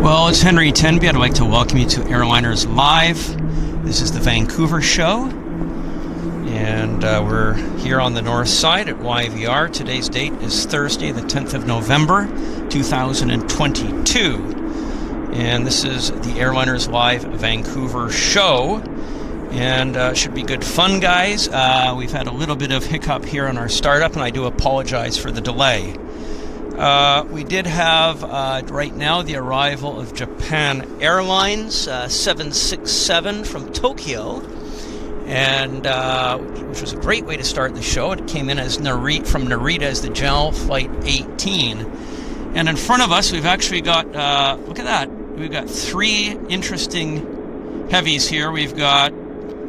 Well, it's Henry Tenby. I'd like to welcome you to Airliners Live. This is the Vancouver show, and we're here on the north side at YVR. Today's date is Thursday, the 10th of November, 2022, and this is the Airliners Live Vancouver show, and it should be good fun, guys. We've had a little bit of hiccup here on our startup, and I do apologize for the delay. We did have, right now, the arrival of Japan Airlines 767 from Tokyo, and which was a great way to start the show. It came in as from Narita as the JAL Flight 18. And in front of us, we've actually got, look at that, we've got three interesting heavies here. We've got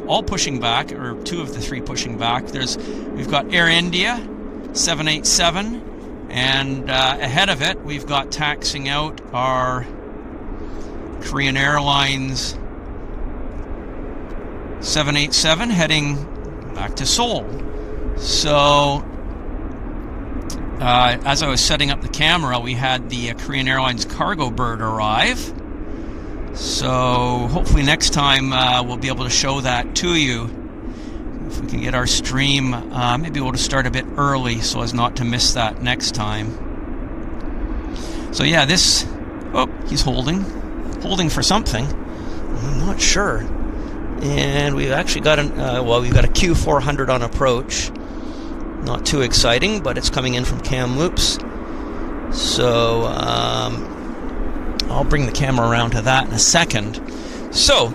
all pushing back, or two of the three pushing back. We've got Air India 787. And ahead of it, we've got taxiing out our Korean Airlines 787 heading back to Seoul. So, as I was setting up the camera, we had the Korean Airlines cargo bird arrive. So, hopefully next time we'll be able to show that to you. If we can get our stream, maybe we'll just start a bit early so as not to miss that next time. So yeah, he's holding for something. I'm not sure. And we've actually got we've got a Q400 on approach. Not too exciting, but it's coming in from Kamloops. So I'll bring the camera around to that in a second. So,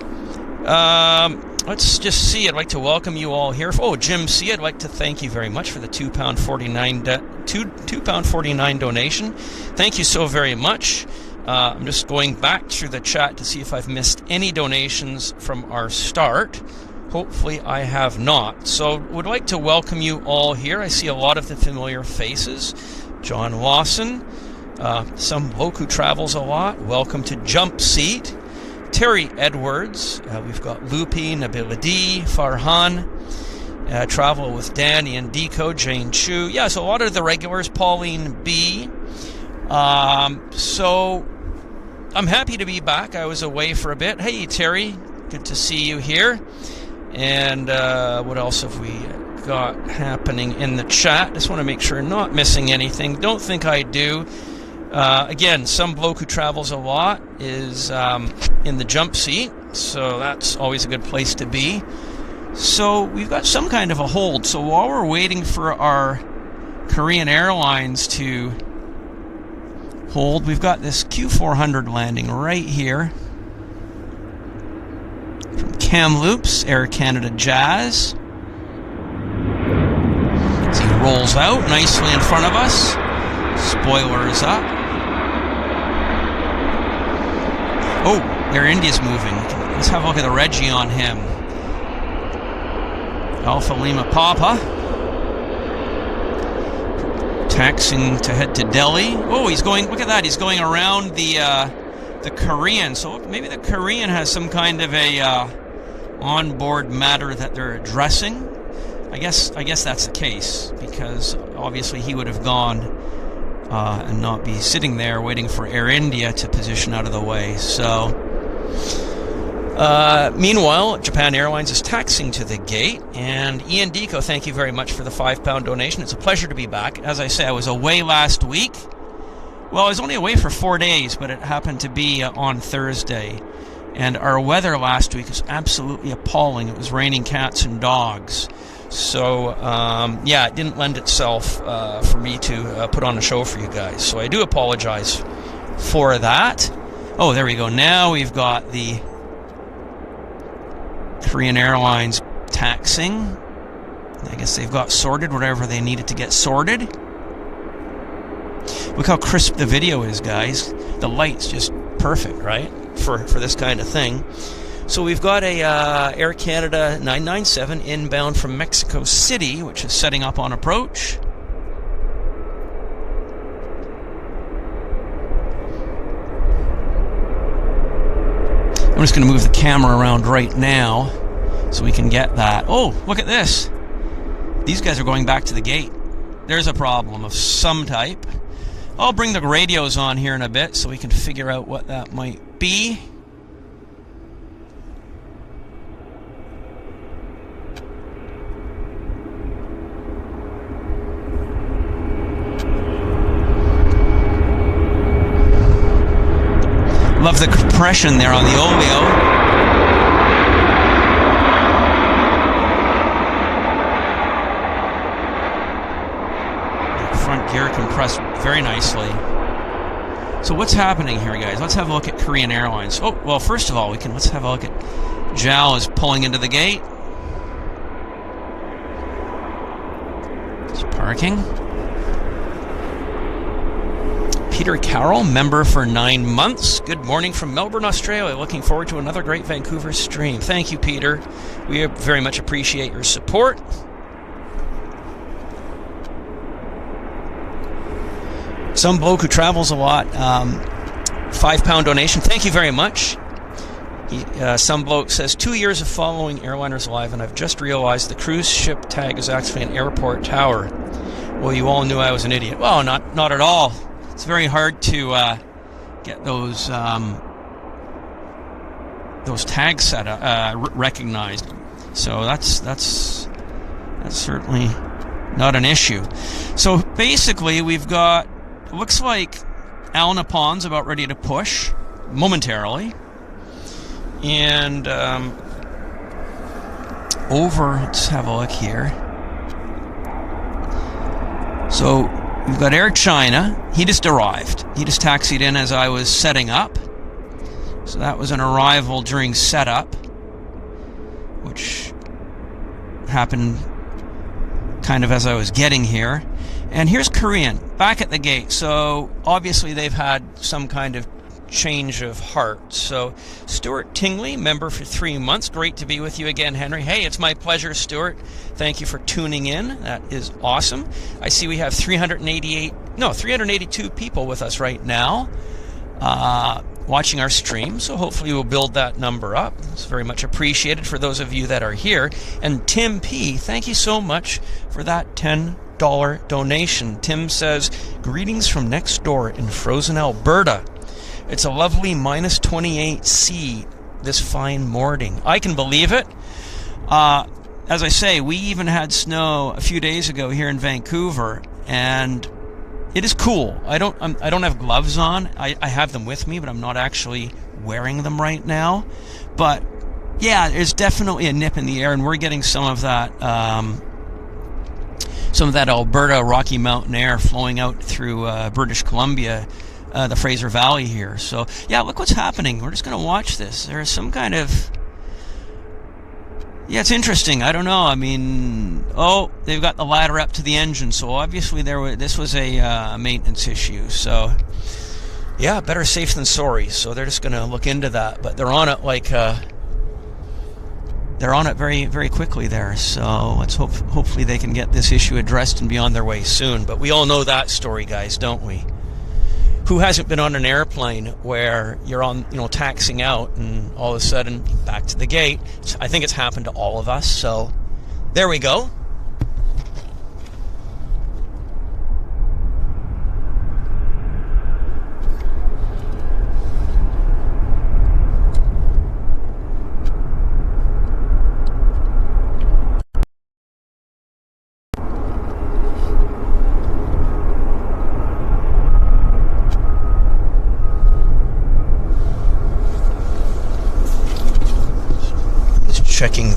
let's just see. I'd like to welcome you all here. Oh, Jim C., I'd like to thank you very much for the £2.49 donation. Thank you so very much. I'm just going back through the chat to see if I've missed any donations from our start. Hopefully I have not. So would like to welcome you all here. I see a lot of the familiar faces. John Lawson, some bloke who travels a lot. Welcome to Jump Seat. Terry Edwards, we've got Lupi, Nabila D, Farhan, Travel with Danny and Deco, Jane Chu. Yeah, so a lot of the regulars, Pauline B. So I'm happy to be back. I was away for a bit. Hey, Terry, good to see you here. And what else have we got happening in the chat? Just want to make sure I'm not missing anything. Don't think I do. Again, some bloke who travels a lot is in the jump seat, so that's always a good place to be. So we've got some kind of a hold. So while we're waiting for our Korean Airlines to hold, we've got this Q400 landing right here from Kamloops, Air Canada Jazz. So he rolls out nicely in front of us. Spoiler is up. Oh, Air India's moving. Let's have a look at the Reggie on him. Alpha Lima Papa. Taxiing to head to Delhi. Oh, he's going, look at that, he's going around the Korean. So maybe the Korean has some kind of a onboard matter that they're addressing. I guess that's the case, because obviously he would have gone and not be sitting there waiting for Air India to position out of the way. So, meanwhile, Japan Airlines is taxiing to the gate. And Ian Deco, thank you very much for the £5 donation. It's a pleasure to be back. As I say, I was away last week. Well, I was only away for 4 days, but it happened to be on Thursday. And our weather last week was absolutely appalling. It was raining cats and dogs. So, yeah, it didn't lend itself for me to put on a show for you guys. So I do apologize for that. Oh, there we go. Now we've got the Korean Airlines taxiing. I guess they've got sorted whatever they needed to get sorted. Look how crisp the video is, guys. The light's just perfect, right? For this kind of thing. So we've got a Air Canada 997 inbound from Mexico City, which is setting up on approach. I'm just going to move the camera around right now so we can get that. Oh, look at this. These guys are going back to the gate. There's a problem of some type. I'll bring the radios on here in a bit so we can figure out what that might be. Love the compression there on the Olio. The front gear compressed very nicely. So what's happening here, guys? Let's have a look at Korean Airlines. Oh, well, first of all, let's have a look at JAL is pulling into the gate. It's parking. Peter Carroll, member for 9 months. Good morning from Melbourne, Australia. Looking forward to another great Vancouver stream. Thank you, Peter. We very much appreciate your support. Some bloke who travels a lot, £5 donation. Thank you very much. Some bloke says, 2 years of following Airliners Live, and I've just realized the cruise ship tag is actually an airport tower. Well, you all knew I was an idiot. Well, not at all. It's very hard to get those tags set up, recognized. So that's certainly not an issue. So basically, we've got, it looks like Al Napon's about ready to push momentarily, and let's have a look here. So we've got Air China. He just arrived. He just taxied in as I was setting up. So that was an arrival during setup, which happened kind of as I was getting here. And here's Korean, back at the gate. So obviously they've had some kind of change of heart. So Stuart Tingley, member for 3 months. Great to be with you again, Henry. Hey, it's my pleasure, Stuart. Thank you for tuning in. That is awesome. I see we have 382 people with us right now watching our stream. So hopefully we'll build that number up. It's very much appreciated for those of you that are here. And Tim P., thank you so much for that $10 donation. Tim says, greetings from next door in frozen Alberta. It's a lovely minus 28°C this fine morning. I can believe it. As I say, we even had snow a few days ago here in Vancouver, and it is cool. I don't have gloves on. I have them with me, but I'm not actually wearing them right now. But yeah, there's definitely a nip in the air, and we're getting some of that Alberta Rocky Mountain air flowing out through British Columbia. The Fraser Valley here. So yeah, look what's happening. We're just going to watch this. There's some kind of, yeah, it's interesting. I don't know. I mean, oh, they've got the ladder up to the engine. So obviously this was a maintenance issue. So yeah, better safe than sorry. So they're just going to look into that. But they're on it they're on it very, very quickly there. So let's hopefully they can get this issue addressed and be on their way soon. But we all know that story, guys, don't we? Who hasn't been on an airplane where you're on, taxiing out and all of a sudden back to the gate? I think it's happened to all of us. So there we go. Checking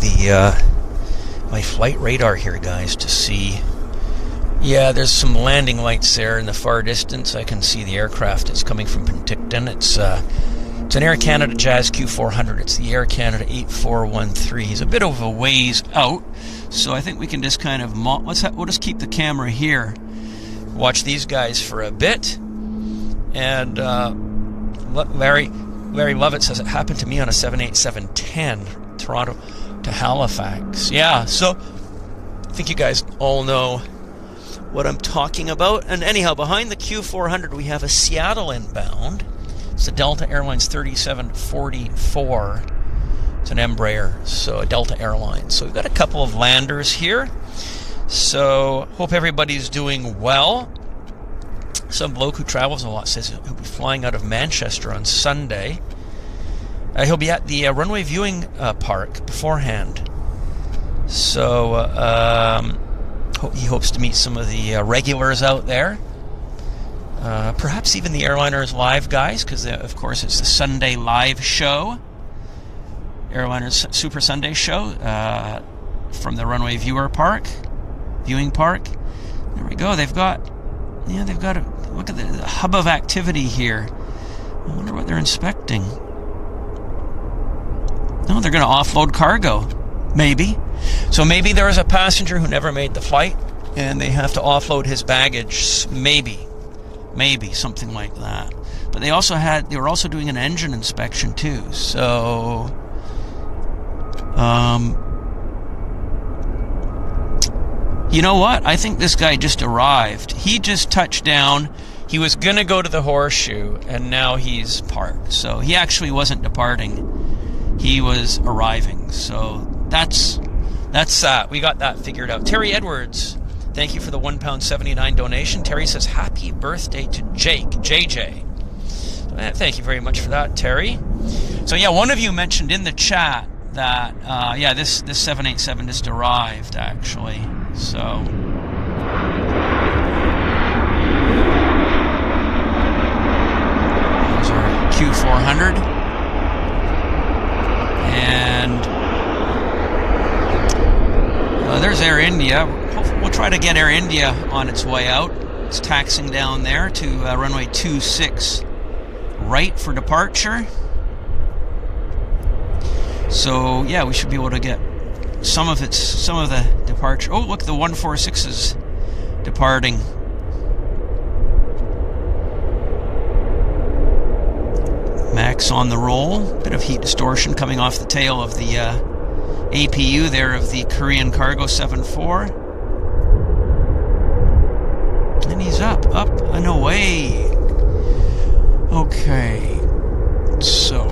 my flight radar here, guys, to see. Yeah, there's some landing lights there in the far distance. I can see the aircraft. It's coming from Penticton. It's an Air Canada Jazz Q400. It's the Air Canada 8413. It's a bit of a ways out, so I think we can just kind of we'll just keep the camera here. Watch these guys for a bit. And Larry Lovett says it happened to me on a 787-10. Toronto to Halifax. Yeah, so I think you guys all know what I'm talking about. And anyhow, behind the Q400 we have a Seattle inbound. It's a Delta Airlines 3744. It's an Embraer, so a Delta Airlines. So we've got a couple of landers here. So hope everybody's doing well. Some bloke who travels a lot says he'll be flying out of Manchester on Sunday. He'll be at the runway viewing park beforehand. So he hopes to meet some of the regulars out there. Perhaps even the Airliners Live guys, because of course it's the Sunday live show. Airliners Super Sunday show from the runway viewing park. There we go. They've got a look at the hub of activity here. I wonder what they're inspecting. No, they're going to offload cargo. Maybe. So maybe there was a passenger who never made the flight and they have to offload his baggage. Maybe something like that. But they were also doing an engine inspection too. So you know what? I think this guy just arrived. He just touched down. He was going to go to the Horseshoe and now he's parked. So he actually wasn't departing. He was arriving. So that's we got that figured out. Terry Edwards, thank you for the £1.79 donation. Terry says happy birthday to JJ. Thank you very much for that, Terry. So yeah, one of you mentioned in the chat that this 787 just arrived actually. So there's our Q400. And there's Air India. We'll try to get Air India on its way out. It's taxiing down there to runway 26 right for departure. So yeah, we should be able to get some of the departure. Oh, look, the 146 is departing. Max on the roll. Bit of heat distortion coming off the tail of the APU there of the Korean Cargo 74. And he's up and away. Okay. So,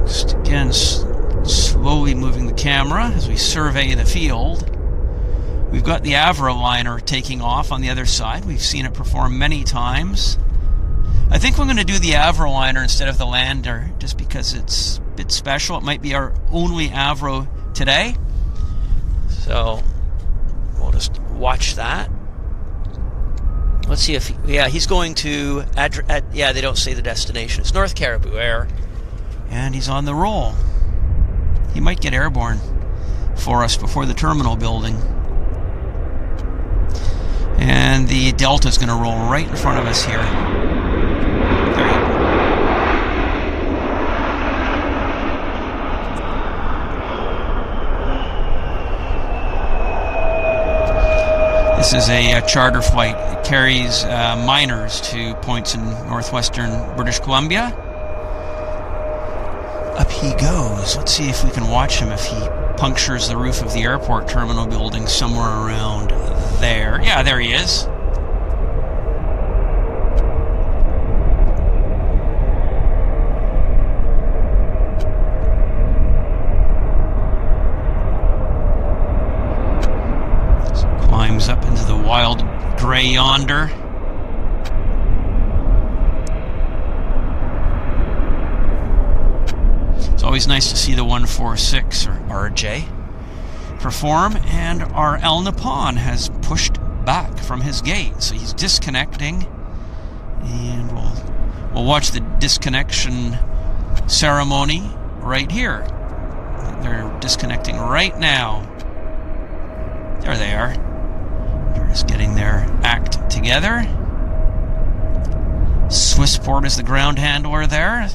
just again, slowly moving the camera as we survey the field. We've got the Avroliner taking off on the other side. We've seen it perform many times. I think we're going to do the Avroliner instead of the Lander, just because it's a bit special. It might be our only Avro today. So, we'll just watch that. Let's see if he's going to, they don't say the destination. It's North Caribou Air. And he's on the roll. He might get airborne for us before the terminal building. And the Delta's going to roll right in front of us here. There you go. This is a charter flight. It carries miners to points in northwestern British Columbia. Up he goes. Let's see if we can watch him if he punctures the roof of the airport terminal building somewhere around there. Yeah, there he is. So climbs up into the wild gray yonder. It's always nice to see the 146 or RJ perform, and our El Nippon has pushed back from his gate, so he's disconnecting, and we'll watch the disconnection ceremony right here. They're disconnecting right now. There they are. They're just getting their act together. Swissport is the ground handler there.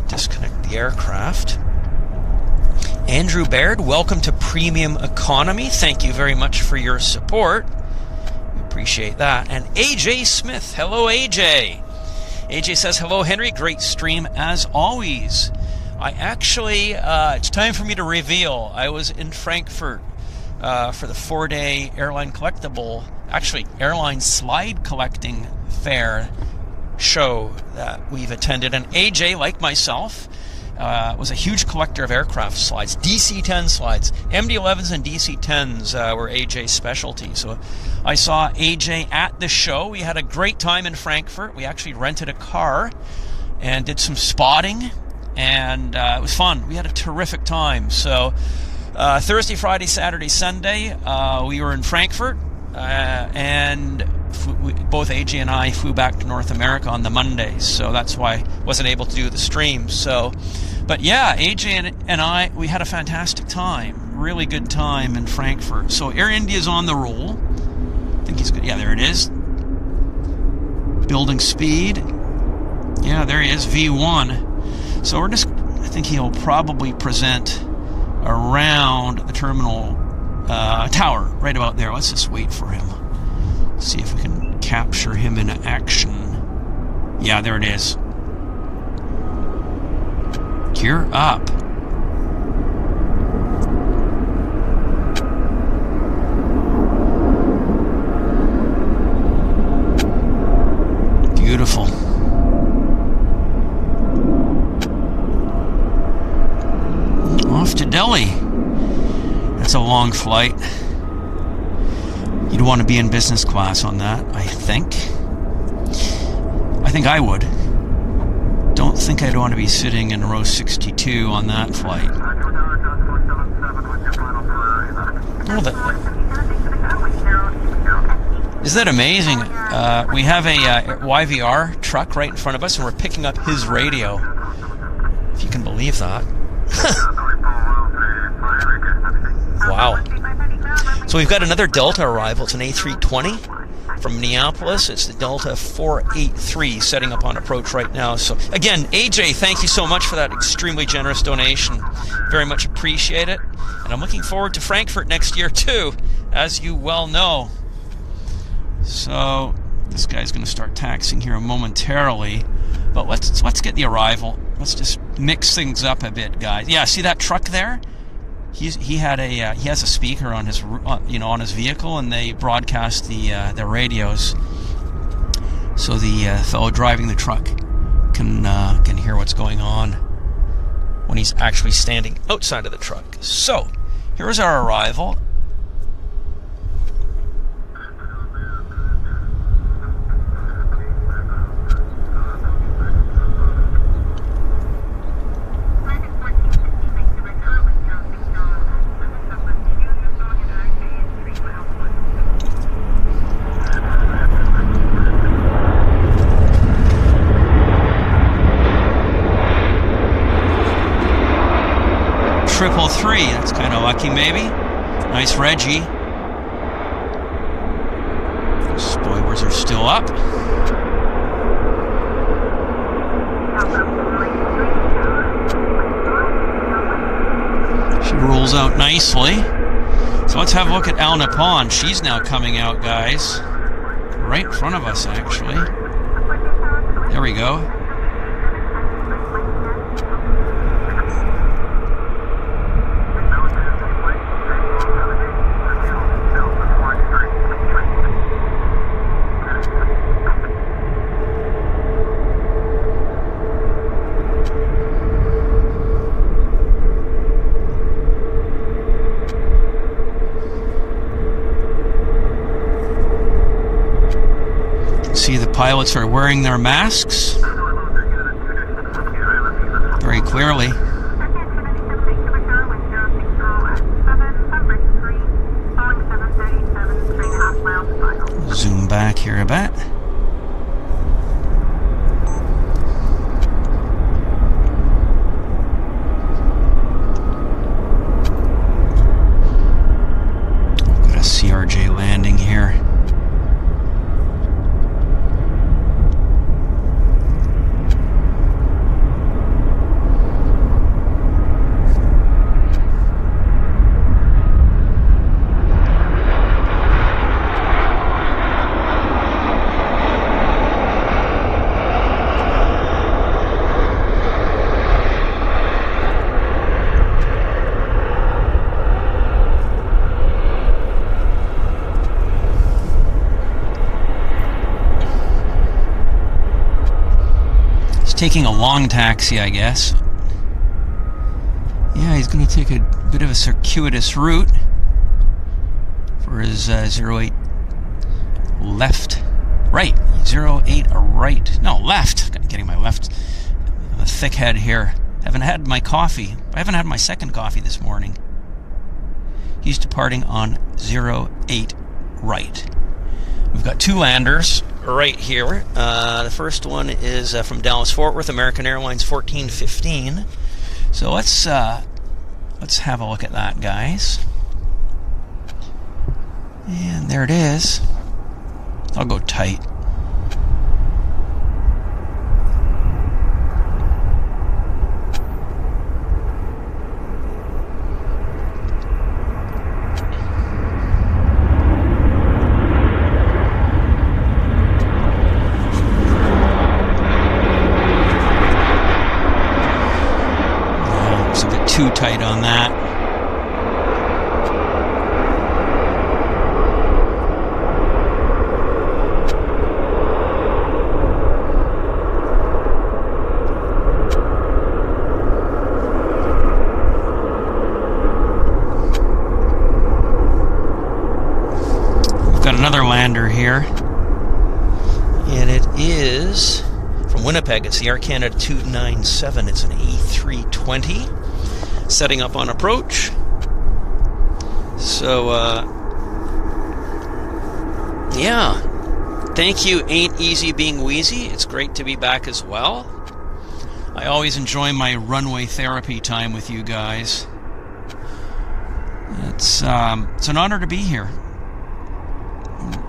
Disconnect the aircraft. Andrew Baird, welcome to Premium Economy. Thank you very much for your support. We appreciate that. And AJ Smith, hello AJ. AJ says, hello Henry, great stream as always. I actually, it's time for me to reveal. I was in Frankfurt for the 4-day airline slide collecting fair show that we've attended, and AJ, like myself, was a huge collector of aircraft slides, DC-10 slides. MD-11s and DC-10s were AJ's specialty. So I saw AJ at the show. We had a great time in Frankfurt. We actually rented a car and did some spotting, and it was fun. We had a terrific time. So Thursday, Friday, Saturday, Sunday, we were in Frankfurt, and both AJ and I flew back to North America on the Mondays, so that's why I wasn't able to do the stream. So, but yeah, AJ and I, we had a fantastic time, really good time in Frankfurt. So Air India's on the roll. I think he's good. Yeah, there it is. Building speed. Yeah, there he is, V1. So we're just, I think he'll probably present around the terminal tower, right about there. Let's just wait for him. See if we can capture him in action. Yeah, there it is. Gear up. Beautiful. Off to Delhi. That's a long flight. You'd want to be in business class on that, I think. I think I would. Don't think I'd want to be sitting in row 62 on that flight. Oh, isn't that amazing? We have a YVR truck right in front of us, and we're picking up his radio. If you can believe that. Wow. So we've got another Delta arrival. It's an A320 from Minneapolis. It's the Delta 483 setting up on approach right now. So again, AJ, thank you so much for that extremely generous donation. Very much appreciate it. And I'm looking forward to Frankfurt next year too, as you well know. So this guy's going to start taxiing here momentarily. But let's get the arrival. Let's just mix things up a bit, guys. Yeah, see that truck there? He has a speaker on his on his vehicle, and they broadcast the radios, so the fellow driving the truck can hear what's going on when he's actually standing outside of the truck. So here's our arrival. Triple three, that's kind of lucky maybe. Nice Reggie. Spoilers are still up. She rolls out nicely. So let's have a look at Al Nippon. She's now coming out, guys. Right in front of us, actually. There we go. See, the pilots are wearing their masks very clearly. Zoom back here a bit. Got a CRJ landing here. Taking a long taxi, I guess. Yeah, he's going to take a bit of a circuitous route for his 08 left, right, 08 right, no, left, getting my left, a thick head here. Haven't had my coffee. I haven't had my second coffee this morning. He's departing on 08 right. We've got two landers right here. The first one is from Dallas Fort Worth, American Airlines 1415. So let's have a look at that, guys. And there it is. I'll go tight. Too tight on that. We've got another lander here, and it is from Winnipeg. It's the Air Canada 297. It's an A340. Setting up on approach. So, yeah. Thank you, Ain't Easy Being Wheezy. It's great to be back as well. I always enjoy my runway therapy time with you guys. It's an honor to be here.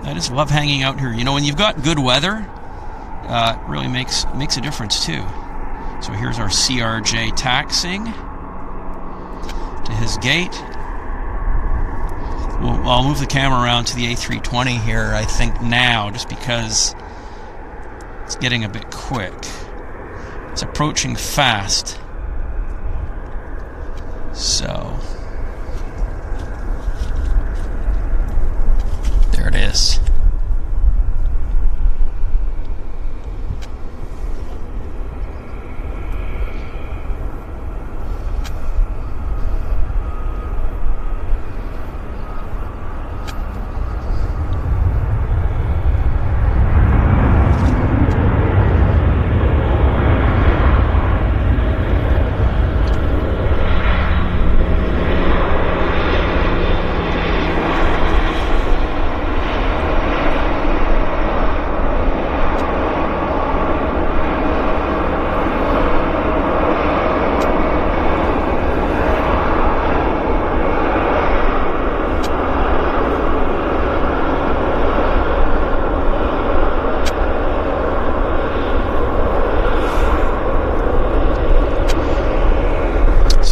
I just love hanging out here. You know, when you've got good weather, it really makes a difference too. So here's our CRJ taxiing to his gate. Well, I'll move the camera around to the A320 here, I think now, just because it's getting a bit quick. It's approaching fast. So, there it is.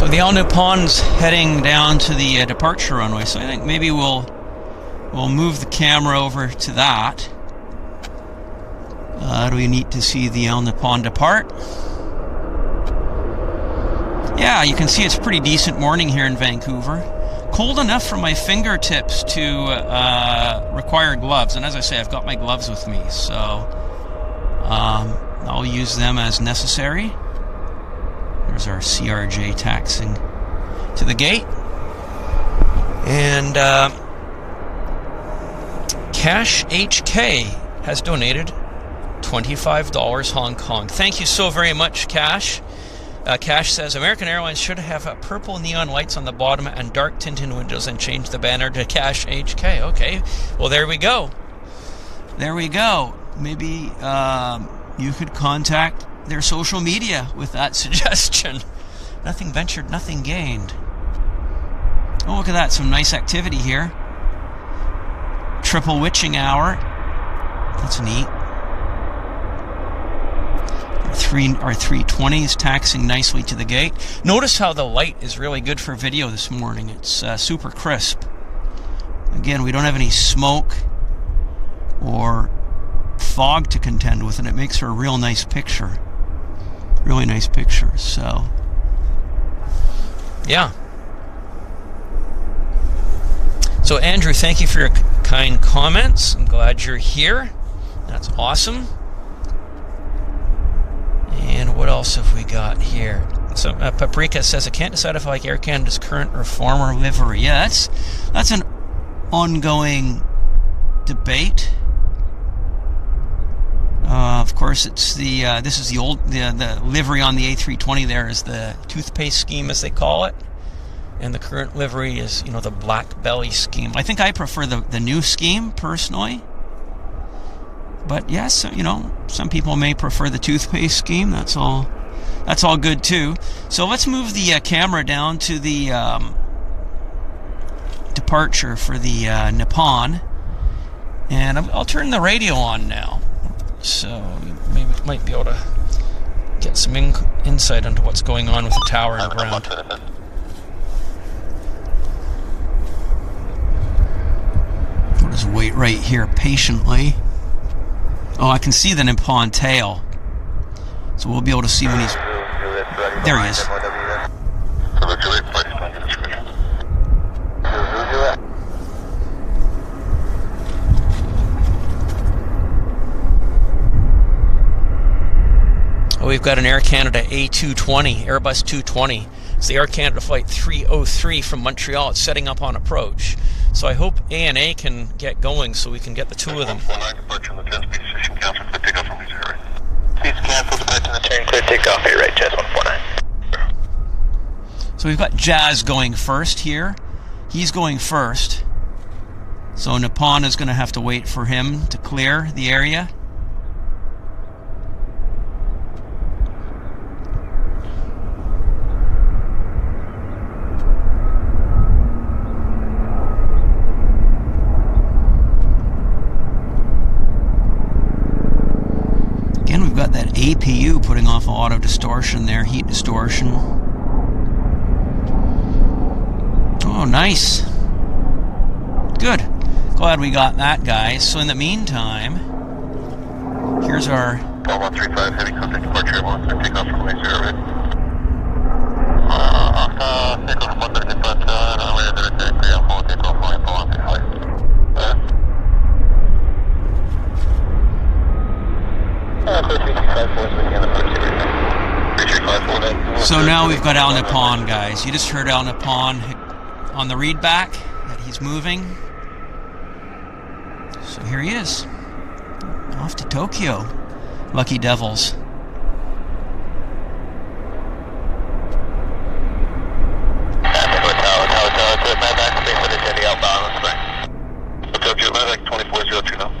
The Al Nipon's heading down to the departure runway, so I think maybe we'll move the camera over to that. Do we need to see the Al Nipon depart? Yeah, you can see it's a pretty decent morning here in Vancouver. Cold enough for my fingertips to require gloves, and as I say, I've got my gloves with me, so I'll use them as necessary. There's our CRJ taxing to the gate. And Cash HK has donated $25 Hong Kong. Thank you so very much, Cash. Cash says, American Airlines should have purple neon lights on the bottom and dark tinted windows and change the banner to Cash HK. Okay, well, there we go. There we go. Maybe you could contact their social media with that suggestion. Nothing ventured, nothing gained. Oh, look at that. Some nice activity here. Triple witching hour. That's neat. Our 320 is taxing nicely to the gate. Notice how the light is really good for video this morning. It's super crisp. Again, we don't have any smoke or fog to contend with, and it makes for a real nice picture. Really nice picture. So, yeah. So, Andrew, thank you for your kind comments. I'm glad you're here. That's awesome. And what else have we got here? So Paprika says, I can't decide if I like Air Canada's current or former livery. Yeah, that's an ongoing debate. Of course, it's this is the old the livery on the A320. There is the toothpaste scheme, as they call it, and the current livery is the black belly scheme. I think I prefer the new scheme personally, but yes, some people may prefer the toothpaste scheme. That's all good too. So let's move the camera down to the departure for the Nippon, and I'll turn the radio on now. So maybe we might be able to get some insight into what's going on with the tower and ground. We'll just wait right here patiently. Oh, I can see the Nippon tail. So we'll be able to see when he's... There he is. We've got an Air Canada A220, Airbus 220. It's the Air Canada Flight 303 from Montreal. It's setting up on approach. So I hope ANA can get going so we can get the two of them. So we've got Jazz going first here. He's going first. So Nippon is going to have to wait for him to clear the area. Got that APU putting off a lot of distortion there, heat distortion. Oh, nice. Good. Glad we got that, guys. So in the meantime, here's our... 135, heavy contact departure, wants to take off from runway 0, right? Take off 130, but runway 0, take off runway 135. So now we've got Al Nippon, guys. You just heard Al Nippon on the readback that he's moving. So here he is, off to Tokyo. Lucky Devils. Tokyo, like 2402 now.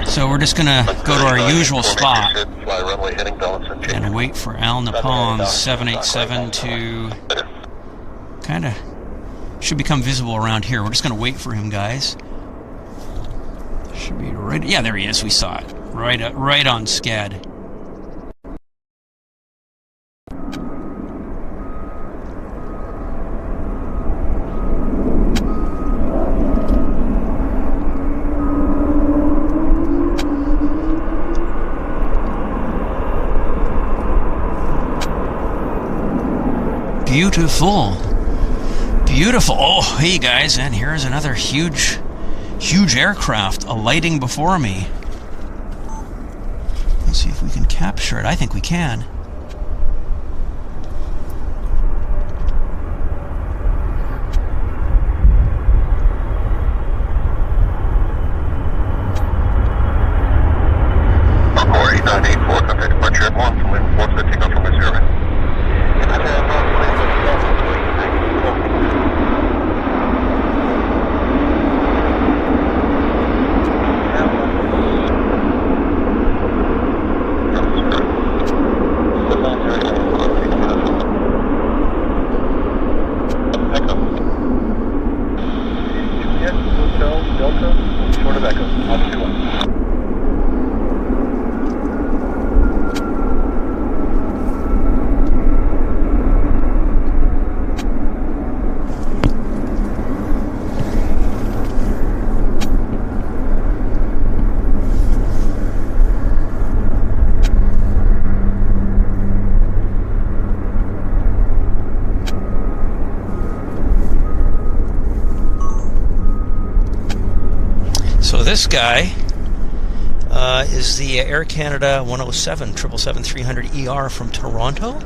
So we're just going to go to our usual spot and wait for Al Nippon's 787 to kind of should become visible around here. We're just going to wait for him, guys. Should be right. Yeah, there he is. We saw it right on SCAD. Beautiful. Oh, hey guys, and here's another huge aircraft alighting before me. Let's see if we can capture it. I think we can. this guy is the Air Canada 107 777-300ER from Toronto.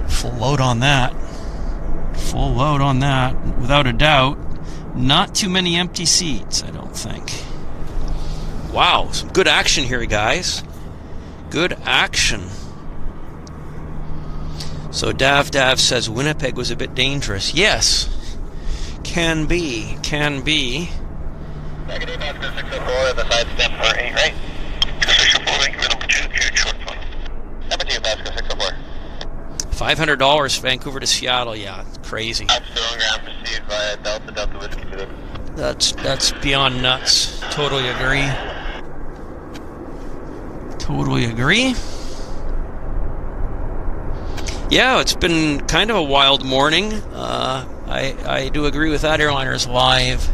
Full load on that. Full load on that, without a doubt. Not too many empty seats, I don't think. Wow, some good action here, guys. Good action. So Dav says Winnipeg was a bit dangerous. Yes, can be, can be. Negative, Oscar 604, the side step for 8, right? 604, thank you for number 2, short flight. Number 2, Oscar 604. $500 Vancouver to Seattle, yeah, crazy. That's the wrong ground proceed via Delta Whiskey today. That's beyond nuts. Totally agree. Totally agree. Yeah, it's been kind of a wild morning. I do agree with that. Airliners Live.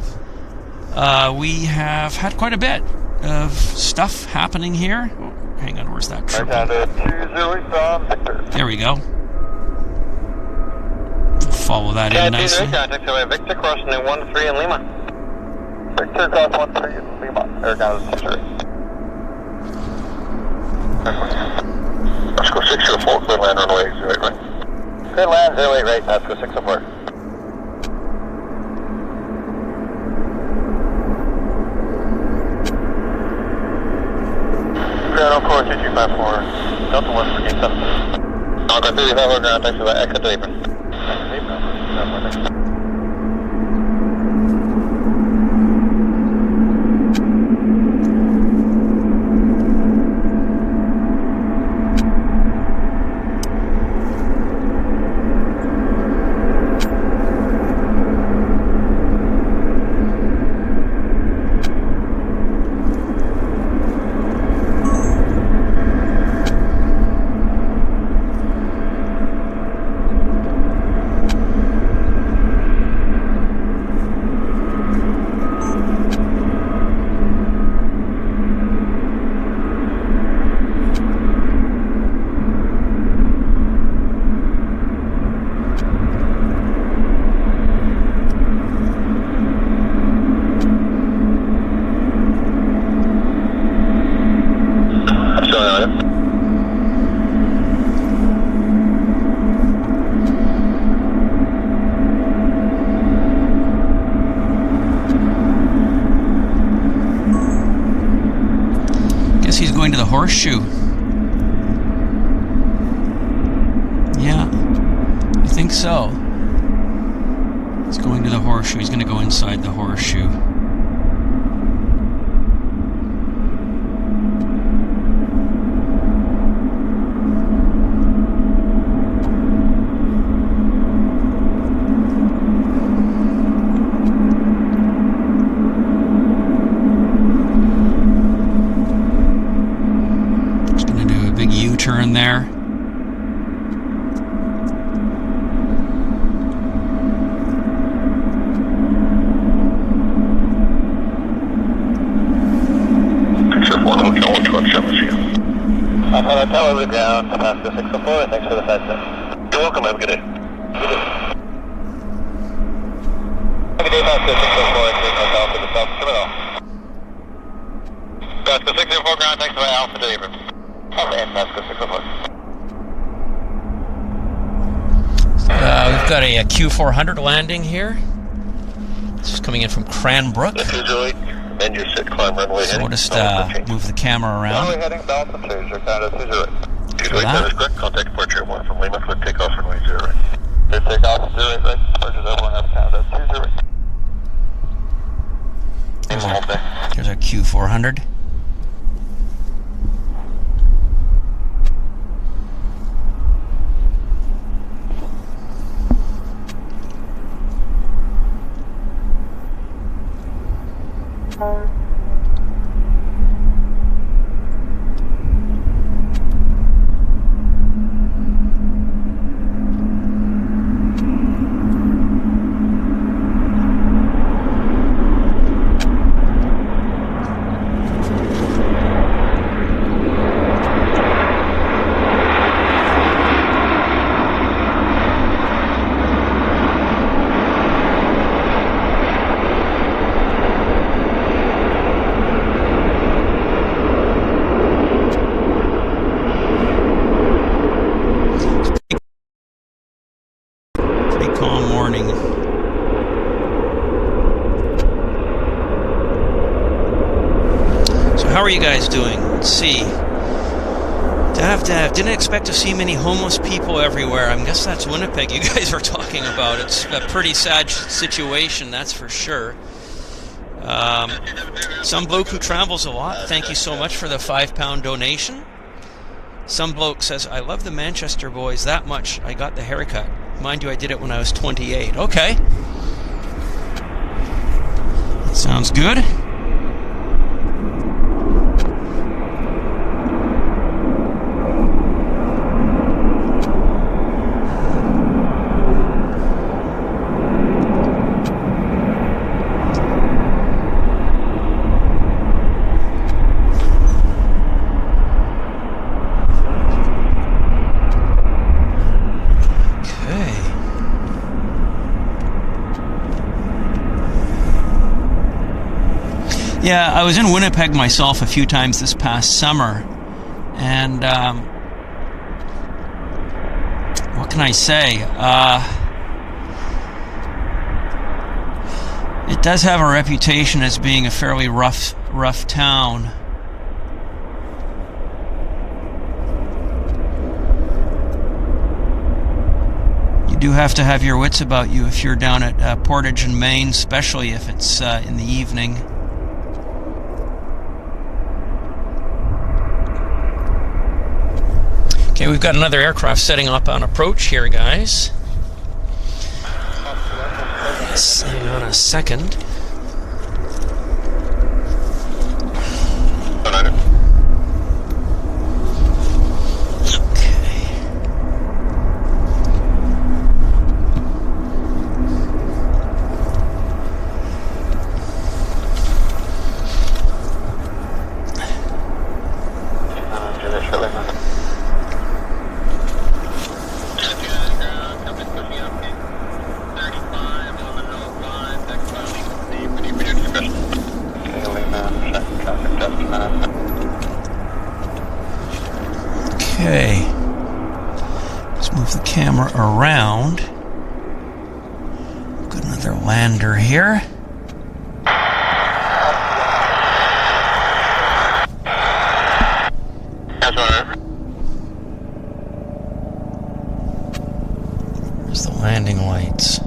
We have had quite a bit of stuff happening here. Oh, hang on, where's that triple? There we go. Follow that in nicely. Victor crossing in 1-3 in Lima. Victor cross 1-3 in Lima. Air Canada 2-3. Let's go 604, clear land runway 08 right. Clear land 08 right, let's go 604. Ground on 2254, Delta 1 for gate 7. I'll go 35 ground, thanks for that, exit to apron. Going to the horseshoe. Yeah, I think so. He's going to the horseshoe. He's going to go inside the horseshoe. U-turn there. I've had a tower with ground, Alaska 604, thanks for the side step. You're welcome, have a good day. Good day. Have a good day, Alaska 604, and hotel for the south terminal. Alaska 604 ground, thanks for the Alpha to Abram. We've got a Q400 landing here. This is coming in from Cranbrook. Then your sit climb runway so we'll just move the camera around. Runway heading south and Canada 208. 208, that is correct. Contact departure 1 from Lima for takeoff runway 08. Clear takeoff 08 right. Departure 01 F Canada 208. Here's our Q400. you guys doing? Let's see. Didn't expect to see many homeless people everywhere. I guess that's Winnipeg you guys are talking about. It's a pretty sad situation, that's for sure. Some bloke who travels a lot, thank you so much for the £5 donation. Some bloke says, I love the Manchester boys that much, I got the haircut. Mind you, I did it when I was 28. Okay. That sounds good. Yeah, I was in Winnipeg myself a few times this past summer, and what can I say? It does have a reputation as being a fairly rough town. You do have to have your wits about you if you're down at Portage and Main, especially if it's in the evening. Okay, we've got another aircraft setting up on approach here, guys. Yes, hang on a second. Okay, let's move the camera around. Got another lander here. There's the landing lights.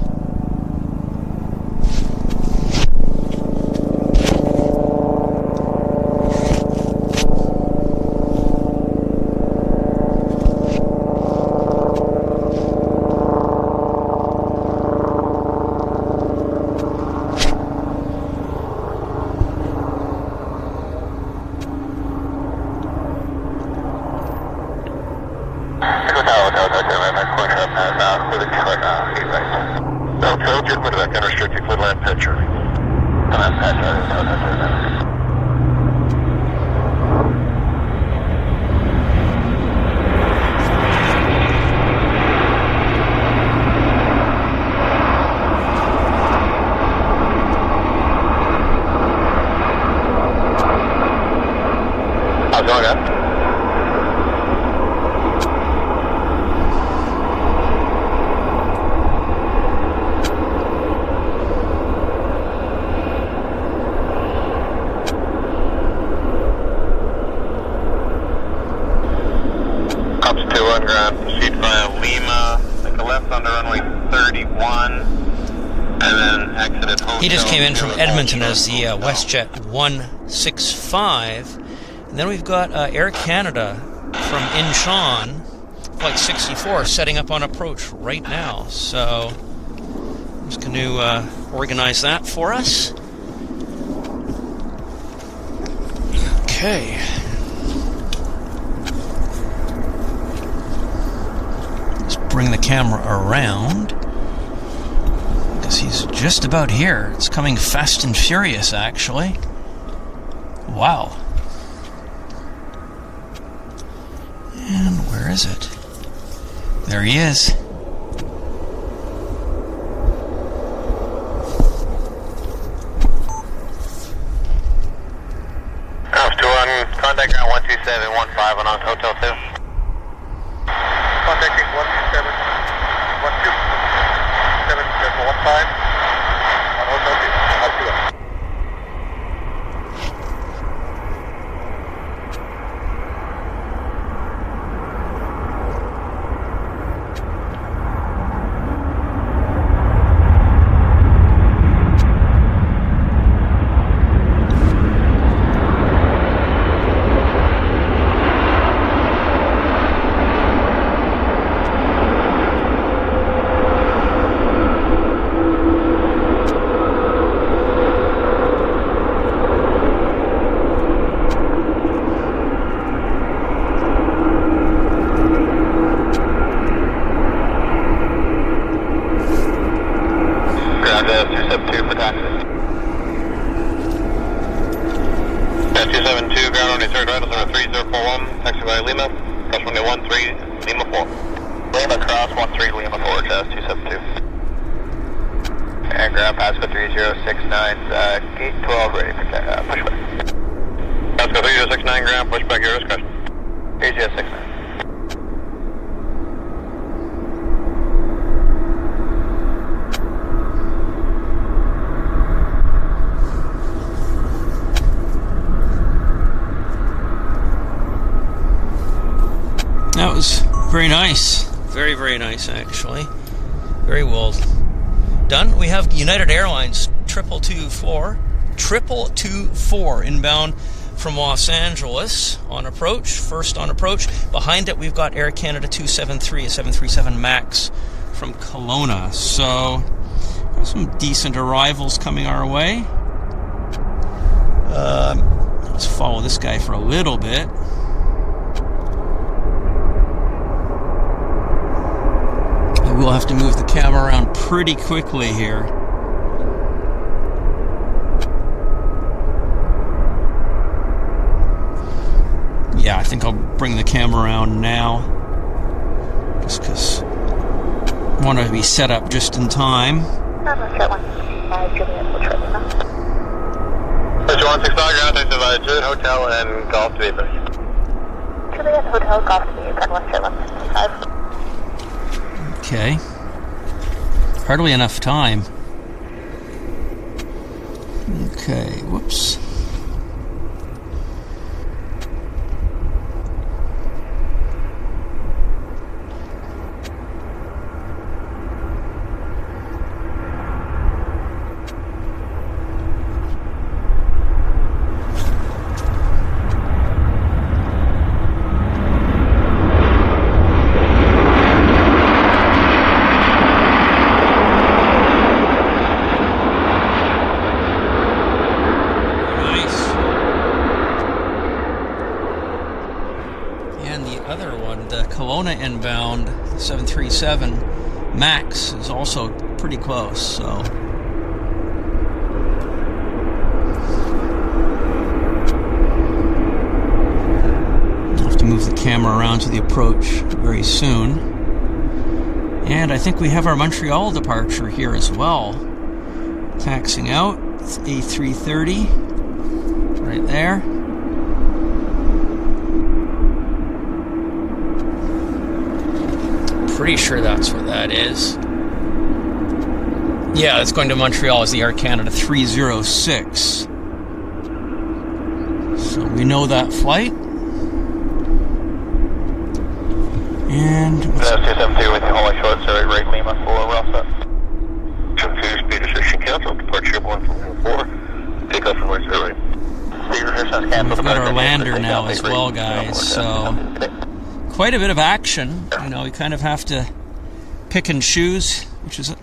He just came in from Edmonton as the Westjet 165. And then we've got Air Canada from Incheon, Flight 64, setting up on approach right now. So I'm just going to organize that for us. Okay. Let's bring the camera around. He's just about here. It's coming fast and furious, actually. Wow. And where is it? There he is. House 2-1, contact ground 12715 on Hotel 2. Contacting 12715 on Hotel 2. taxi by Lima, cross runway 13, Lima 4. Lima cross 13, Lima 4, Jazz 272. And ground Pasco 3069, gate 12 ready for pushback. Pasco 3069, ground pushback, your discretion. 3069. That was very nice. Very, very nice, actually. Very well done. We have United Airlines 224 inbound from Los Angeles on approach. First on approach. Behind it, we've got Air Canada 273, a 737 MAX from Kelowna. So, got some decent arrivals coming our way. Let's follow this guy for a little bit. We'll have to move the camera around pretty quickly here. Yeah, I think I'll bring the camera around now. Just because I want to be set up just in time. Juliet 169, ground taxi by Juliet Hotel and Golf to Beaver. Juliet Hotel, Golf to Beaver, Westjet 165. Okay. Hardly enough time. Okay, whoops. Kelowna inbound 737 MAX is also pretty close, so I'll have to move the camera around to the approach very soon. And I think we have our Montreal departure here as well. Taxing out, it's A330 right there. Pretty sure that's what that is. Yeah, it's going to Montreal as the Air Canada 306. So we know that flight. And... 272 with the Hawaii short, sorry, right Lima 4, we're all set. 72, speed restriction cancel, departure 1 from 4, take off from where 0. Speed restrictions cancel. We've got our lander now as well, guys, so... Quite a bit of action. You know, we kind of have to pick and choose, which is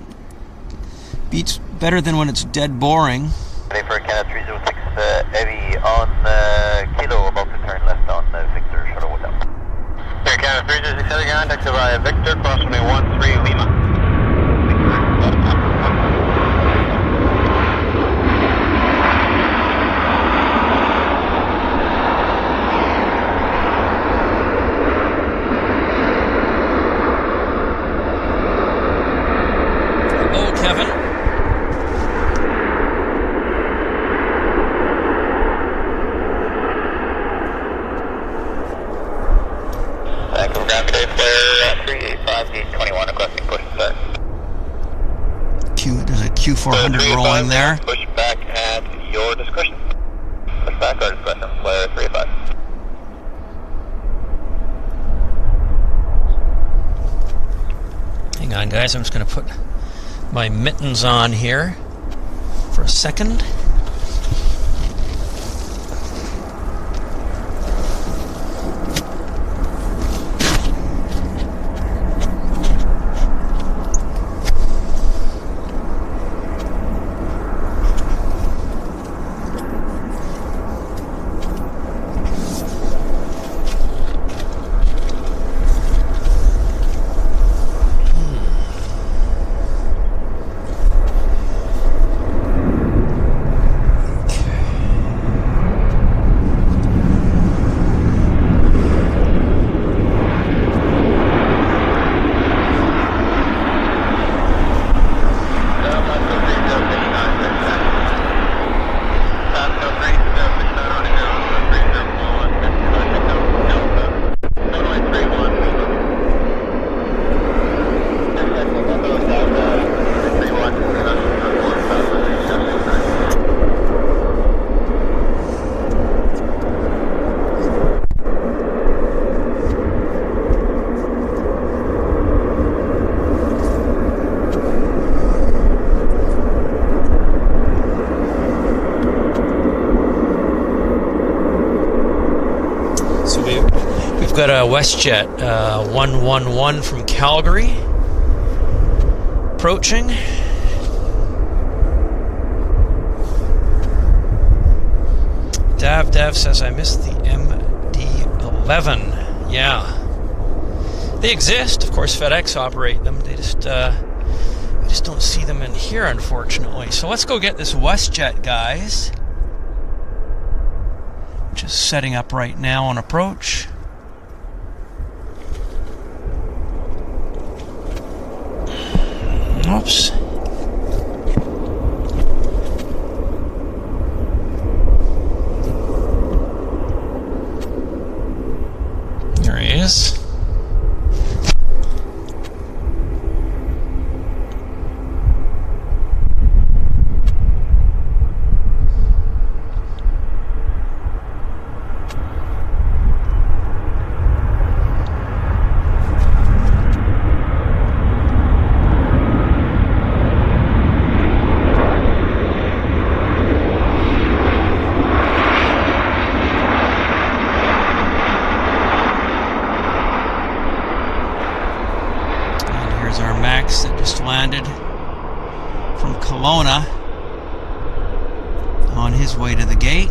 beats better than when it's dead boring. Ready for Canada 306 heavy on Kilo, about to turn left on Victor Shuttle Hotel. Air Canada 306 heavy ground, taxi via Victor, cross runway 13 Lima. Q400 rolling there. Push back at your discretion. Push back our discretion, flare 385. Hang on, guys. I'm just going to put my mittens on here for a second. Westjet 111 from Calgary approaching. Dav says I missed the MD-11. Yeah, they exist. Of course, FedEx operate them. They just I just don't see them in here, unfortunately. So let's go get this Westjet, guys. Just setting up right now on approach. Oops. There he is. That just landed from Kelowna on his way to the gate.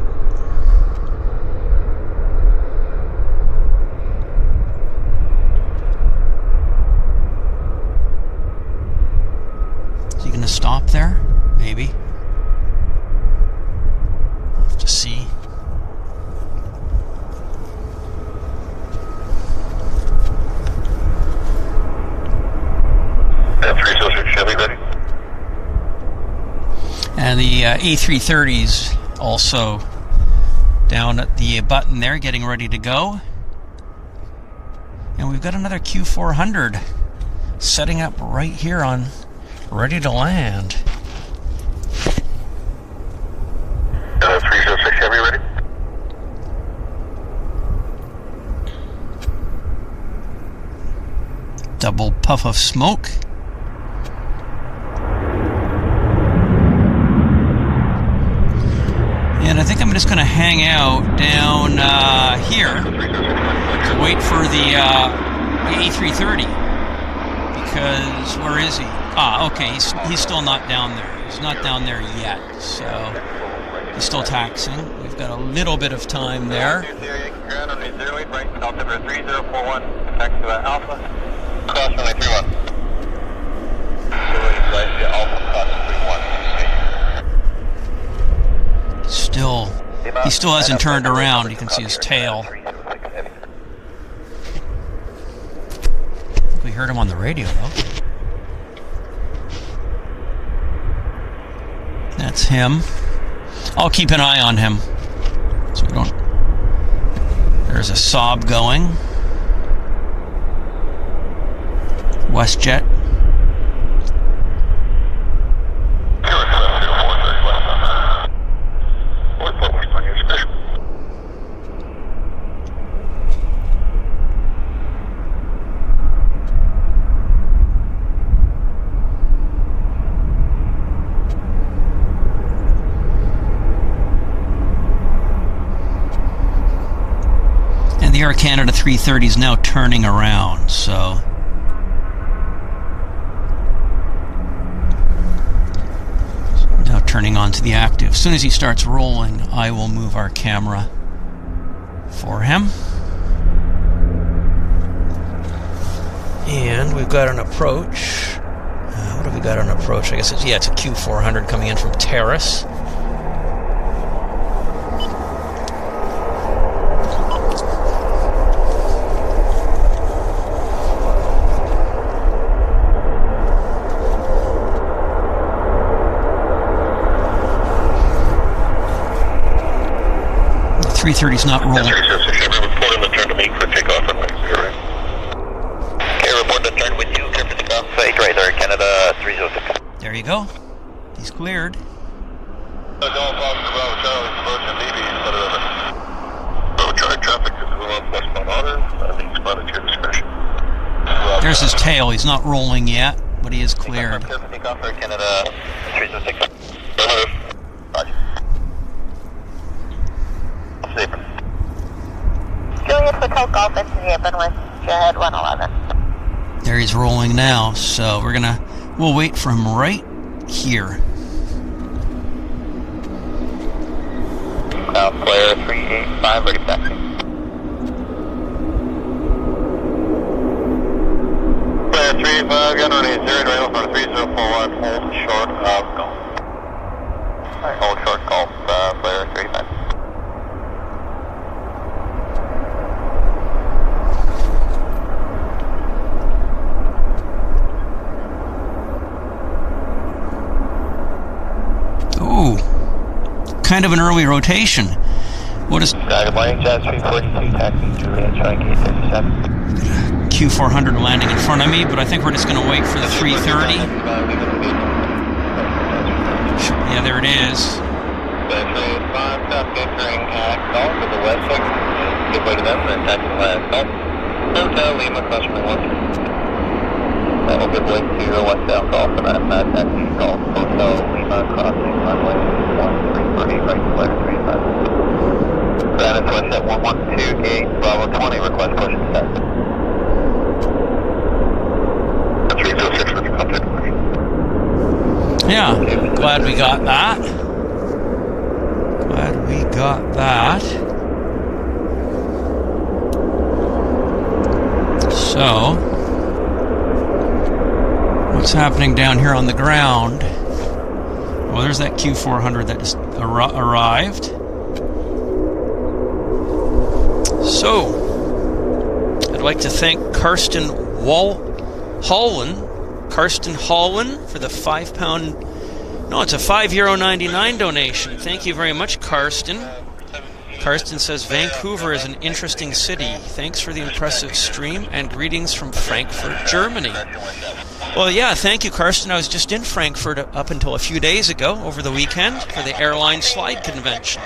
Is he going to stop there? Maybe. We'll have to see. And the A330's also down at the button there, getting ready to go. And we've got another Q400 setting up right here on, ready to land. 306 Heavy ready? Double puff of smoke. And I think I'm just going to hang out down here to wait for the A330. Because where is he? Ah, okay, he's still not down there. He's not down there yet, so he's still taxiing. We've got a little bit of time there. Ground on the 08, right, altimeter 3041, taxi to Alpha, cross runway 31. Alpha, cross 31. He still hasn't turned around. You can see his tail. We heard him on the radio, though. That's him. I'll keep an eye on him. So we don't. There's a Saab going. Westjet. The Air Canada 330 is now turning around, so now turning onto the active. As soon as he starts rolling, I will move our camera for him. And we've got an approach. What have we got on approach? I guess it's a Q400 coming in from Terrace. The 330's not rolling. Report on the turn to me for takeoff runway 0. Okay, report the turn with you, clear for takeoff. Fake radar, Canada 306. There you go. He's cleared. There's his tail. He's not rolling yet, but he is cleared. Clear for takeoff for Canada 306. Juliet Hotel Golf, it's the runway. ahead 111. There he's rolling now, so we'll wait for him right here. Player 385, ready taxi. Player 385, gun running 0 to rail for 3041, hold short of golf. Hold short golf, player 385. Ooh, kind of an early rotation. What is Good morning, Jazz 342, taxi to Ranch Gate 37. Q400 landing in front of me, but I think we're just going to wait for the 330. Yeah, there it is. Entering golf to the west section. Give way to them, then taxi last golf. Hotel Lima, crossing 13. That will give way to the west south golf, and I'm taxi golf. Hotel Lima, crossing runway 1330, right to letter 35. Granite Westjet 112, gate Bravo 20, request push and set. 306 with your contact information. Yeah, glad we got that. Glad we got that. So, what's happening down here on the ground? Well, there's that Q400 that just arrived. So, I'd like to thank Karsten Holland for the £5. No, it's a €5.99 donation. Thank you very much, Karsten. Karsten says, Vancouver is an interesting city. Thanks for the impressive stream and greetings from Frankfurt, Germany. Well, yeah, thank you, Karsten. I was just in Frankfurt up until a few days ago, over the weekend, for the Airline Slide Convention.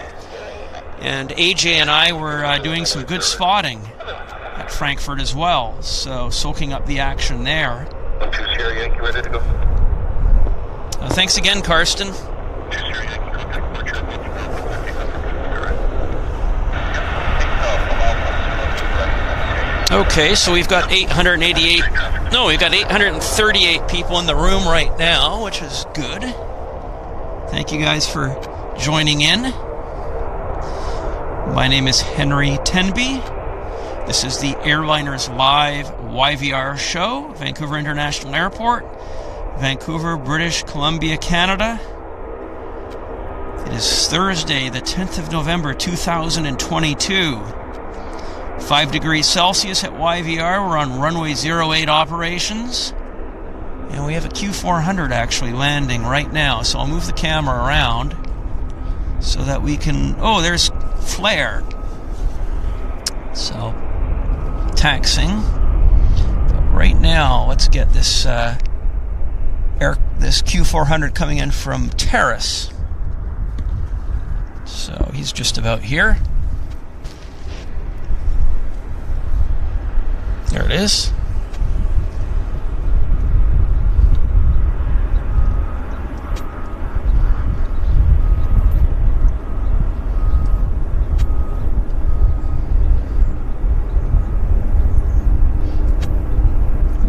And AJ and I were doing some good spotting at Frankfurt as well, so soaking up the action there. Yankee, ready to go. Thanks again, Karsten. Okay, so we've got 838 people in the room right now, which is good. Thank you guys for joining in. My name is Henry Tenby. This is the Airliners Live YVR show, Vancouver International Airport, Vancouver, British Columbia, Canada. It is Thursday, the 10th of November, 2022. 5 degrees Celsius at YVR. We're on runway 08 operations. And we have a Q400 actually landing right now. So I'll move the camera around so that we can... Oh, there's flare. So, taxing. But right now, let's get this this Q400 coming in from Terrace. So he's just about here. There it is.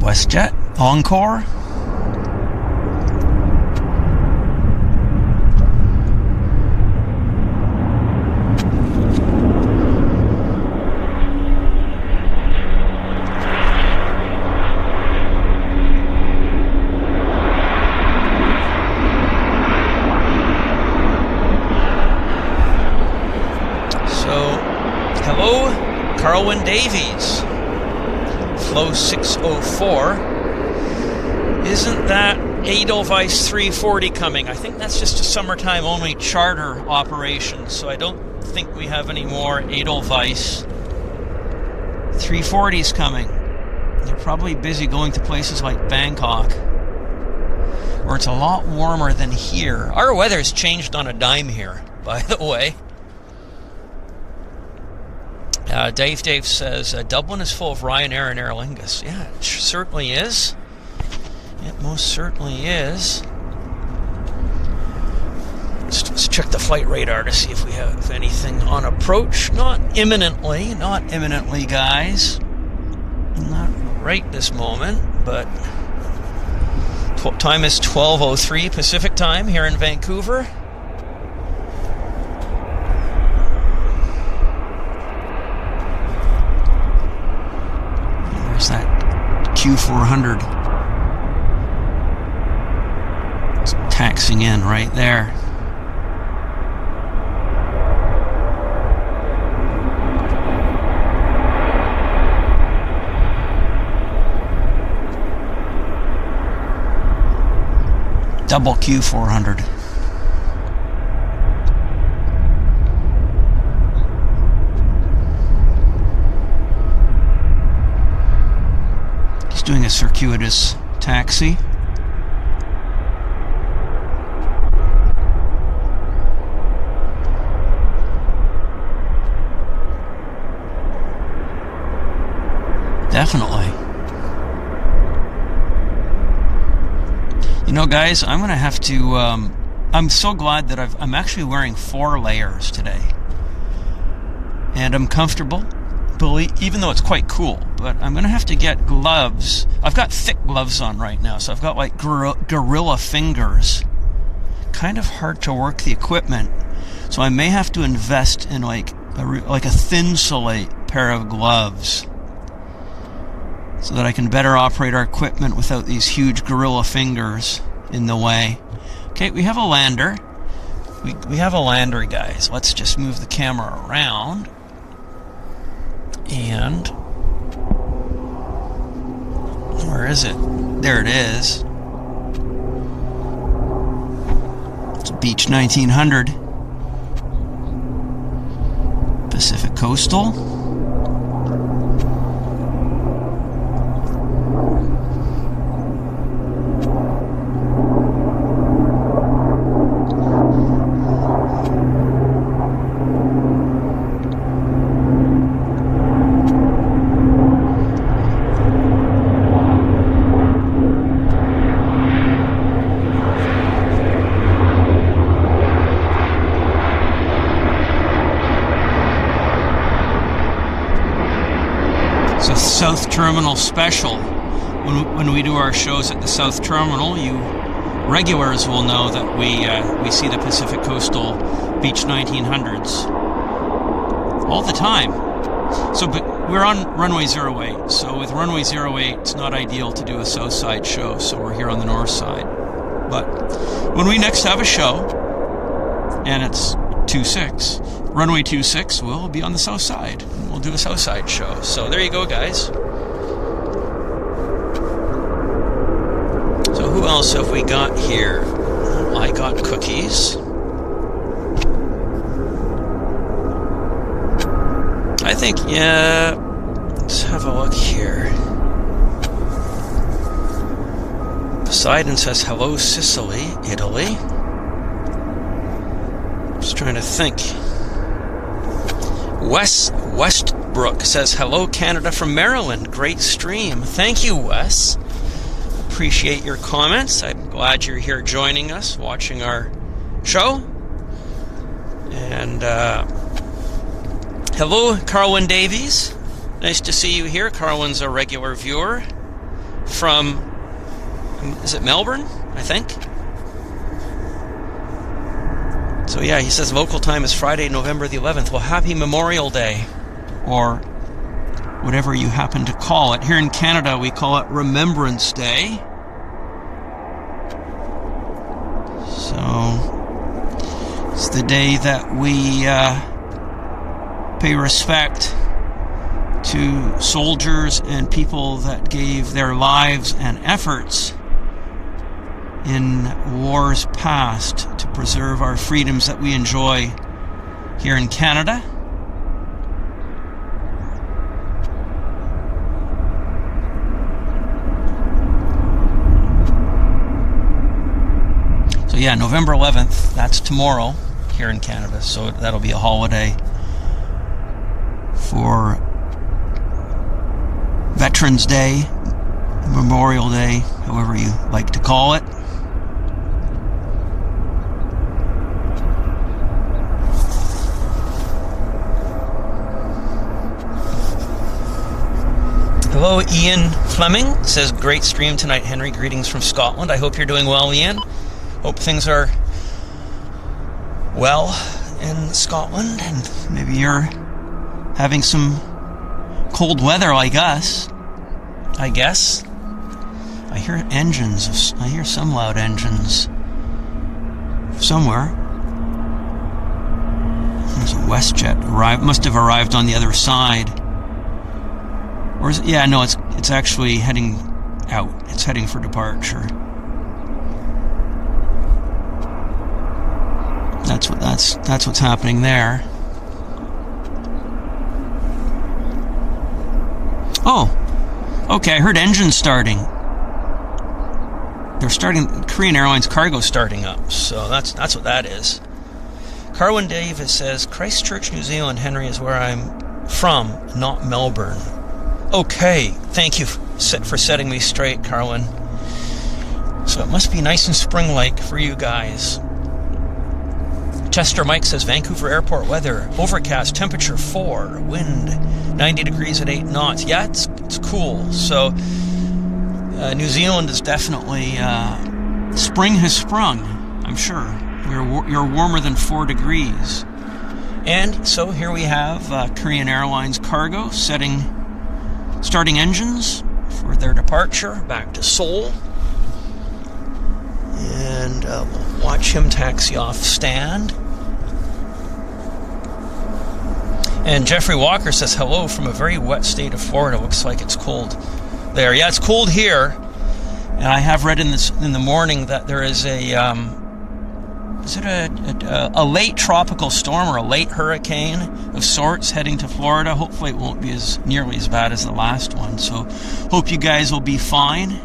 Westjet, Encore. Davies, flow 604. Isn't that Edelweiss 340 coming? I think that's just a summertime only charter operation, so I don't think we have any more Edelweiss 340s coming. They're probably busy going to places like Bangkok, where it's a lot warmer than here. Our weather's changed on a dime here, by the way. Dave says, Dublin is full of Ryanair and Aer Lingus. Yeah, it certainly is. It most certainly is. Let's check the flight radar to see if we have anything on approach. Not imminently, guys. Not right this moment, but time is 12:03 Pacific time here in Vancouver. There's that Q400 it's taxiing in right there. Double Q400. He's doing a circuitous taxi. Definitely. You know, guys, I'm going to have to... I'm so glad that I'm actually wearing 4 layers today. And I'm comfortable, even though it's quite cool. But I'm going to have to get gloves. I've got thick gloves on right now, so I've got like gorilla fingers. Kind of hard to work the equipment. So I may have to invest in like a thin-solate pair of gloves, so that I can better operate our equipment without these huge gorilla fingers in the way. Okay, we have a lander. We have a lander, guys. Let's just move the camera around. And where is it? There it is. It's Beach 1900. Pacific Coastal. South Terminal special. When we do our shows at the South Terminal, you regulars will know that we see the Pacific Coastal Beach 1900s all the time. So, but we're on runway 08. So with runway 08, it's not ideal to do a south side show. So we're here on the north side. But when we next have a show, and it's 26. Runway 26 will be on the south side. And we'll do a south side show. So there you go, guys. So who else have we got here? I got cookies. I think, yeah, let's have a look here. Poseidon says, hello, Sicily, Italy. Just trying to think. Westbrook says, hello, Canada from Maryland. Great stream. Thank you, Wes. Appreciate your comments. I'm glad you're here joining us, watching our show. And hello, Carwin Davies. Nice to see you here. Carwin's a regular viewer from, is it Melbourne, I think? So yeah, he says local time is Friday, November the 11th. Well, happy Memorial Day, or whatever you happen to call it. Here in Canada, we call it Remembrance Day. So it's the day that we pay respect to soldiers and people that gave their lives and efforts in wars past to preserve our freedoms that we enjoy here in Canada. So yeah, November 11th, that's tomorrow here in Canada, so that'll be a holiday for Veterans Day, Memorial Day, however you like to call it. Hello, Ian Fleming says, great stream tonight, Henry. Greetings from Scotland. I hope you're doing well, Ian. Hope things are well in Scotland, and maybe you're having some cold weather like us, I guess. I hear engines. I hear some loud engines somewhere. There's a Westjet must have arrived on the other side. Or is it? Yeah, no, it's actually heading out. It's heading for departure. That's what's happening there. Oh, okay. I heard engines starting. They're starting. Korean Airlines cargo starting up. So that's what that is. Carwin Davis says, Christchurch, New Zealand, Henry, is where I'm from, not Melbourne. Okay, thank you for setting me straight, Carwin. So it must be nice and spring-like for you guys. Chester Mike says, Vancouver airport weather, overcast, temperature 4, wind 90 degrees at 8 knots. Yeah, it's cool. So New Zealand is definitely, spring has sprung, I'm sure. You're warmer than 4 degrees. And so here we have Korean Airlines cargo starting engines for their departure back to Seoul. And we'll watch him taxi off stand. And Jeffrey Walker says, hello from a very wet state of Florida. Looks like it's cold there. Yeah, it's cold here. And I have read in the morning that there is a late tropical storm or a late hurricane of sorts heading to Florida. Hopefully it won't be nearly as bad as the last one. So hope you guys will be fine.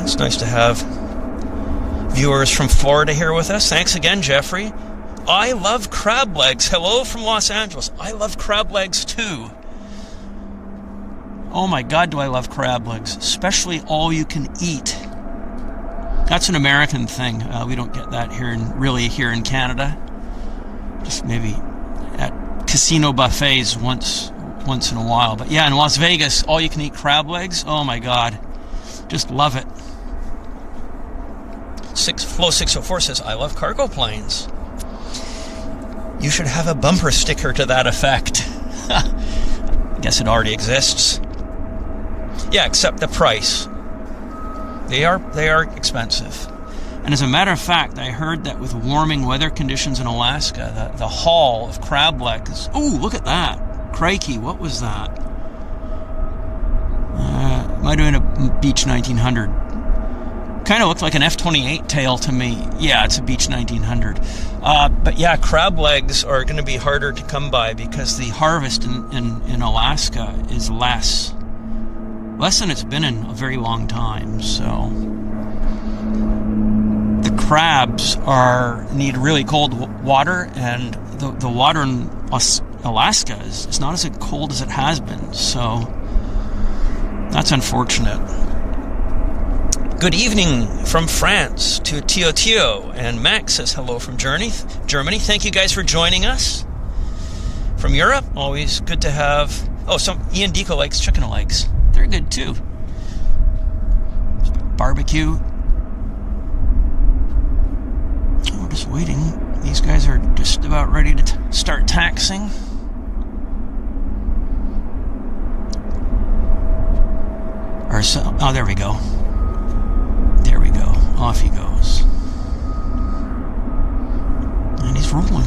It's nice to have viewers from Florida here with us. Thanks again, Jeffrey. I love crab legs. Hello from Los Angeles. I love crab legs too. Oh my God, do I love crab legs, especially all you can eat. That's an American thing. We don't get that here in Canada. Just maybe at casino buffets once in a while. But yeah, in Las Vegas, all you can eat crab legs. Oh my God, just love it. Flow 604 says, I love cargo planes. You should have a bumper sticker to that effect. I guess it already exists. Yeah, except the price. They are expensive. And as a matter of fact, I heard that with warming weather conditions in Alaska, the haul of crab legs... Ooh, look at that. Crikey, what was that? Might have been a Beech 1900. Kind of looked like an F-28 tail to me. Yeah, it's a Beech 1900. But yeah, crab legs are going to be harder to come by because the harvest in Alaska is less than it's been in a very long time. So the crabs need really cold water, and the water in Alaska is not as cold as it has been. So that's unfortunate. Good evening from France to Tio, and Max says hello from Germany. Thank you guys for joining us. From Europe, always good to have... Oh, Ian Deco likes chicken legs. They're good too. Barbecue. We're just waiting. These guys are just about ready to start taxing. Oh, there we go. There we go. Off he goes. And he's rolling.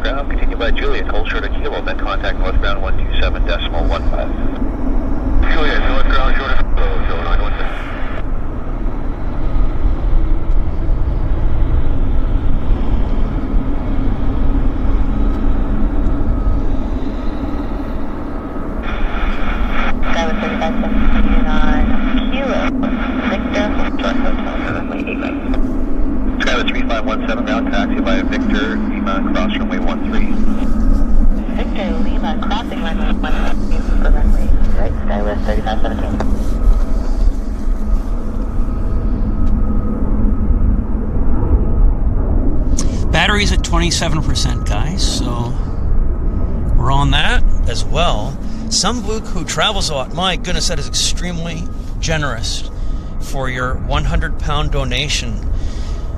Ground, continue by Juliet, hold short of kilo, then contact northbound 127.15. Juliet, northbound short of kilo, 0916. Skyler 3517, ground taxi by SkyWest 3517. Battery's at 27%, guys, so we're on that as well. Some bloke who travels a lot, my goodness, that is extremely generous for your 100-pound donation.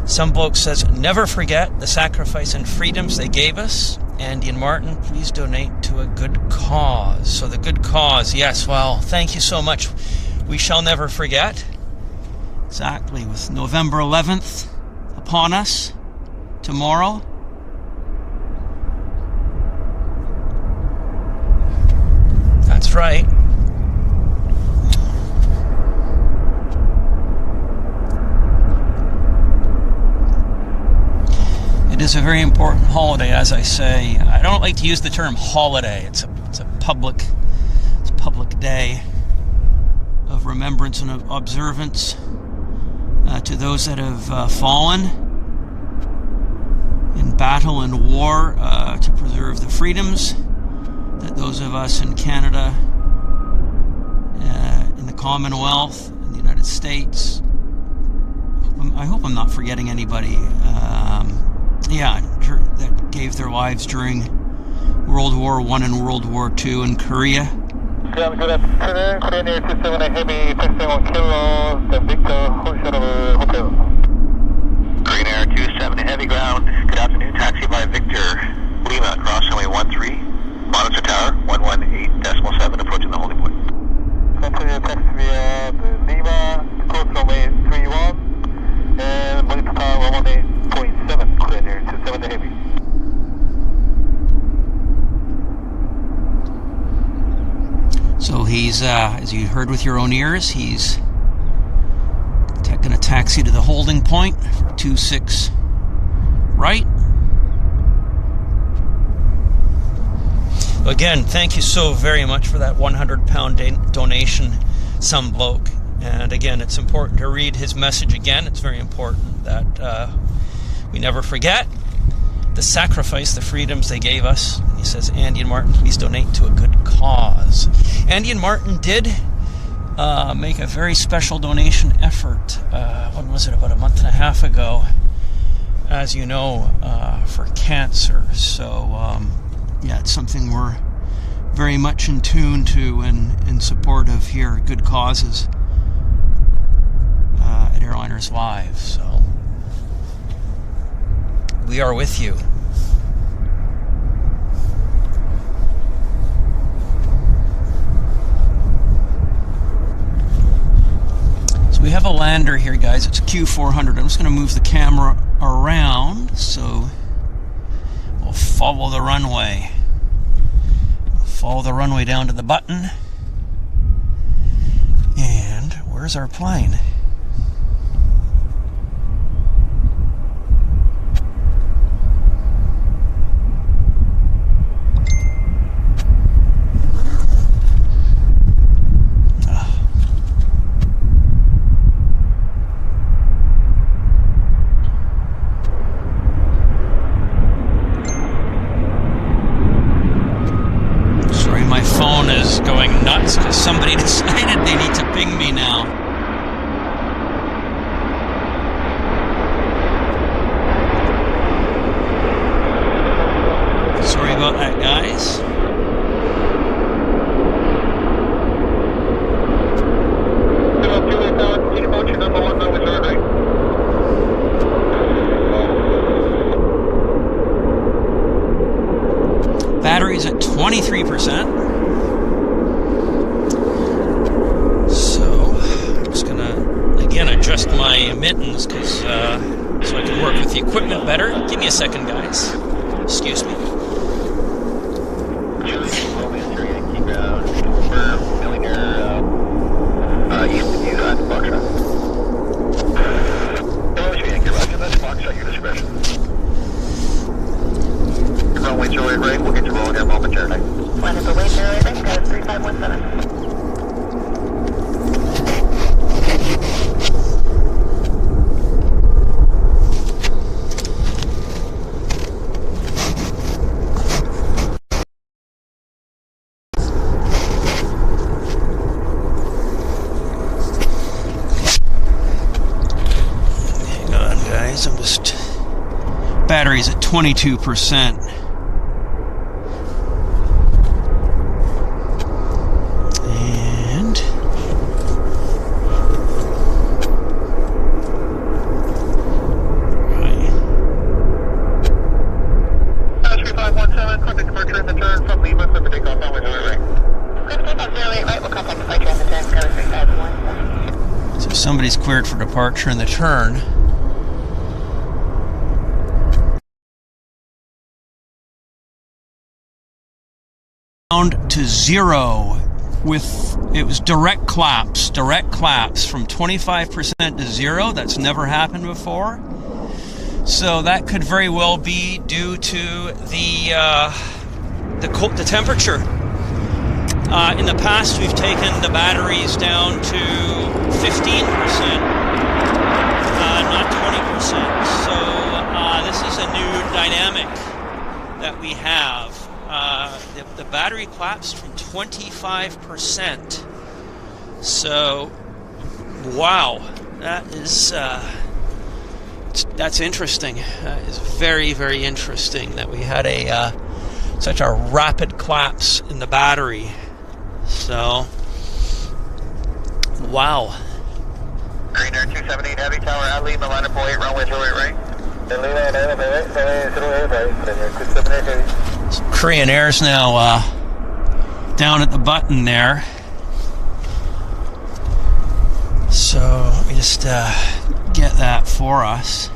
Some bloke says, never forget the sacrifice and freedoms they gave us. Andy and Martin, please donate to a good cause. So the good cause, yes, well, thank you so much. We shall never forget. Exactly, with November 11th upon us tomorrow. That's right. It is a very important holiday, as I say. I don't like to use the term holiday. It's a public day of remembrance and of observance to those that have fallen in battle and war to preserve the freedoms that those of us in Canada, in the Commonwealth, in the United States, I hope I'm not forgetting anybody, that gave their lives during World War I and World War II in Korea. Good afternoon, Korean Air 27 Heavy, taxi 1 Kilo, the Victor, Hotel. Korean Air 27 Heavy ground, good afternoon, taxi by Victor, Lima, cross runway 13, monitor tower, 118.7, approaching the holding point. Continue taxi via Lima, cross runway 31, and monitor tower 118.7, Korean Air 27 Heavy. So he's, as you heard with your own ears, he's going to taxi to the holding point for 26 right. Again, thank you so very much for that 100-pound donation, some bloke. And again, it's important to read his message again. It's very important that we never forget the sacrifice, the freedoms they gave us. He says, Andy and Martin, please donate to a good cause. Andy and Martin did make a very special donation effort, when was it, about a month and a half ago, as you know, for cancer. So, it's something we're very much in tune to and in support of here at Good Causes at Airliners Live. So, we are with you. So we have a lander here, guys. It's a Q400. I'm just going to move the camera around so we'll follow the runway. Follow the runway down to the button. And where's our plane? Going nuts because somebody decided they need to ping me now. Sorry about that, guys. Battery's at 23%. Adjust my mittens because so I can work with the equipment better. Give me a second, guys. Excuse me. We'll get you rolling here momentarily. Line up the way there, I think, 3517. Battery's at 22%. And 3517, contact departure in the turn from Lima for the takeoff on window right. Clear takeoff 08 right, we'll contact departure in the turn, Canada 3001. so somebody's cleared for departure in the turn. Down to 0 with, it was direct collapse from 25% to 0. That's never happened before. So that could very well be due to the temperature. In the past, we've taken the batteries down to 15%, not 20%. So this is a new dynamic that we have. The battery collapsed from 25%. So, wow, that is that's interesting. That is very, very interesting that we had such a rapid collapse in the battery. So, wow. Green Air 278 Heavy Tower at Lima, line up 08, runway 08 right. So Korean Air's now down at the button there. So let me just get that for us.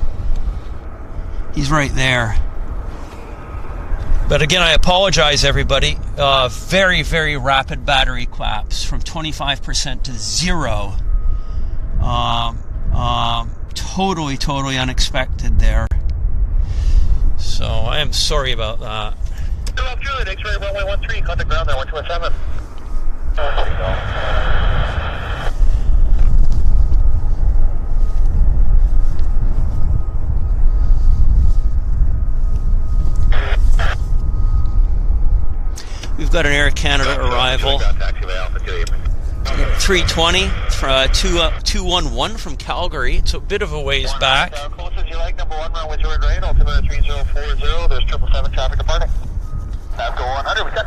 He's right there. But again, I apologize, everybody. Very, very rapid battery collapse from 25% to 0. Totally, totally unexpected there. So I am sorry about that. Juliet, X-ray runway 13, contact ground there, 1217. We've got an Air Canada arrival. 320, 211 from Calgary. It's a bit of a ways back. Close as you like, number 1, runway 08 right, altimeter 3040, there's 777 traffic departing. Go 100, we got.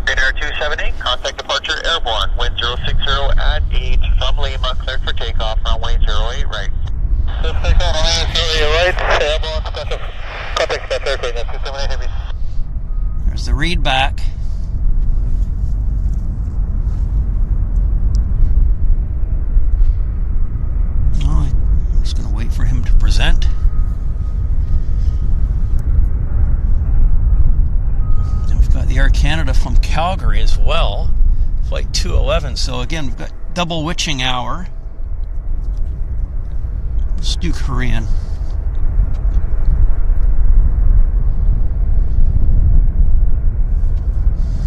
Green Air 278, contact departure airborne, wind 060 at 8 from Lima, cleared for takeoff, runway 08 right. Just take off, runway 08 right, airborne, special, contact special airplane, 278 heavy. There's the read back. Oh, I'm just going to wait for him to present. The Air Canada from Calgary as well, flight 211. So again, we've got double witching hour. Let's do Korean.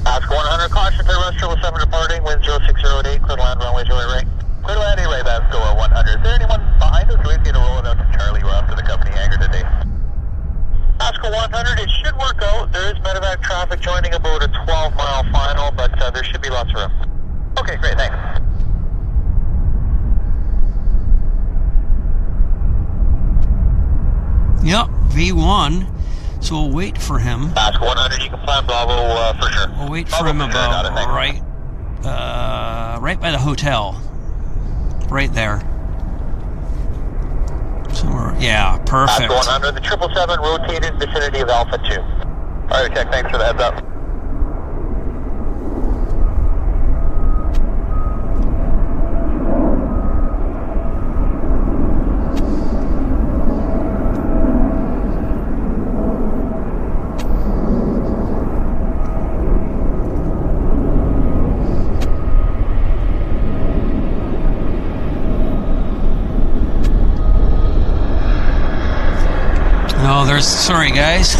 Oscar 100, caution, turbulence, 777 departing, wind 0608, clear to land, runway 08 right. Clear to land, A-right, that's go at 100. Is there anyone behind us? We've got to roll it out to Charlie. We're off to the company hangar today. Oscar 100, it should work out. There is medevac traffic joining about a 12-mile final, but there should be lots of room. Okay, great, thanks. Yep, V1. So we'll wait for him. Oscar 100, you can plan Bravo for sure. We'll wait for him about right by the hotel. Right there. So yeah, perfect. Oscar 100, the 777 rotated vicinity of Alpha 2. All right, check. Thanks for the heads up. Sorry guys,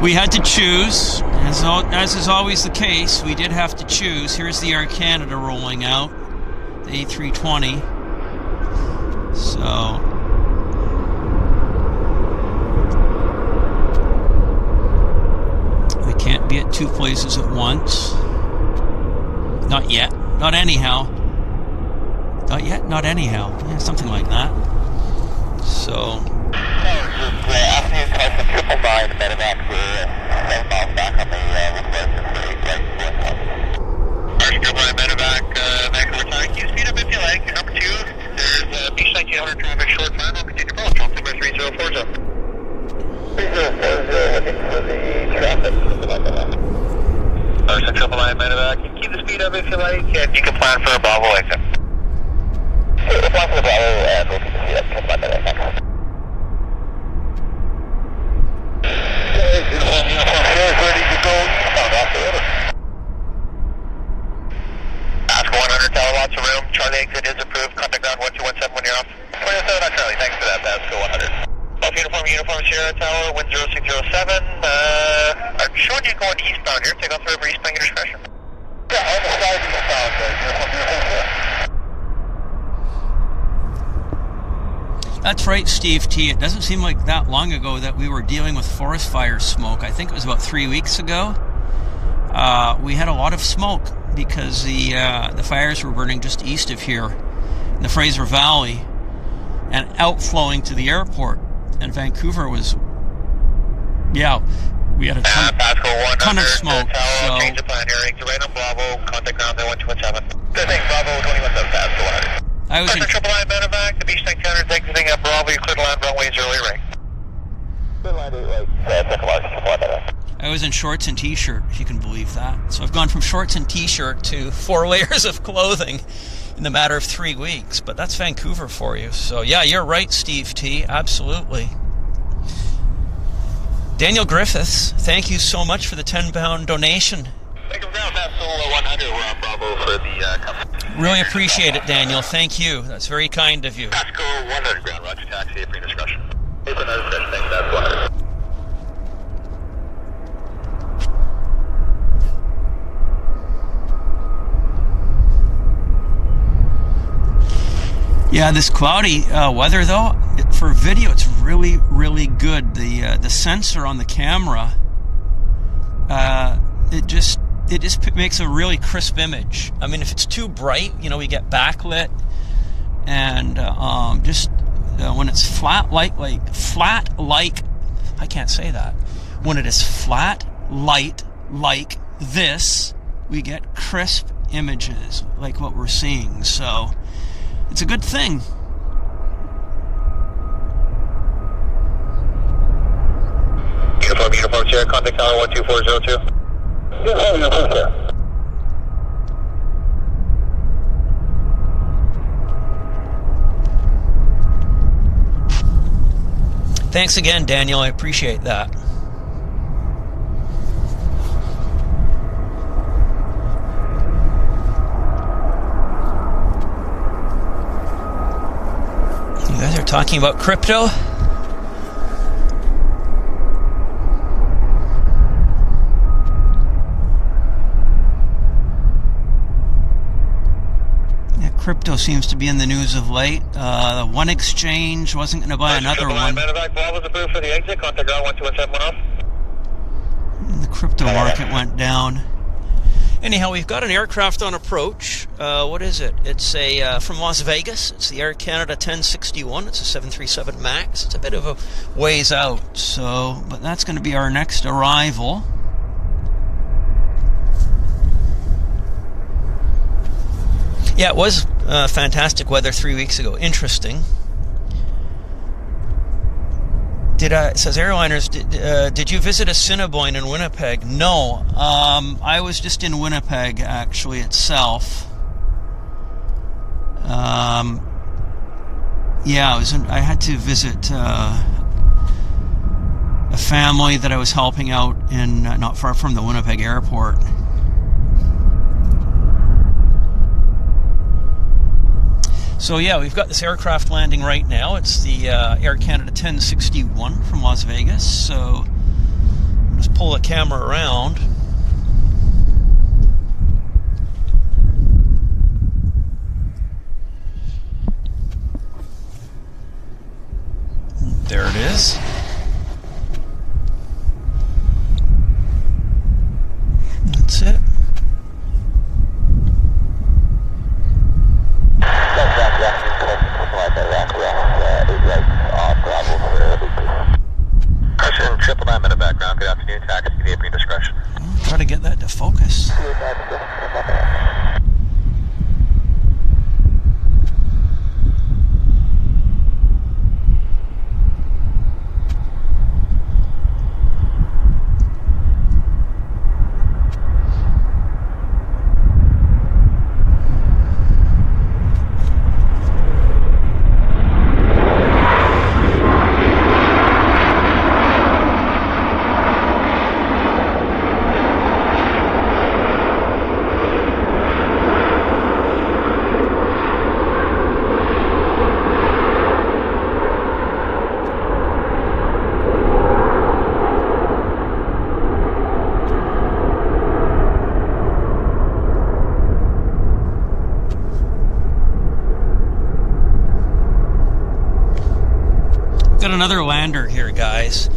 we had to choose, as is always the case. We did have to choose. Here's the Air Canada rolling out, the A340. So we can't be at two places at once. Not yet, not anyhow. Not yet, not anyhow. Yeah, something like that. So Carson 999 medevac for 7 miles back on the request for 8 right. Carson 999 medevac, Vancouver time. Keep speed up if you like. Number 2, there's beach 1900 traffic short plan. I'll continue approach. I'll number 3040. 3040, looking for the traffic. Carson 999 medevac. Keep the speed up if you like, and you can plan for a Bravo exit. We'll plan for the Bravo and we'll keep the speed up. Come on, medevac. Uniform here is ready to go eastbound off the river. Ask 100 tower, lots of room. Charlie exit is approved. Contact ground 1217 when you're off. 27 on Charlie, thanks for that. That's go 100. Off uniform Sierra Tower, wind 0607. I'm showing you going eastbound here. Take off the river eastbound, your discretion. Yeah, on the side eastbound, uniform here. That's right, Steve T. It doesn't seem like that long ago that we were dealing with forest fire smoke. I think it was about 3 weeks ago. We had a lot of smoke because the fires were burning just east of here in the Fraser Valley and outflowing to the airport. And Vancouver was, yeah, we had a ton of smoke. So change the plan here. Exit right on Bravo. Contact ground 1217. Good thing, Bravo 217 fast go 100. I was in triple line medevac, the beach 1900 exiting at Bravo, you clear to land runways early right. Good line 8 right. Second line, triple line medevac. I was in shorts and t-shirt, if you can believe that. So I've gone from shorts and t-shirt to 4 layers of clothing in the matter of 3 weeks. But that's Vancouver for you. So yeah, you're right, Steve T. Absolutely. Daniel Griffiths, thank you so much for the £10 donation. Take them down, that's Solo 100. We're on Bravo for the company. Really appreciate it, Daniel. Thank you. That's very kind of you. Pasco 100 ground, roger, taxi, for your discretion. It's another discretion, thanks, that's 100. Yeah, this cloudy weather though, for video it's really, really good. The sensor on the camera, it just makes a really crisp image. I mean, if it's too bright, you know, we get backlit, and when it's flat like I can't say that. When it is flat light like this, we get crisp images like what we're seeing. So it's a good thing. Uniform Sierra, contact tower 12402. Uniform Sierra. Thanks again, Daniel. I appreciate that. You guys are talking about crypto? Crypto seems to be in the news of late. The one exchange wasn't going to buy another one. Medevac ball was approved for the exit. Contact ground 1217 off. The crypto market went down. Anyhow, we've got an aircraft on approach. What is it? It's a from Las Vegas. It's the Air Canada 1061. It's a 737 MAX. It's a bit of a ways out. So, but that's going to be our next arrival. Yeah, it was fantastic weather 3 weeks ago. Interesting. It says Airliners, did you visit Assiniboine in Winnipeg? No. I was just in Winnipeg, actually, itself. Yeah, I had to visit a family that I was helping out in not far from the Winnipeg airport. So yeah, we've got this aircraft landing right now. It's the Air Canada 1061 from Las Vegas. So just pull the camera around. There it is. That's it. of focus. Got another lander here, guys.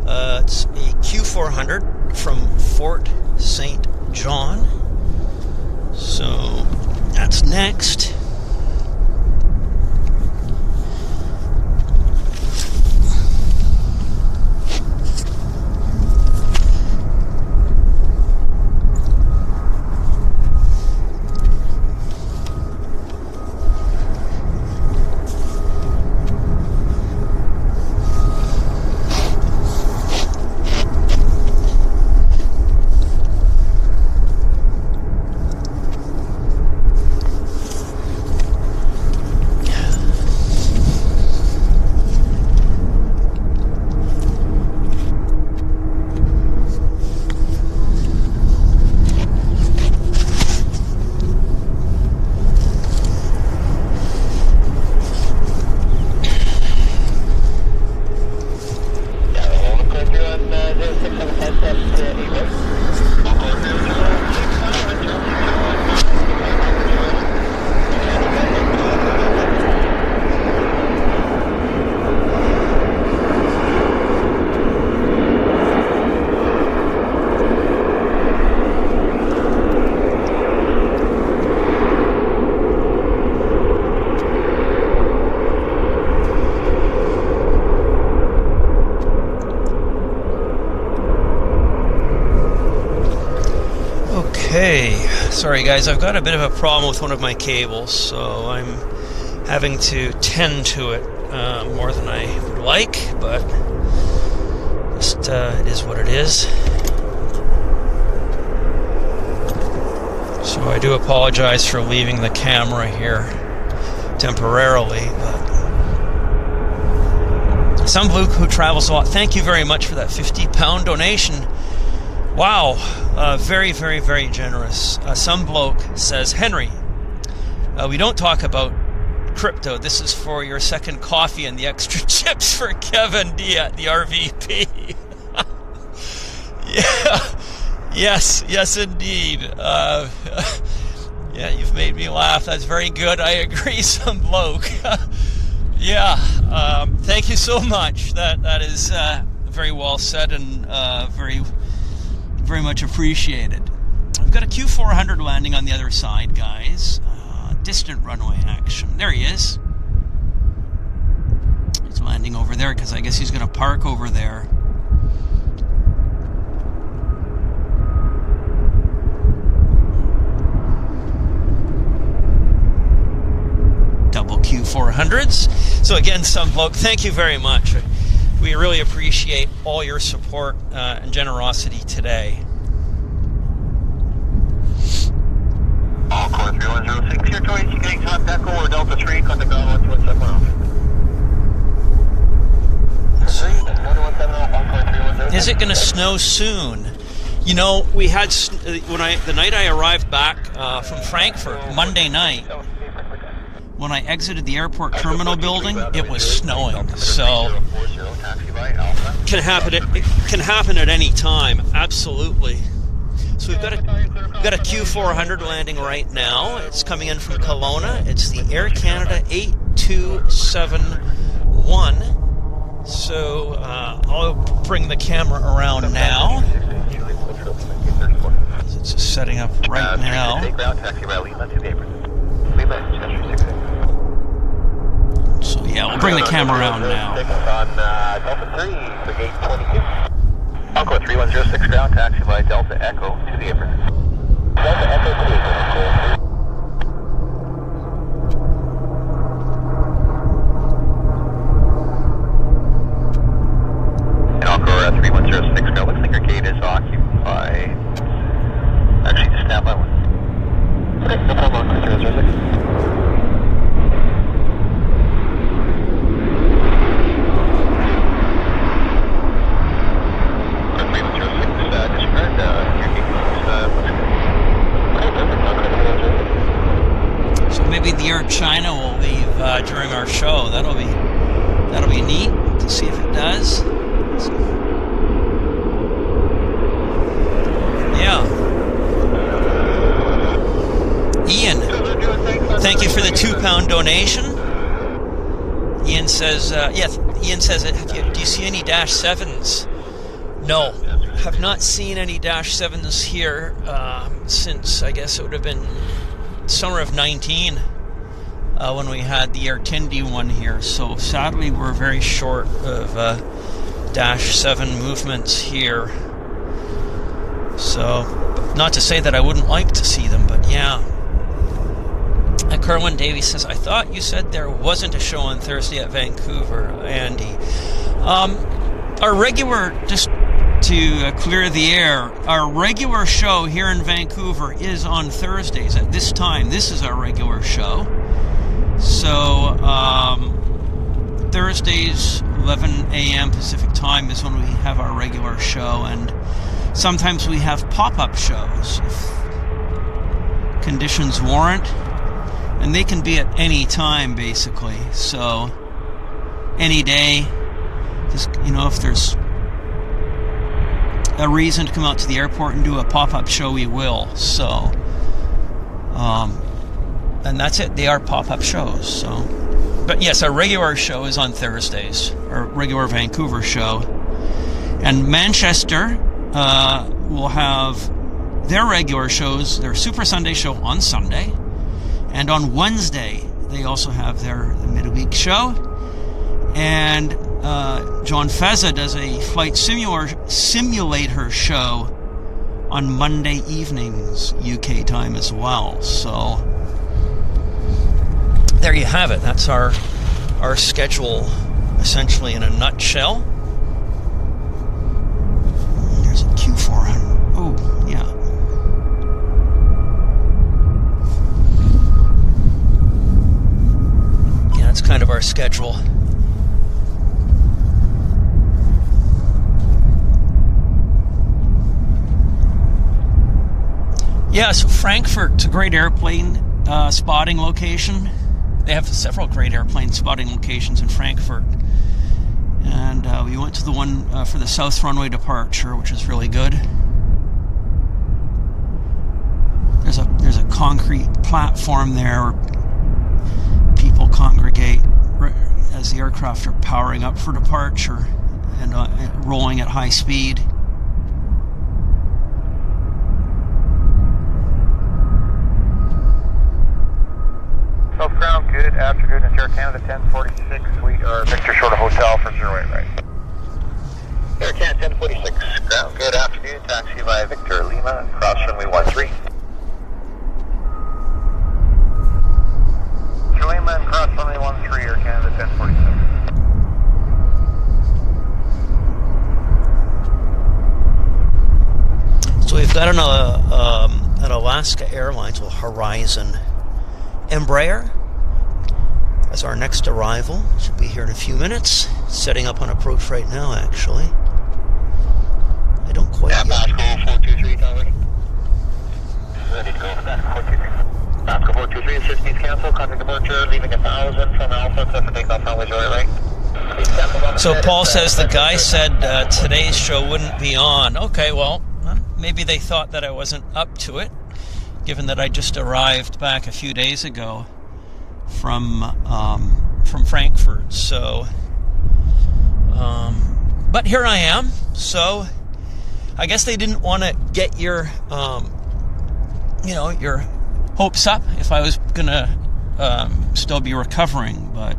It's a Q400 from Fort St. John. So that's next. Okay, sorry guys, I've got a bit of a problem with one of my cables, so I'm having to tend to it more than I would like, but just it is what it is. So I do apologize for leaving the camera here temporarily, but some bloke who travels a lot, thank you very much for that £50 donation. Wow, very, very, very generous. Some bloke says, Henry, we don't talk about crypto. This is for your second coffee and the extra chips for Kevin D at the RVP. Yeah, yes, indeed. Yeah, you've made me laugh. That's very good. I agree, some bloke. Yeah, thank you so much. That is very well said and very much appreciated. We've got a Q400 landing on the other side, guys. Distant runway action. There he is. He's landing over there because I guess he's going to park over there. Double Q400s. So again, some bloke, thank you very much. We really appreciate all your support and generosity today. All core 3106, your choice, you getting top Echo or Delta 3, contact on 1217 off. Is it going to snow soon? You know, we had, the night I arrived back from Frankfurt, Monday night, when I exited the airport terminal building, it was snowing. So it can happen at any time. Absolutely. So we've got a Q400 landing right now. It's coming in from Kelowna. It's the Air Canada 8271. So I'll bring the camera around now. It's just setting up right now. So yeah, we'll bring the camera around now. Delta 3, for gate 22. Encore 3106 ground, taxi by Delta Echo to the apron. donation. Ian says, Ian says, do you see any Dash 7s? No, have not seen any Dash 7s here since, I guess it would have been summer of 19 when we had the Air Tenby one here. So sadly, we're very short of Dash 7 movements here. So, not to say that I wouldn't like to see them, but yeah. Kerwin Davies says, I thought you said there wasn't a show on Thursday at Vancouver, Andy. Our regular, just to clear the air, our regular show here in Vancouver is on Thursdays at this time. This is our regular show. So, Thursdays, 11 a.m. Pacific time is when we have our regular show, and sometimes we have pop-up shows if conditions warrant. And they can be at any time, basically. So, any day, just, if there's a reason to come out to the airport and do a pop-up show, we will. So, and that's it. They are pop-up shows. So, but yes, our regular show is on Thursdays, our regular Vancouver show. And Manchester will have their regular shows, their Super Sunday show on Sunday. And on Wednesday, they also have their midweek show. And John Fezza does a flight simulator show on Monday evenings, UK time as well. So there you have it. That's our schedule, essentially in a nutshell. There's a Q400. Oh, yeah. That's kind of our schedule. Yeah, so Frankfurt's a great airplane spotting location. They have several great airplane spotting locations in Frankfurt. And we went to the one for the South Runway departure, which is really good. There's a concrete platform there where people congregate as the aircraft are powering up for departure and rolling at high speed. South Ground, good afternoon. It's Air Canada 1046. We are Victor Short of Hotel for 08 right. Air Canada 1046, ground, good afternoon. Taxi by Victor Lima, cross runway 13. Lima and cross runway 13, Air Canada 1046. So we've got an Alaska Airlines with Horizon Embraer as our next arrival. Should be here in a few minutes. Setting up on approach right now, actually. I don't quite yet. Basco 423, already. Ready to go for that, 423. Basco 423, assist cancel, contact departure, leaving 1,000 from Alpha, set for takeoff, runway right. So Paul says the guy said today's show wouldn't be on. Okay, well, maybe they thought that I wasn't up to it, given that I just arrived back a few days ago from Frankfurt. So, but here I am. So, I guess they didn't want to get your, your hopes up if I was gonna still be recovering. But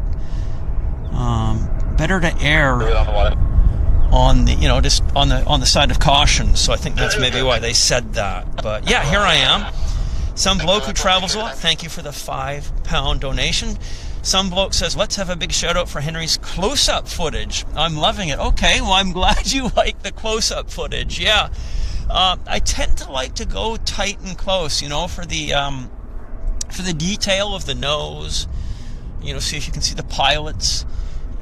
better to err on the, just on the side of caution. So I think that's maybe why they said that. But yeah, here I am. Some bloke who travels a lot, thank you for the £5 donation. Some bloke says, let's have a big shout out for Henry's close-up footage. I'm loving it. Okay, well, I'm glad you like the close-up footage. Yeah, I tend to like to go tight and close, for the detail of the nose. See if you can see the pilots.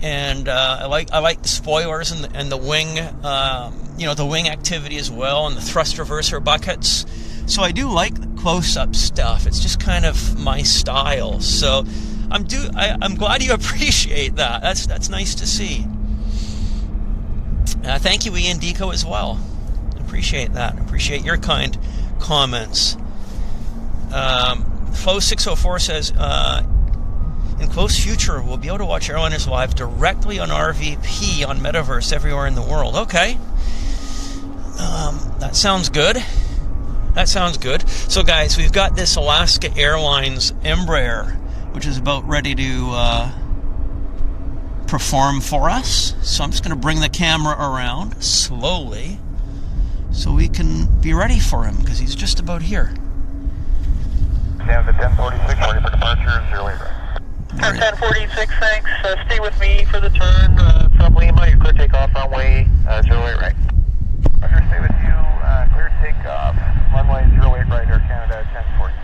And I like the spoilers and the wing, the wing activity as well, and the thrust reverser buckets. So I do like the close-up stuff. It's just kind of my style. So I'm glad you appreciate that. That's nice to see. Thank you, Ian Deco, as well. Appreciate that. Appreciate your kind comments. Flow 604 says, in close future, we'll be able to watch Airliners Live directly on RVP on Metaverse everywhere in the world. Okay. That sounds good. That sounds good. So, guys, we've got this Alaska Airlines Embraer, which is about ready to perform for us. So I'm just going to bring the camera around slowly so we can be ready for him, because he's just about here. Down to 1046, ready for departure, 08 right. 1046, thanks. Stay with me for the turn from Lima. You're clear takeoff runway 08 right. Roger, stay with you. Clear takeoff. Runway 08 right, Air Canada 1046.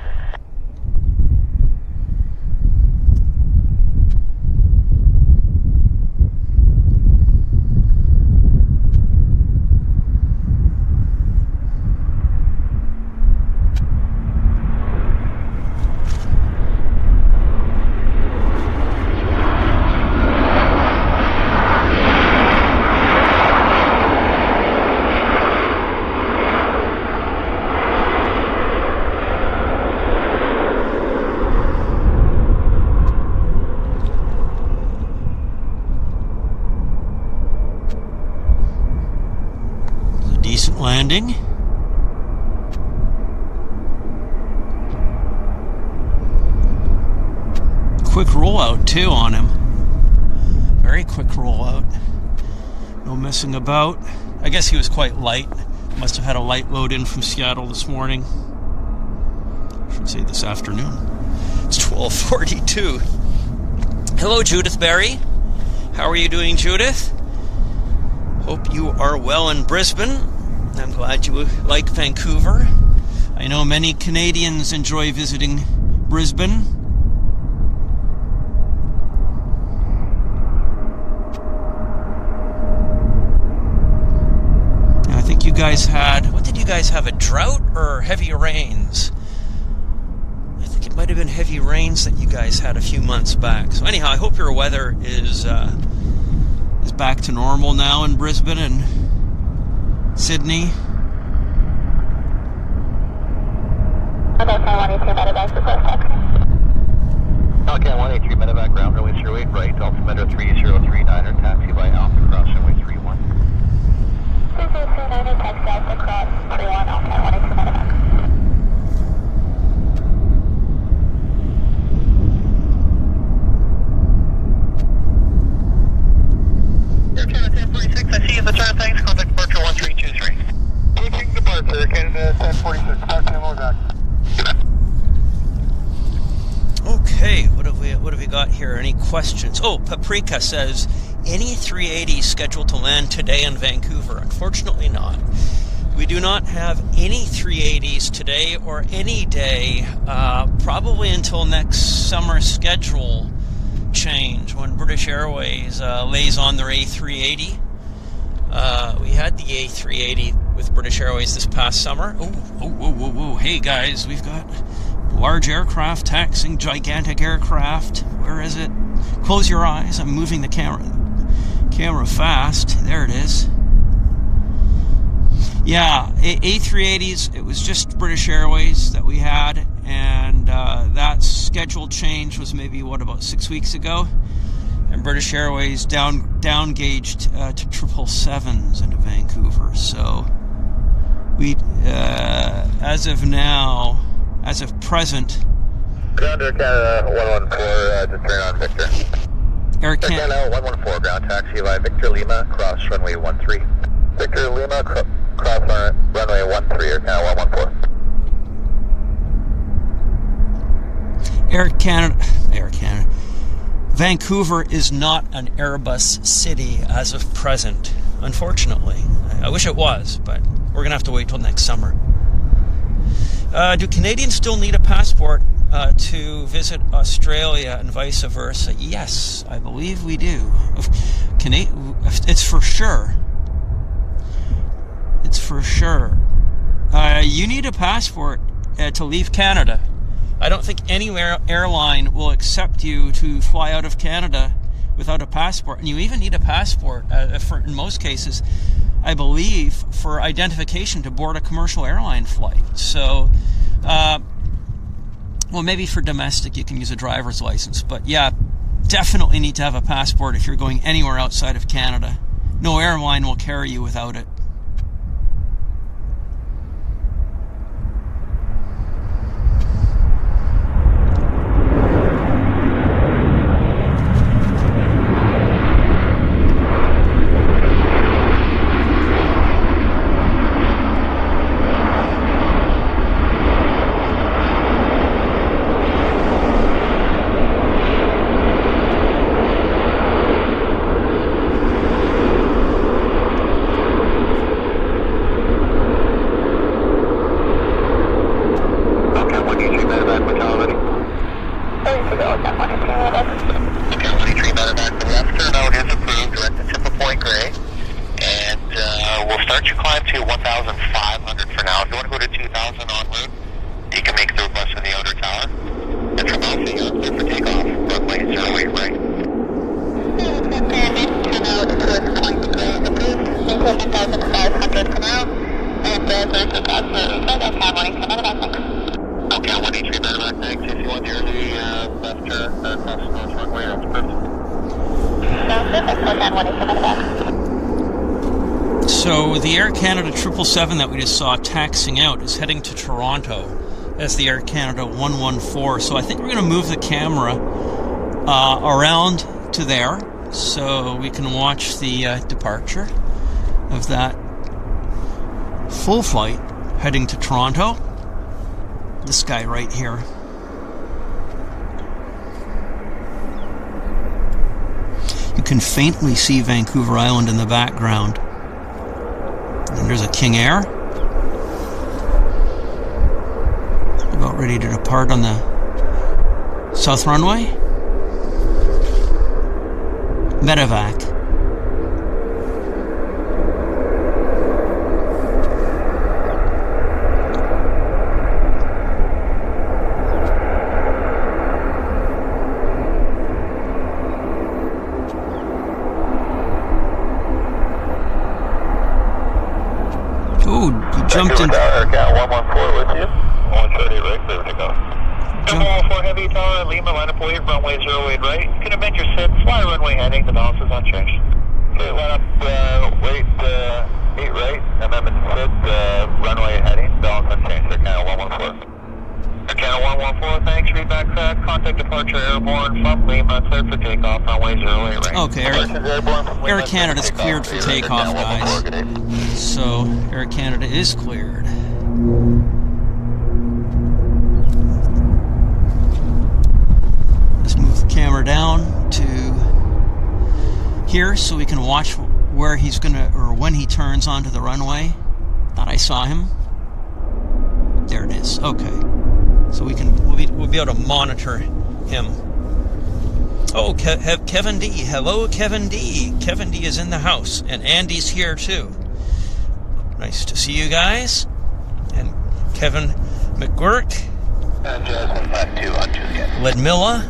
Decent landing. Quick rollout too on him. Very quick rollout. No messing about. I guess he was quite light. Must have had a light load in from Seattle this morning. I should say this afternoon. It's 12:42. Hello, Judith Berry. How are you doing, Judith? Hope you are well in Brisbane. I'm glad you like Vancouver. I know many Canadians enjoy visiting Brisbane. I think you guys had, what did you guys have, a drought or heavy rains? I think it might have been heavy rains that you guys had a few months back. So anyhow, I hope your weather is back to normal now in Brisbane and Sydney. Okay, 182 medevac request text. Okay, 183 medevac ground runway 08 right, altimeter 3039er, taxi by Alpha cross runway 31. 3039er, taxi Alpha cross 31, okay, 182 medevac. Air Canada 1046, I see you in the turn, thanks, contact departure 1323. Taking departure, Air Canada 1046, talk to him, back. Okay, what have we got here? Any questions? Oh, Paprika says, any 380 scheduled to land today in Vancouver? Unfortunately not. We do not have any 380s today or any day, probably until next summer schedule change when British Airways lays on their A380. We had the A380 with British Airways this past summer. Oh, hey guys, we've got large aircraft taxiing gigantic aircraft. Where is it? Close your eyes. I'm moving the camera fast. There it is. Yeah, A380s, it was just British Airways that we had, and that schedule change was maybe, about 6 weeks ago, and British Airways down-gauged to 777s into Vancouver. So we, as of now, as of present, Ground Air Canada 114, to turn on Victor. Air Canada 114, ground taxi by Victor Lima, cross runway 13. Victor Lima, cross runway 13, Air Canada 114. Air Canada. Vancouver is not an Airbus city as of present, unfortunately. I wish it was, but we're going to have to wait till next summer. Do Canadians still need a passport to visit Australia and vice versa? Yes, I believe we do. It's for sure. It's for sure. You need a passport to leave Canada. I don't think any airline will accept you to fly out of Canada without a passport. And you even need a passport, in most cases, I believe, for identification to board a commercial airline flight. So Well, maybe for domestic you can use a driver's license, but yeah, definitely need to have a passport if you're going anywhere outside of Canada. No airline will carry you without it. So the Air Canada 777 that we just saw taxiing out is heading to Toronto as the Air Canada 114. So I think we're going to move the camera around to there so we can watch the departure of that full flight heading to Toronto. This guy right here. You can faintly see Vancouver Island in the background. And there's a King Air. About ready to depart on the south runway. Medevac. Jumped in. Aircat 114 with you. 130 right, clear to go. 114 heavy tower, Lima, line up weight, runway 08 right. You can amend your sit, fly runway heading, the balance is unchanged. Okay, line up weight 8 right, amendment sit, runway heading, balance unchanged. Aircat 114. Aircat 114, thanks, read back contact departure airborne from Lima, cleared for takeoff, runway 08 right. Okay, Air Canada's cleared for takeoff, guys. So, Air Canada is cleared. Let's move the camera down to here so we can watch where he's gonna, or when he turns onto the runway. Thought I saw him. There it is. Okay. So we'll be able to monitor him. Oh, Kevin D. Hello, Kevin D. Kevin D is in the house, and Andy's here too. Nice to see you guys. And Kevin McGurk. Ledmilla.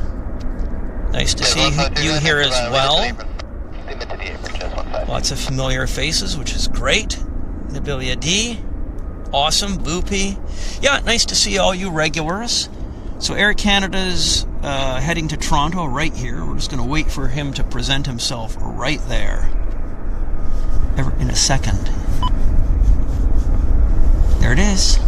Nice to see you here as well. Lots of familiar faces, which is great. Nabilia D. Awesome. Boopy. Yeah, nice to see all you regulars. So Air Canada's heading to Toronto right here. We're just going to wait for him to present himself right there. In a second. There it is.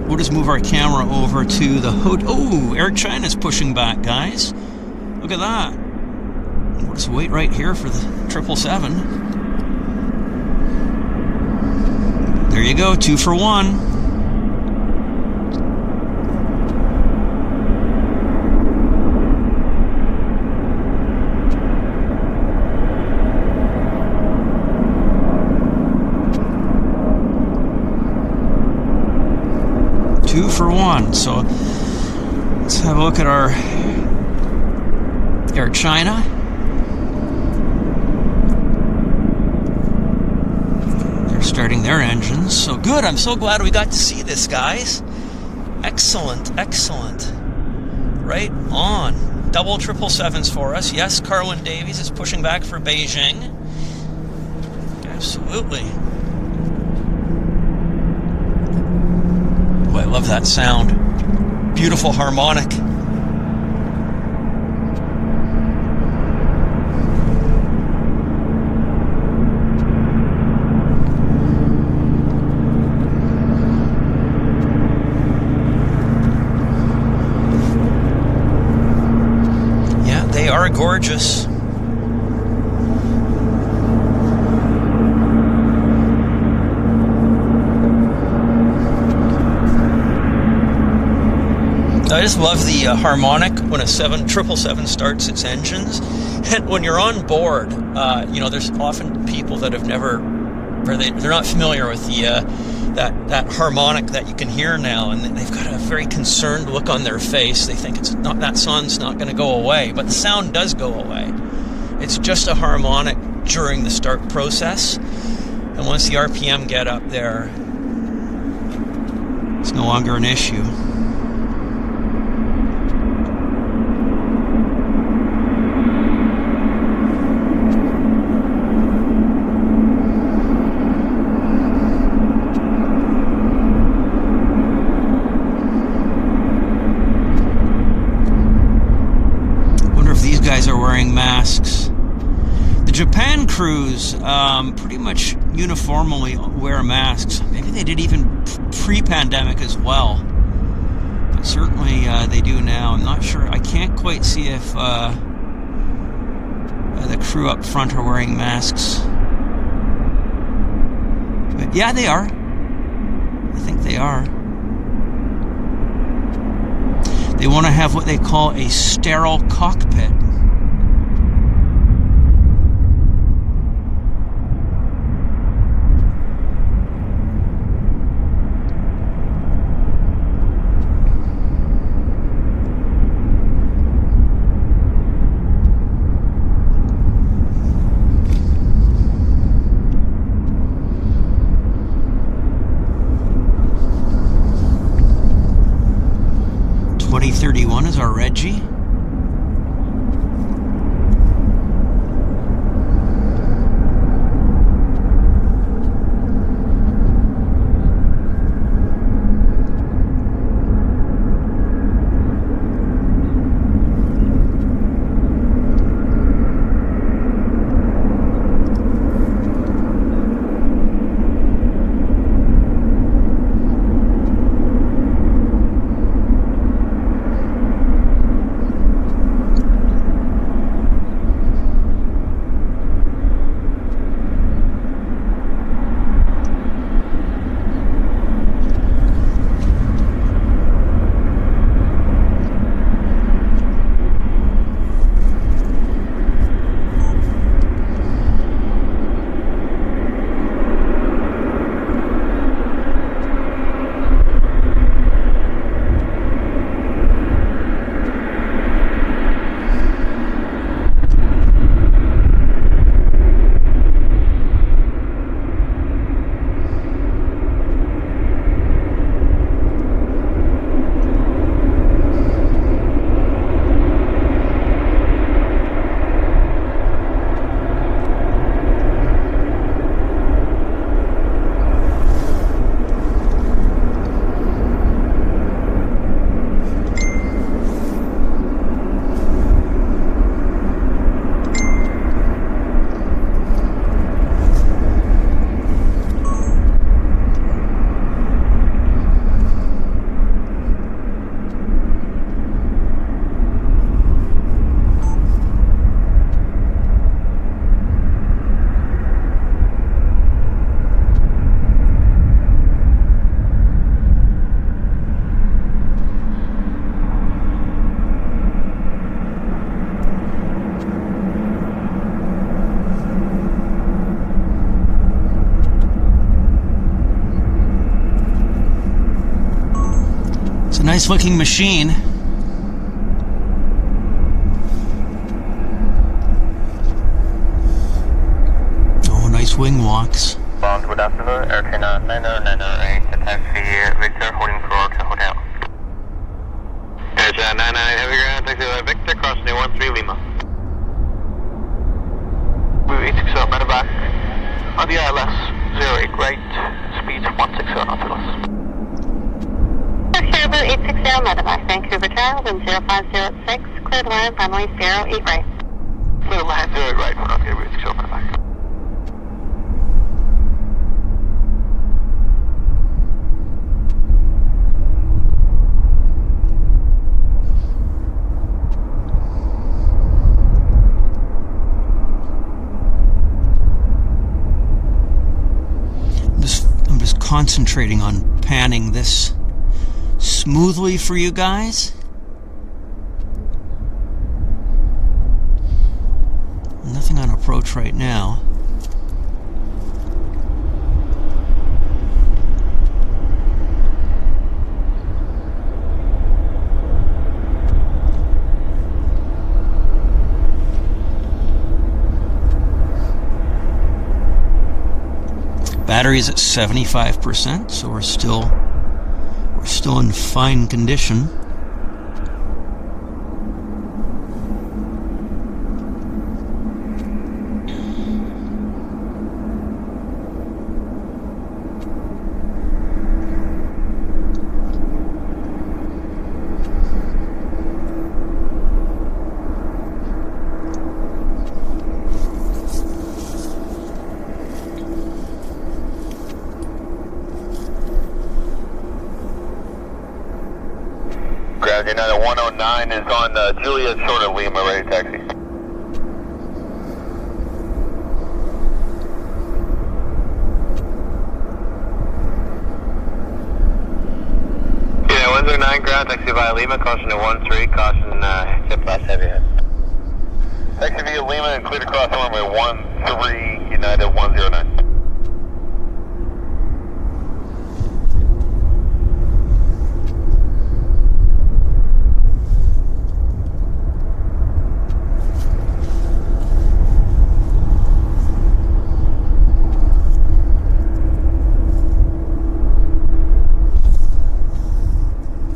We'll just move our camera over to the hood. Oh, Air China's pushing back, guys. Look at that. We'll just wait right here for the 777. There you go, 2 for 1. For 1. So let's have a look at our Air China. starting their engines. So good. I'm so glad we got to see this, guys. Excellent, excellent. Right on. Double 777s for us. Yes, Carwin Davies is pushing back for Beijing. Absolutely. Boy, I love that sound. Beautiful harmonic. Yeah, they are gorgeous. I just love the harmonic when a 777 starts its engines. And when you're on board, you know, there's often people that have never, or they're not familiar with the that harmonic that you can hear now, and they've got a very concerned look on their face. They think it's not, that sound's not going to go away, but the sound does go away. It's just a harmonic during the start process, and once the RPM get up there, it's no longer an issue. Guys are wearing masks. The Japan crews pretty much uniformly wear masks. Maybe they did even pre-pandemic as well, but certainly they do now. I'm not sure. I can't quite see if the crew up front are wearing masks. But yeah, they are. I think they are. They want to have what they call a sterile cockpit. .31 is our Reggie. Nice looking machine. Oh, nice wing walks. Bound good afternoon. Air Canada 90908, taxi Victor, holding floor to hotel. Air Canada 99 Heavy Ground, taxi Victor, crossing 13 Lima. Move 860 medevac on the ILS, 08 right, speeds 160 nautilus. Airbo 860 medevac, Vancouver Tower, wind 0506, cleared line, runway 08 right. Cleared line 08 right, for Airbo 860 medevac. I'm just concentrating on panning this smoothly for you guys. Nothing on approach right now. Battery is at 75%, so we're still in fine condition. United 109 is on Juliet short of Lima, ready to taxi. Yeah, 109 ground, taxi via Lima, caution to 13, caution tip last heavy head. Taxi via Lima and cleared across runway 13, United 109.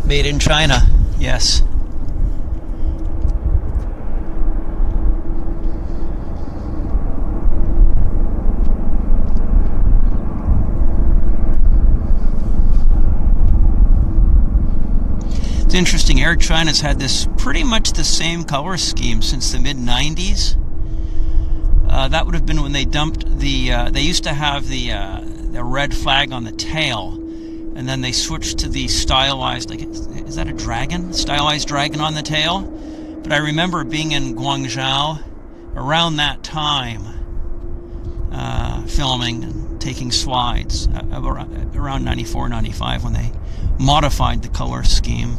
Made in China, yes. It's interesting, Air China's had this pretty much the same color scheme since the mid-90s. That would have been when they dumped the, they used to have the red flag on the tail. And then they switched to the stylized, like, is that a dragon? Stylized dragon on the tail? But I remember being in Guangzhou around that time, filming and taking slides, around 94, 95, when they modified the color scheme.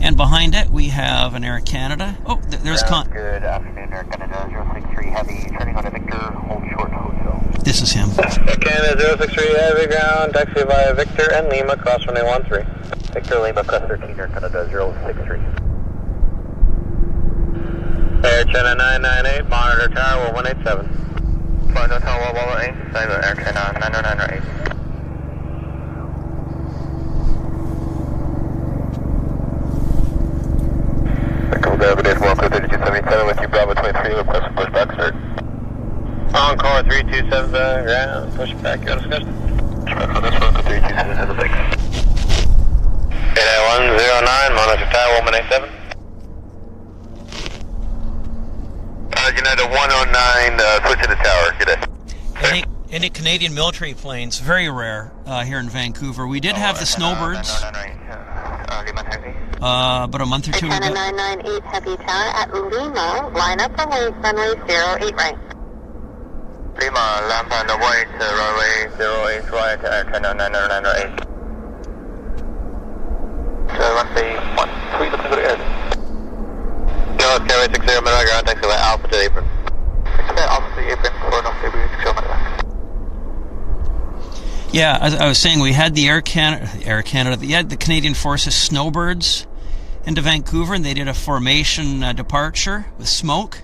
And behind it, we have an Air Canada. Oh, there's good afternoon, Air Canada 063 Heavy, turning on to Victor, hold short hotel. This is him. Air Canada 063 Heavy ground, taxi via Victor and Lima, cross runway 13. Victor Lima, crest 13, Air Canada 063. Air China 998, monitor tower 187. Flight hotel 118, Cyber Air China 90908. Good 3277 with you, Bravo 23, request for pushback, sir. Encore 3277 ground, pushback, you're on discussion. Pushback for this one for 3277, 109, monitor tower 187. United 109, switch to the tower, good day. Any Canadian military planes, very rare here in Vancouver. We did have the Snowbirds. About a month or two ago. 998 Heavy Tower at Lima, line up runway 08 right. Lima, lamp on the way to runway 08 right, Air Canada 998. So runway 13, looking good air. No, it's Carrier 60 medevac, ground taxi by Alpha to the apron. Taxi Alpha to the apron, for North Carrier 60 medevac. Yeah, as I was saying, we had the Air Canada, they had the Canadian Forces Snowbirds into Vancouver, and they did a formation departure with smoke.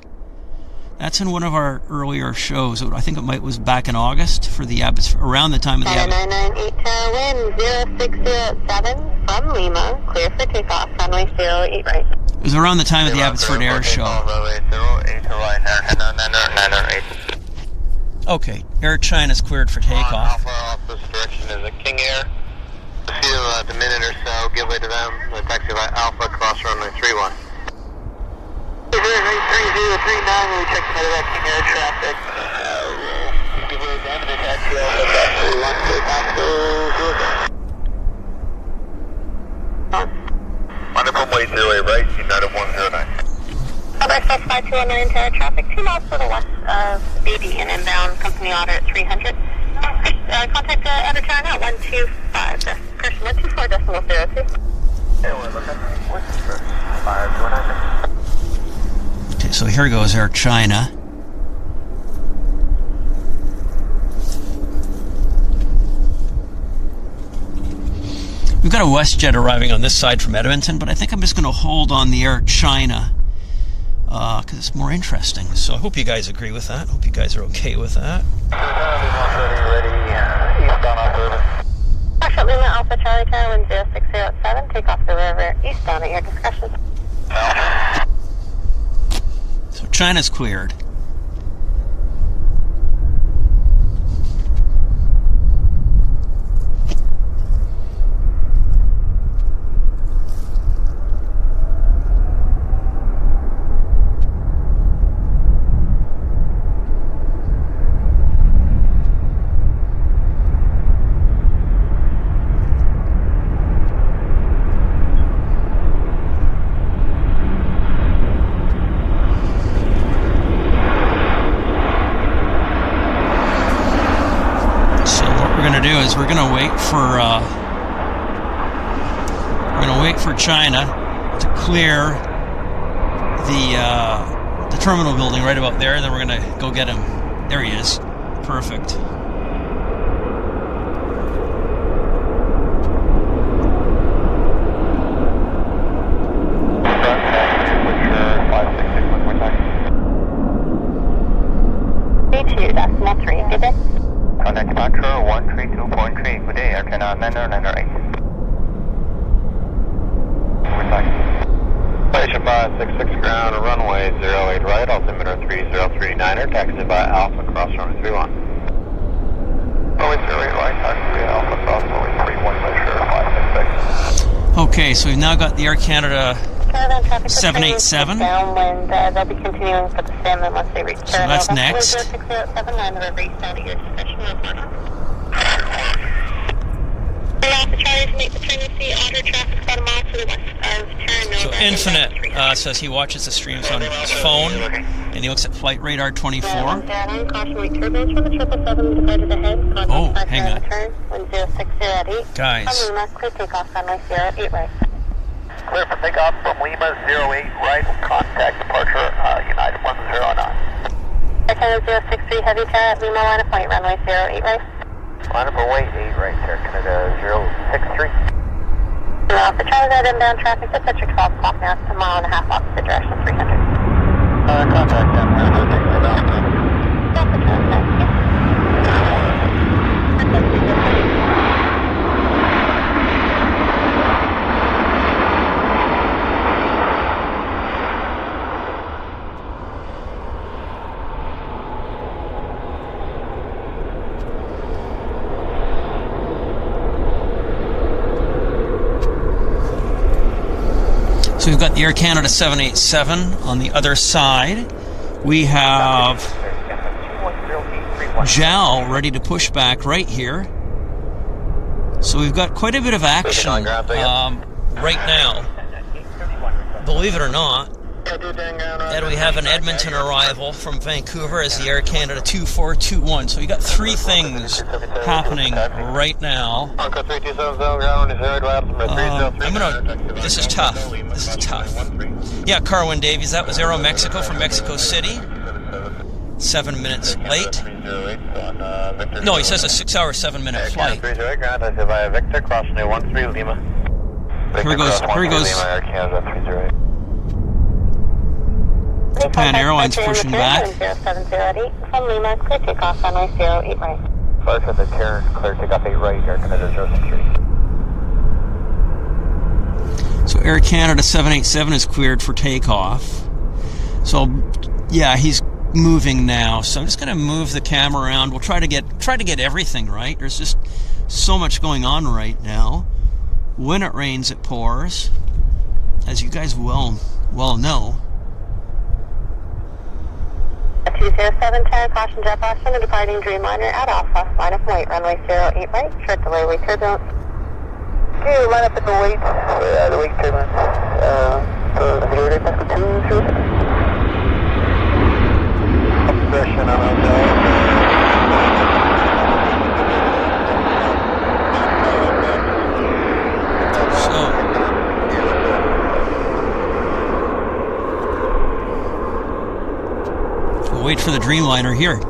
That's in one of our earlier shows. I think it was back in August for the Abbotsford, around the time of the Abbotsford. 998 wind 0607 from Lima, clear for takeoff, runway 08 right. It was around the time of the Abbotsford Air Show. Okay, Air China's cleared for takeoff. Alpha, this direction is a King Air. Feel the minute or so, give way to them. The taxi by Alpha, cross runway 31. 3039, we checked into that King Air traffic. Give way to them, the taxi Alpha, Wonderful way 08 right, United 109. Express 5219 to traffic 2 miles to the west of BD and inbound company order at 300. Contact Outer China at 125, person 124.02. Okay, so here goes Air China. We've got a Westjet arriving on this side from Edmonton, but I think I'm just going to hold on the Air China because it's more interesting. So I hope you guys agree with that. Hope you guys are okay with that. Actually, Lima Alpha Charlie Tower, wind 0607, take off the river eastbound at your discretion. So China's cleared. We're gonna wait for China to clear the terminal building right about there, and then we're gonna go get him. There he is. Perfect. Contact Metro 132.3. Good day, Air Canada 908. Station 566 ground, runway 08 right, altimeter 3039er, taxi by Alpha, cross runway 31. Runway 08 right, taxi Alpha, cross runway 31, measure 566. Okay, so we've now got the Air Canada 787. Downwind, they'll be continuing for the salmon once they reach so that's next. 0679, the river east out of your discretion. Alpha Charlie to make the turn, see auto traffic about a mile to the west of Terranova. So Infinite says he watches the streams on his phone, and he looks at flight radar 24. Caution wait turbulence from the 777 divided ahead. Oh, hang on. Turn, wind 0608. Guys. From Lima, clear takeoff, runway 08 right. Clear for takeoff from Lima 08 right, contact departure United 109. Air Canada 063 heavy tower at Lima line of point, runway 08 right. Line up away 8 right, Air Canada 063. Alpha Charlie, that inbound traffic, just at your 12 o'clock now, it's a mile and a half opposite direction, 300. Contact them, Alpha Charlie, So we've got the Air Canada 787 on the other side. We have JAL ready to push back right here. So we've got quite a bit of action right now. Believe it or not, and we have an Edmonton arrival from Vancouver as the Air Canada 2421. So we got three things happening right now. This is tough. This is tough. Yeah, Carwin Davies, that was Aero Mexico from Mexico City. 7 minutes late. No, he says a 6-hour, 7-minute flight. Japan Airlines pushing back. 0708 from Lima, clear takeoff, runway 08 right. Flight at the Terrace, clear takeoff 8 right, Air Canada 063. So Air Canada 787 is cleared for takeoff. So yeah, he's moving now. So I'm just going to move the camera around. We'll try to get everything right. There's just so much going on right now. When it rains, it pours, as you guys well know. 20710, caution jet blast from the departing Dreamliner at Alpha. Line up and wait, runway 08 right, short delay, wait turbulence. Okay, line up in the wait, the wait turbulence. So the video rate Pascal 2, obsession on outside. We'll wait for the Dreamliner here.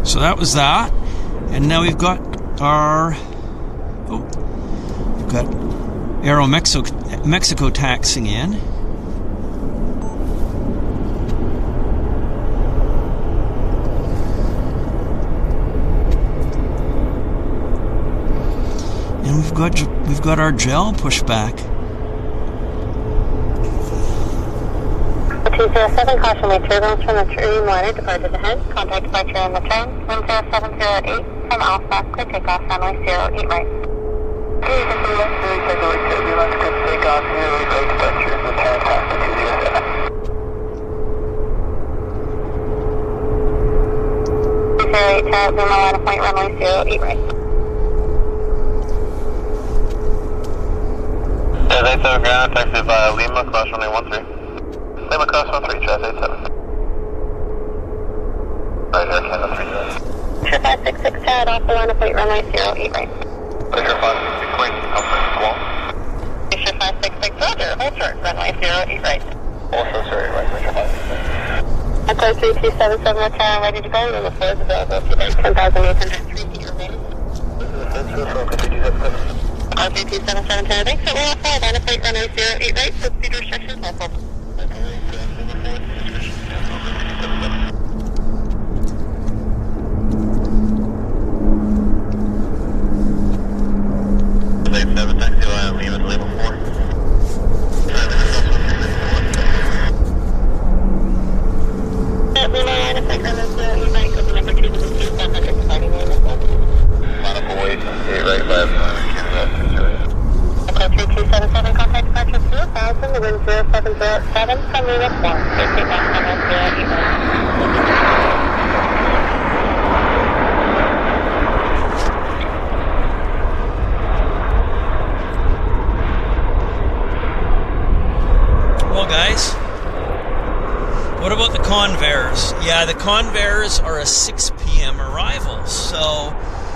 So that was that, and now we've got our we've got Aero Mexico taxiing in. And we've got our gel pushback. 207, caution wait turbulence from the Dreamliner, departed ahead. Contact departure on the turn, 10708 from Alpha, clear takeoff, runway 08 right. Okay, this is left, take a wait turbulence, clear takeoff, 08 right, departure, the turn, Alpha 207. 08 tower, Lima line of point, runway 08 right. Yeah, 87 ground, taxi via Lima, cross runway 13. Lima cross 13, Jazz 87. Right, Air Canada 3 Jazz. Sure 566 tower, off the line of point, runway 08 right. Sure 566 right, conference wall. Sure 566 roger, hold short, runway 08 right. Also, sorry, right, Sure 566. Echo 3277 tower, ready to go, and the floor is available today, 10,803 feet remaining. This is the first route from 3277. R3277 tower, thanks, we're all full, line of point, runway 08 right, so speed restrictions, all full. Taxi line, Lima to Lima 4. Lima line of Sacramento, you might go to number 2 to the 100, starting in the Line up away, 8 right, 5, Canada, 3277, contact departure 2000, the wind 0707 from Lima 4. Clear takeoff, runway 08 right. Well, guys, what about the Convairs? Yeah, the Convairs are a 6 p.m. arrival, so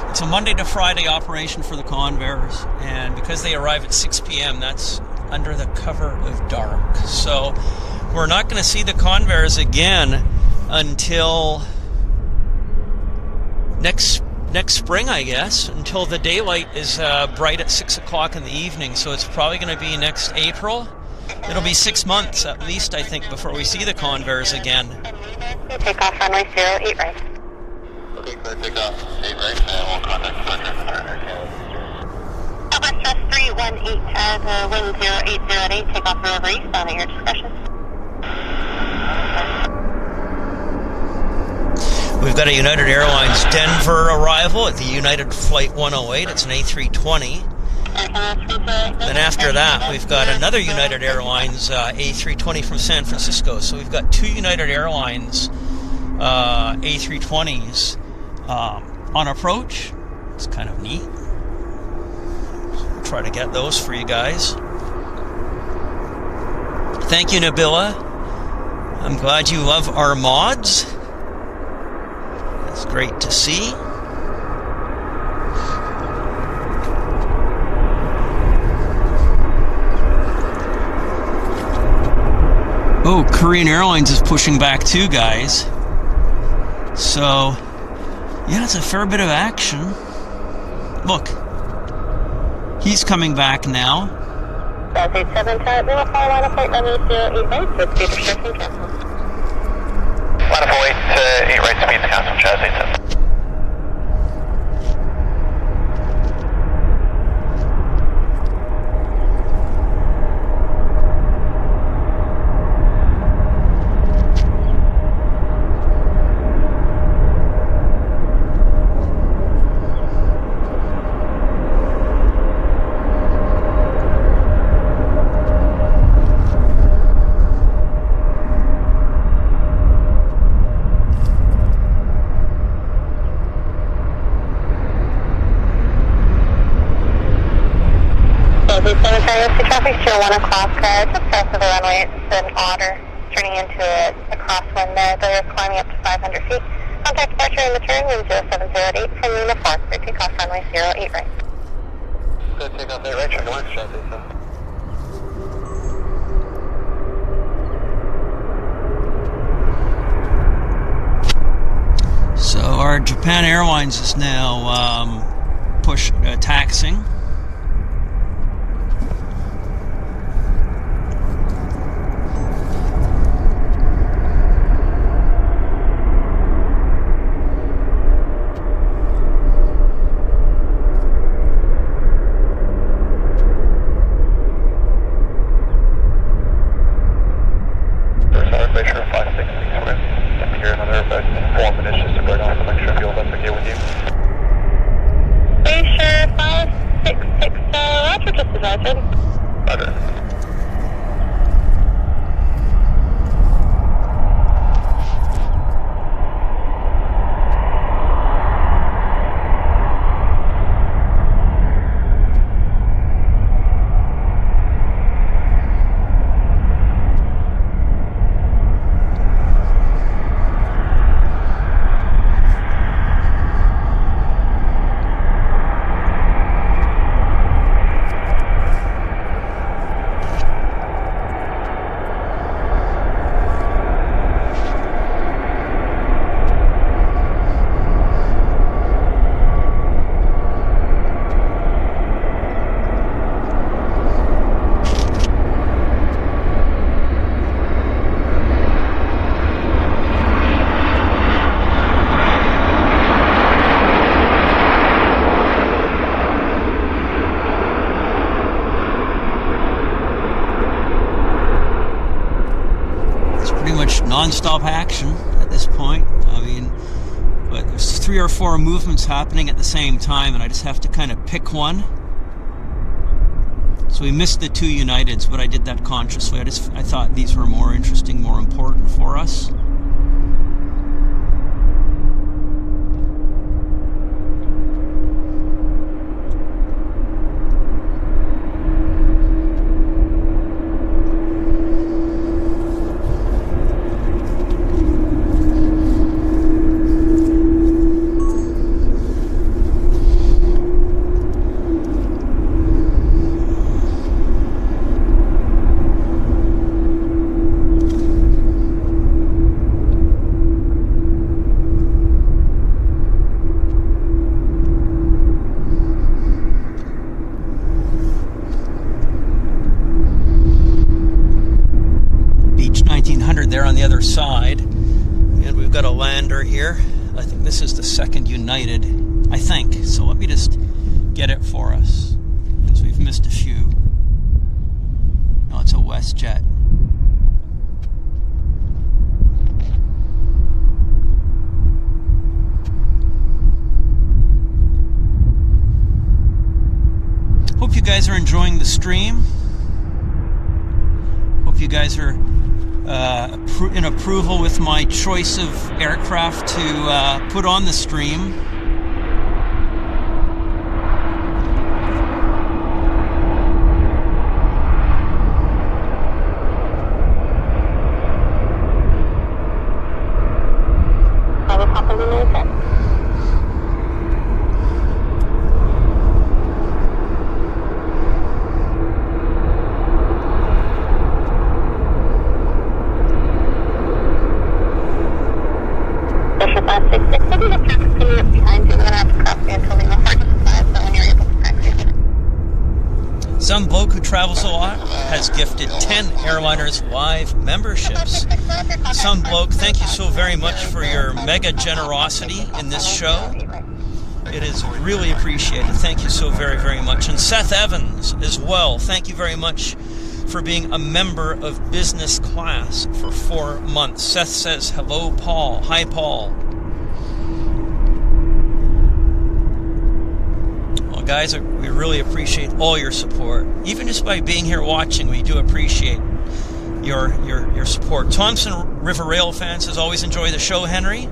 it's a Monday to Friday operation for the Convairs, and because they arrive at 6 p.m., that's under the cover of dark. So we're not going to see the Convairs again until next spring, I guess, until the daylight is bright at 6 o'clock in the evening. So it's probably going to be next April. It'll be 6 months at least, I think, before we see the Convairs again. Take off runway 08 right. Okay, clear takeoff, 8 right, and we'll contact departure. Southwest 318, the wind 0808, take off River East, on at your discretion. We've got a United Airlines Denver arrival at the United Flight 108. It's an A320. Then after that, we've got another United Airlines A320 from San Francisco. So we've got two United Airlines A320s on approach. It's kind of neat. So we'll try to get those for you guys. Thank you, Nabila. I'm glad you love our mods. It's great to see. Oh, Korean Airlines is pushing back too, guys. So, yeah, it's a fair bit of action. Look, he's coming back now. South 87 type, we will follow line of flight runway 088, with speed restriction cancel. Line of flight 8 right speeds cancel, Chaz 87. Traffic to 1 o'clock, just south of the runway. It's an otter turning into a crosswind there. They're climbing up to 500 feet. Contact departure and return wind 0708 from Lima 4. Clear takeoff runway 08 right. Good takeoff 8 right, check the mark, Chaz 87. So our Japan Airlines is now taxing. Non-stop action at this point. I mean, but there's 3 or 4 movements happening at the same time, and I just have to kind of pick one. So we missed the 2 Uniteds, but I did that consciously. I thought these were more interesting, more important for us. There on the other side, and we've got a lander here. I think this is the 2nd United, I think. So let me just get it for us, because we've missed a few. No, it's a Westjet. Hope you guys are enjoying the stream. Hope you guys are in approval with my choice of aircraft to put on the stream. travels a lot, has gifted 10 Airliners Live memberships. Some bloke, thank you so very much for your mega generosity in this show. It is really appreciated. Thank you so very, very much. And Seth Evans as well. Thank you very much for being a member of business class for 4 months. Seth says, hello, Paul. Hi, Paul. Well, guys, we really appreciate all your support. Even just by being here watching, we do appreciate your support. Thompson River Rail fan says, always enjoy the show, Henry.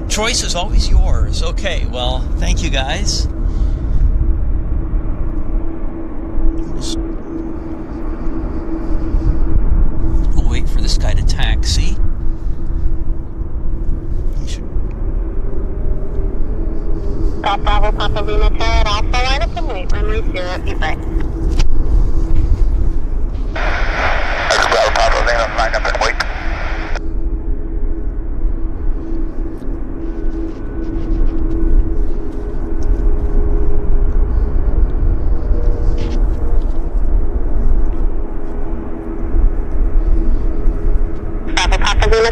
Choice is always yours. Okay, well, thank you, guys. We'll wait for this guy to taxi. He should. Golf Bravo Papa Lima Tower, Alpha line up and wait. Runway 08 right. Bravo Papa Lima, line up and wait.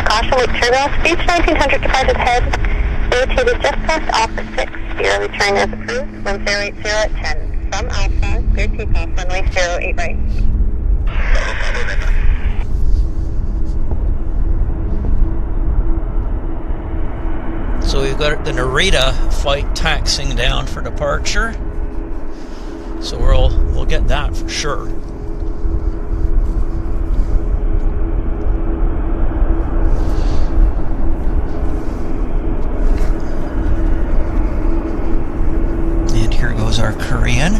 Caution with turbo speeds 1900 departed head. Rotated just past Alpha 6. Your return is approved. 1080 at 10. From Alpha, clear takeoff, runway 08 right. So we've got the Narita flight taxiing down for departure. So we'll get that for sure. Our Korean.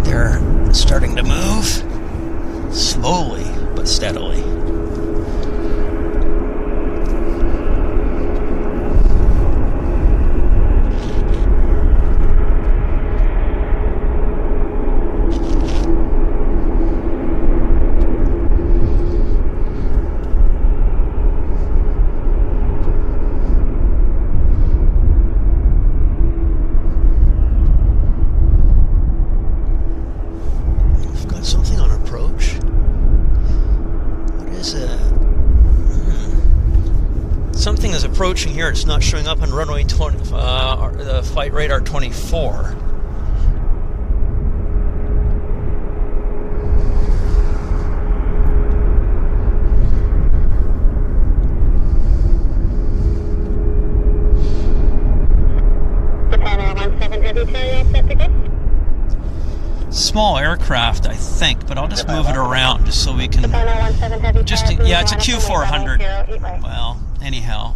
They're starting to move slowly but steadily. Approaching here, it's not showing up on runway 20, the flight radar 24. Small aircraft, I think, but I'll just move it around just so we can. Yeah, it's a Q400. Well, anyhow,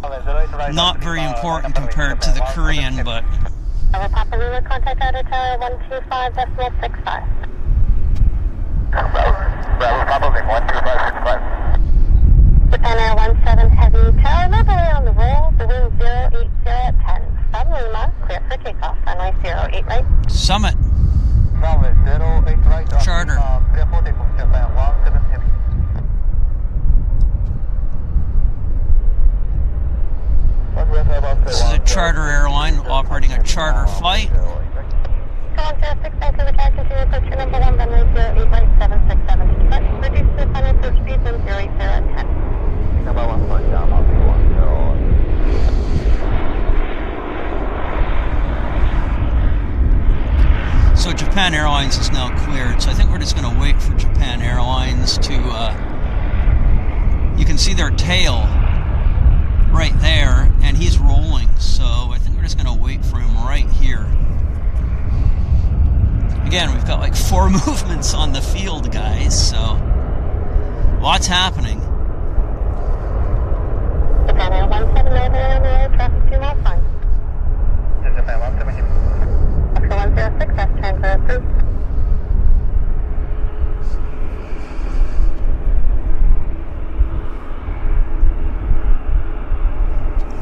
not very important compared to the Korean, but. Papa Lima, contact out of tower 125.65. Bravo Papa Lima, 125.65. Japan Air 17 Heavy Tower, level on the roll, the wind 080 at 10. From Lima, clear for takeoff, runway 08 right. Summit. Runway 08 right. Charter. Clear for takeoff, Japan 17 Heavy. This is a charter airline operating a charter flight. Contact 6 to the car, continue approach number 1, runway 08 right, 767 to depart. Reduce to final approach speed, 180 at 10. Number 1 point down, I'll be 10. So Japan Airlines is now cleared, so I think we're just going to wait for Japan Airlines to, you can see their tail right there, and he's rolling, so I think we're just going to wait for him right here. Again, we've got like 4 movements on the field, guys, so lots happening. Japan Air 17 over on the road, traffic 2 miles fine. Japan 17. Oscar 106, that's transfer approved.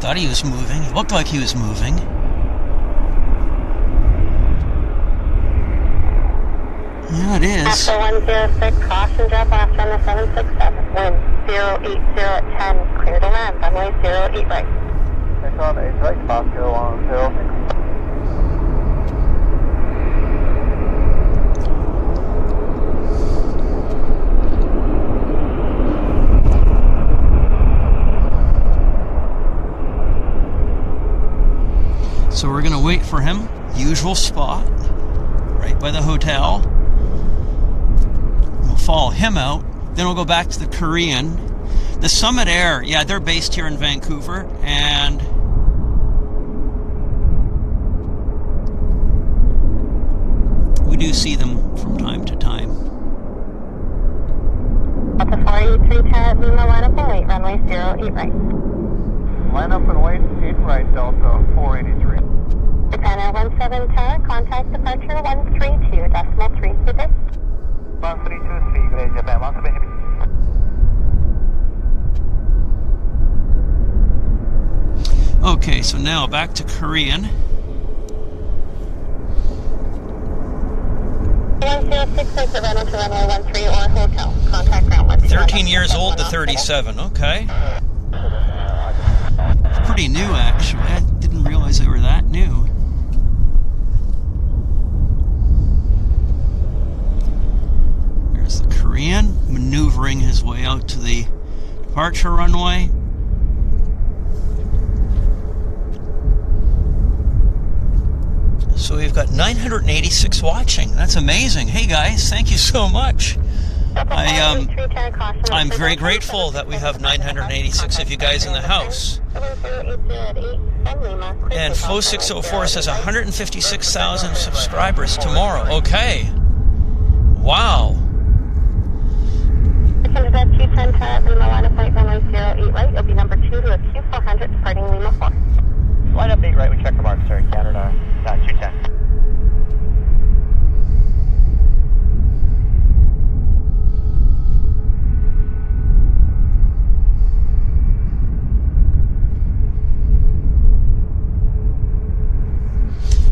Thought he was moving. It looked like he was moving. Yeah, it is. Oscar 106, caution drop off on the 767. Wind 080 at 10, clear to land, runway 08 right. Next on 8 right, Oscar 106. So we're going to wait for him. Usual spot, right by the hotel. We'll follow him out. Then we'll go back to the Korean. The Summit Air, yeah, they're based here in Vancouver, and we do see them from time to time. Delta 483 Lima, line up and wait, runway 08 right. Line up and wait, 8 right, Delta 483. Japan Air 17 Tower, contact departure 132.3 today. 1323, great, Japan 173. Okay, so now back to Korean. 106 exit runway to runway 13 or hotel. Contact ground 1. 13 years old to 37, okay. Pretty new, actually. I didn't realize they were that new. There's the Korean maneuvering his way out to the departure runway. So we've got 986 watching. That's amazing. Hey guys, thank you so much. I'm very grateful that we have 986 of you guys in the house. And Flow 604 says 156,000 subscribers tomorrow. Okay. Wow. Canada 210 Lima, line up flight runway 08 right. It'll be number 2 to a Q400 departing Lima 4. Line up 8 right, we check the mark, sir. Canada 210.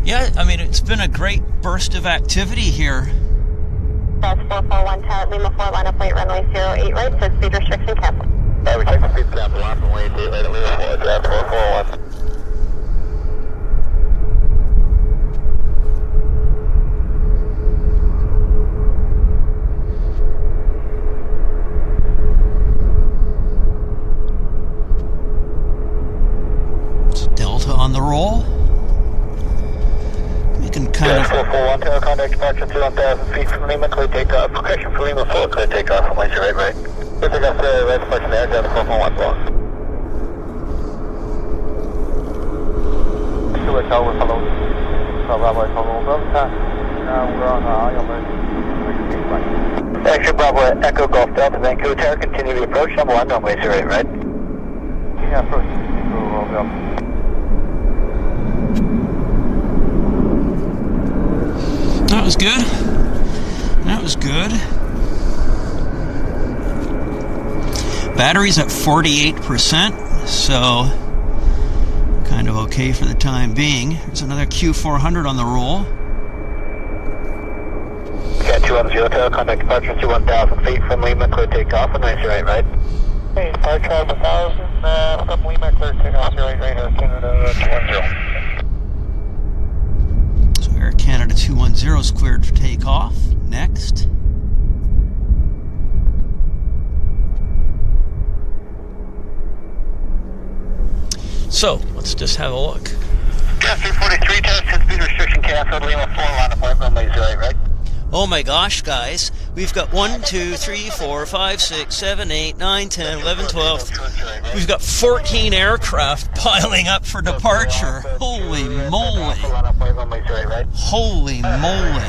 Yeah, I mean, it's been a great burst of activity here. That's 441 Tower Lima 4, line up flight runway 08 right. Says speed restriction cancel. Yeah, we check the speed cancel. Line up and wait, 8 right at Lima 4, draft 441. On the roll. We can kind of... 441 Tower, contact departure 2,000 feet from Lima, clear takeoff. Correction for Lima 4, clear takeoff from laser right. Clear takeoff to right departure there, down to 441 block. Stuart Tower, hello. Bravo, hello. We're on Action Bravo, Echo Golf Delta, Vancouver Tower, continue the approach, number 1, runway 08 right. Yeah, approach, Delta. That was good. That was good. Battery's at 48%, so kind of okay for the time being. There's another Q400 on the roll. Cat 210 Tower, contact departure to 1,000 feet from Lima, clear takeoff, and raise right, right. Hey, departure 1,000 from Lima, clear takeoff, right, Canada 210. Air Canada 210 is cleared for takeoff. Next. So, let's just have a look. Gas 343, test speed restriction canceled, Lima 4, line of flight runway 08 right. Oh my gosh, guys. We've got 1, 2, 3, 4, 5, 6, 7, 8, 9, 10, 11, 12. We've got 14 aircraft piling up for departure. Holy moly. Holy moly.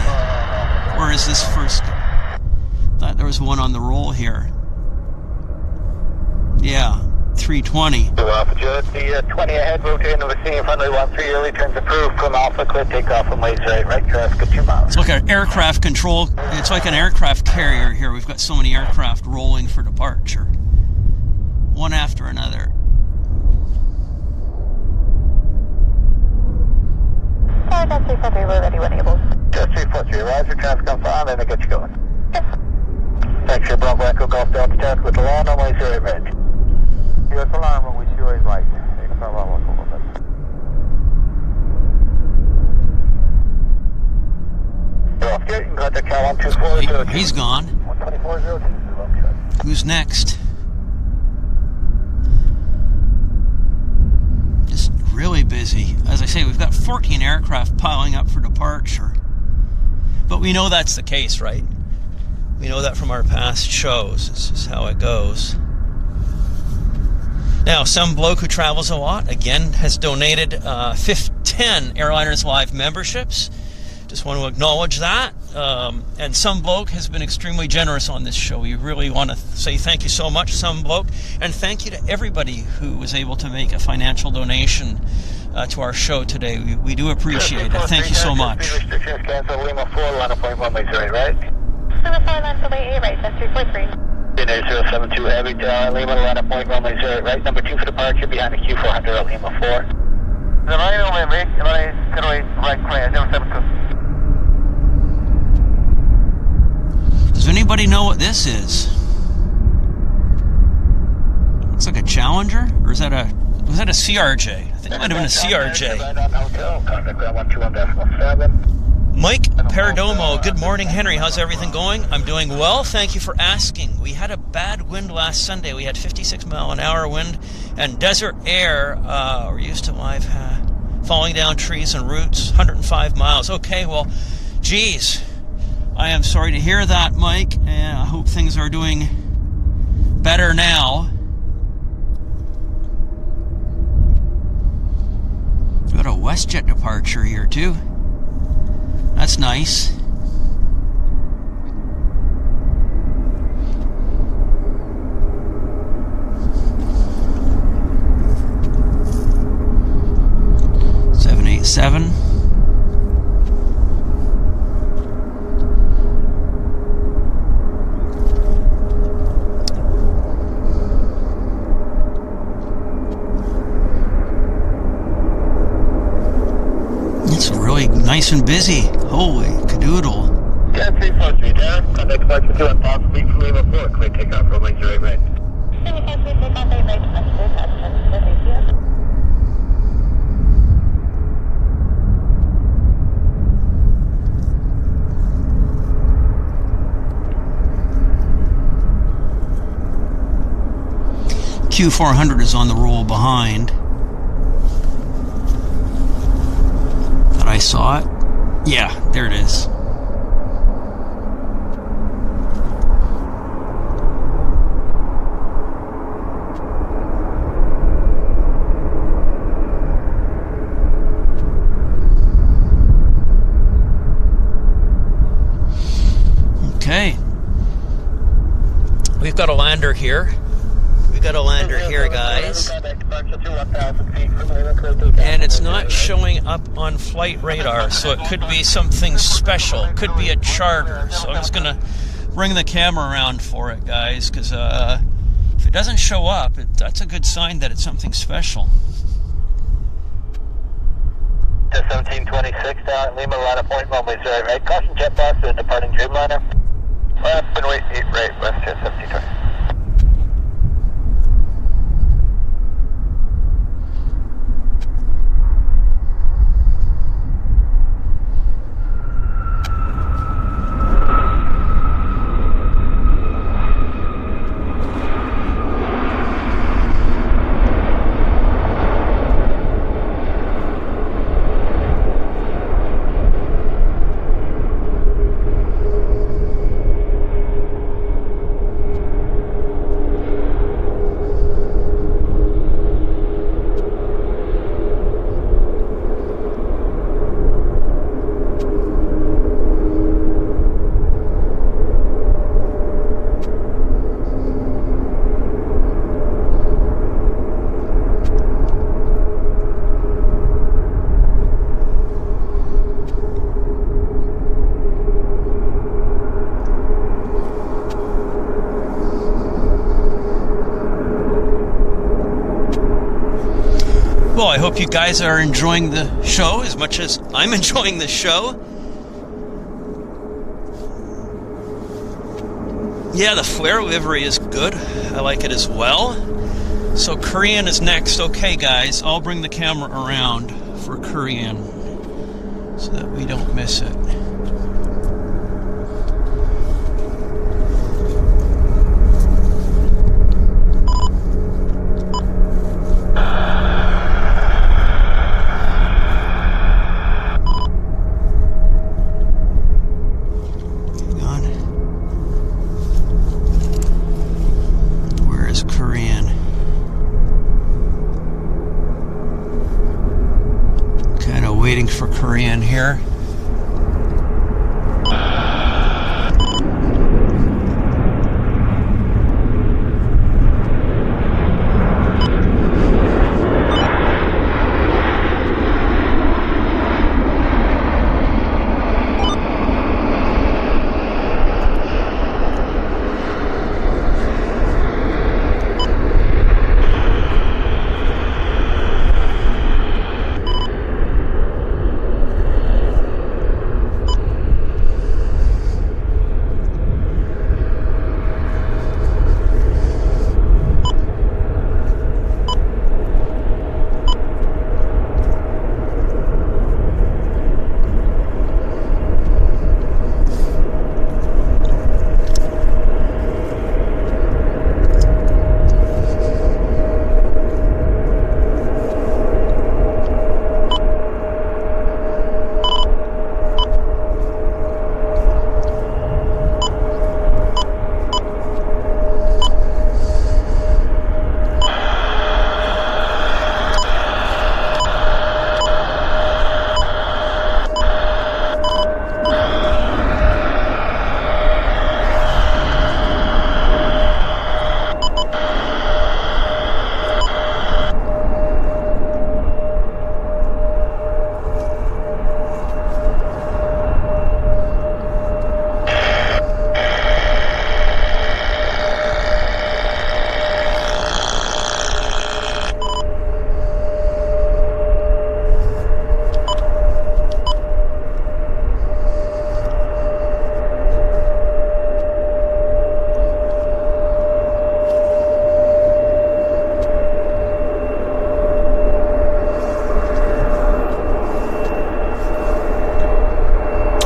Where is this first? Thought there was one on the roll here. Yeah, 320. Alpha Jet, the 20 ahead, rotating to the scene, friendly 13, early turns approved from Alpha, clear takeoff from laser 8 right, traffic at 2 miles. It's like an aircraft control, it's like an aircraft carrier here. We've got so many aircraft rolling for departure. One after another. Jet 343, we're ready when able. Jet 343, rise your traffic on file, then they get you going. Thanks, your Bravo Echo Golf Delta, traffic with the law, no laser 8 right. US alarm, runway 08 right. He's gone. Who's next? Just really busy. As I say, we've got 14 14 aircraft piling up for departure. But we know that's the case, right? We know that from our past shows. This is how it goes. Now, some bloke who travels a lot, again, has donated 10 Airliners Live memberships. Just want to acknowledge that. And some bloke has been extremely generous on this show. We really want to say thank you so much, some bloke. And thank you to everybody who was able to make a financial donation to our show today. We do appreciate it. Thank you so much. Cancel Lima 4, line of point 1 right? Lima 4, line of way 8 right, that's 343. 072 Heavy, Lima, line of point 1 right, number 2 for departure, behind the Q400 at Lima 4. The line over me, right clear, 072. Does anybody know what this is? Looks like a Challenger, or was that a CRJ? I think it might have been a CRJ. Mike Perdomo, good morning, Henry. How's everything going? I'm doing well, thank you for asking. We had a bad wind last Sunday. We had 56 mile an hour wind and desert air. We're used to live falling down trees and roots, 105 miles. Okay, well, geez, I am sorry to hear that, Mike, and I hope things are doing better now. We've got a Westjet departure here, too. That's nice. Seven. It's really nice and busy. Holy cadoodle. 10343 down, contact departure 2 on Fox, leave for Lima 4, clear takeoff for wings right. 75, takeoff 8 right, departure, Q400 is on the roll behind. Thought I saw it. Yeah, there it is. Okay. We've got a lander here. Guys. And it's not showing up on flight radar, so it could be something special. It could be a charter. So I'm just going to bring the camera around for it, guys, because if it doesn't show up, that's a good sign that it's something special. 1726 down, Lima, line of point, runway 0 right. Caution jet box to the departing Dreamliner. Left and wait 8 right, Westjet 1720. Well, I hope you guys are enjoying the show as much as I'm enjoying the show. Yeah, the flare livery is good. I like it as well. So Korean is next. Okay, guys, I'll bring the camera around for Korean so that we don't miss it. Korean here.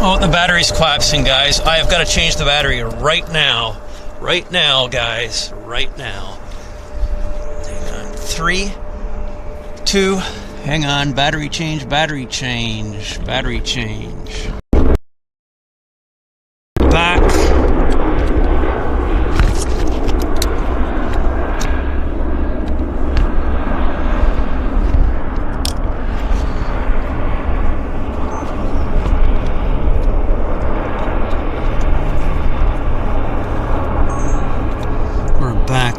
Oh, the battery's collapsing, guys. I have got to change the battery right now. Right now, guys. Right now. Hang on. 3, 2, hang on. Battery change, battery change, battery change. Back.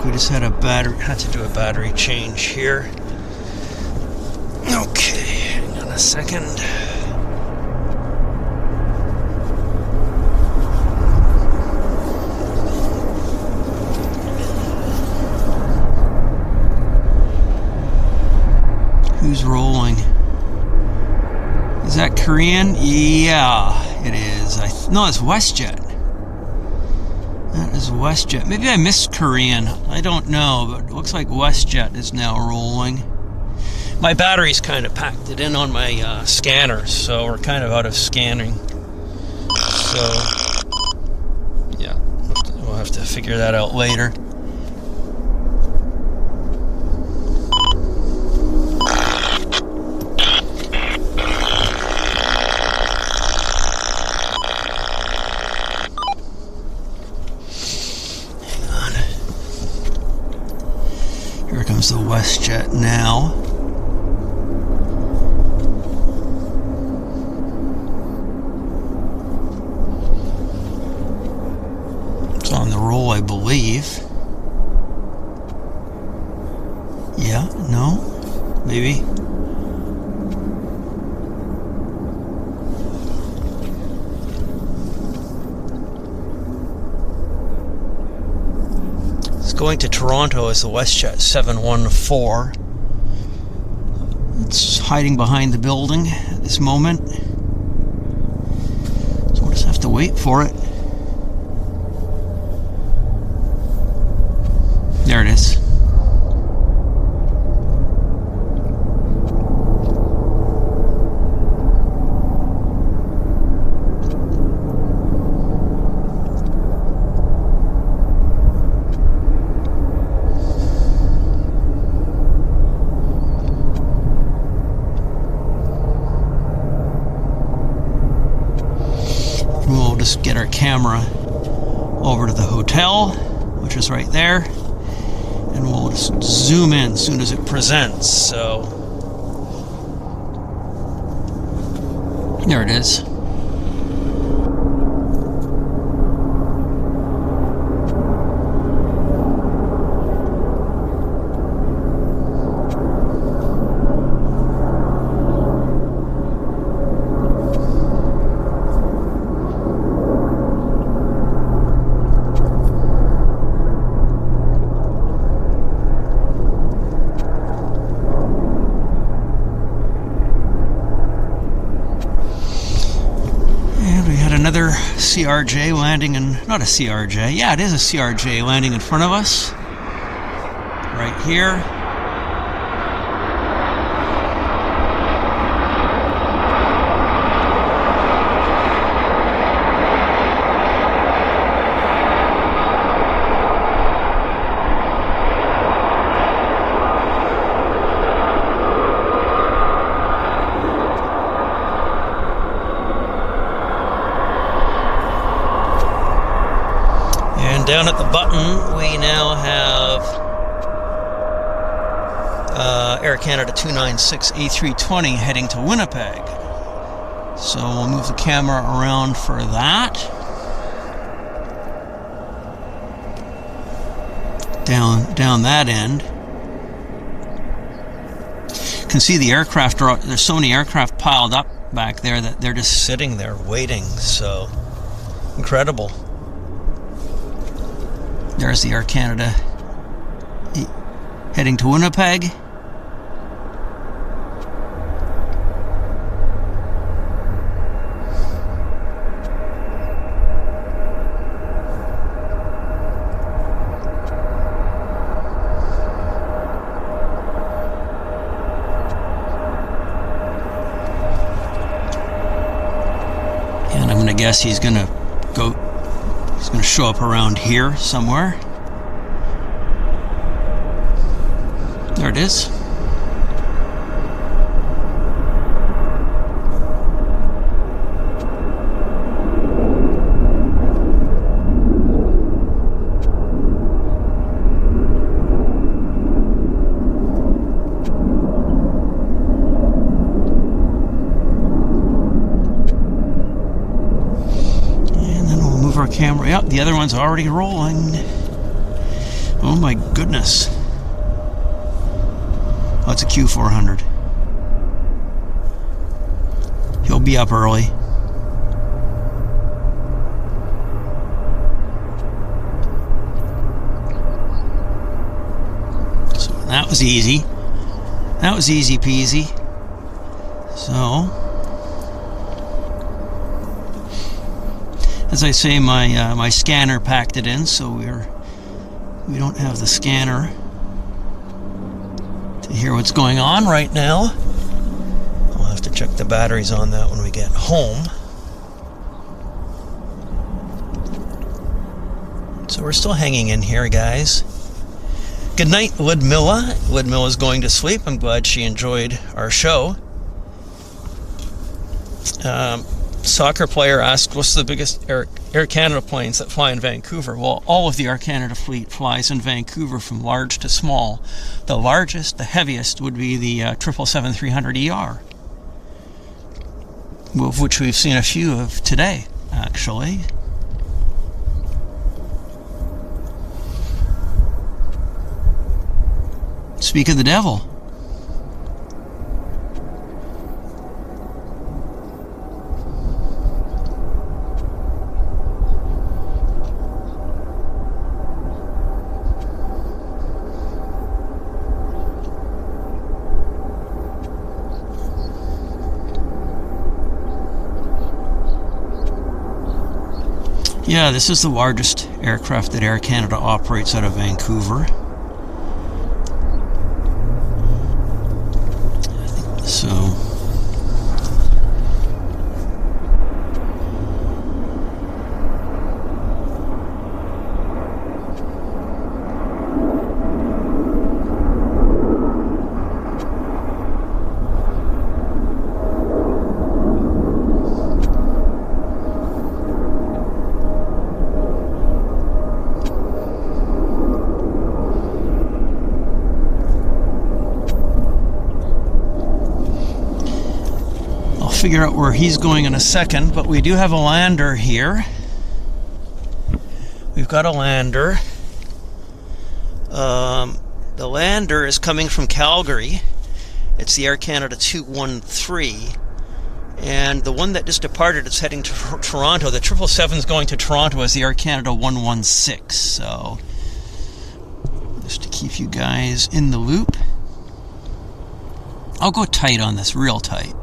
We just had to do a battery change here. Okay, hang on a second. Who's rolling? Is that Korean? Yeah, it is. No, it's Westjet. That is Westjet. Maybe I missed Korean. I don't know, but it looks like Westjet is now rolling. My battery's kind of packed it in on my scanner, so we're kind of out of scanning. So, yeah, we'll have to figure that out later. Here comes the Westjet now. It's on the roll, I believe. Yeah, no, maybe. Going to Toronto is the Westjet 714. It's hiding behind the building at this moment. So we'll just have to wait for it. There it is. We'll just get our camera over to the hotel, which is right there, and we'll just zoom in as soon as it presents. So There it is. Another CRJ landing in, not a CRJ, yeah, it is a CRJ landing in front of us, right here. Down at the button, we now have Air Canada 296 A340 heading to Winnipeg. So we'll move the camera around for that. Down that end. You can see the aircraft, there's so many aircraft piled up back there that they're just sitting there waiting. So incredible. There's the Air Canada heading to Winnipeg. And I'm going to guess he's going to show up around here somewhere. There it is. Our camera. Yep, the other one's already rolling. Oh my goodness. Oh, it's a Q400. He'll be up early. So that was easy. That was easy peasy. So as I say, my scanner packed it in, so we don't have the scanner to hear what's going on right now. I'll have to check the batteries on that when we get home. So we're still hanging in here, guys. Good night, Ludmilla. Ludmilla's going to sleep. I'm glad she enjoyed our show. Soccer player asked, what's the biggest Air Canada planes that fly in Vancouver? Well, all of the Air Canada fleet flies in Vancouver from large to small. The largest, the heaviest, would be the 777-300ER, of which we've seen a few of today, actually. Speak of the devil. Yeah, this is the largest aircraft that Air Canada operates out of Vancouver. So figure out where he's going in a second, but we do have a lander here. We've got a lander. The lander is coming from Calgary. It's the Air Canada 213. And the one that just departed is heading to Toronto. The 777 is going to Toronto as the Air Canada 116. So, just to keep you guys in the loop. I'll go tight on this, real tight.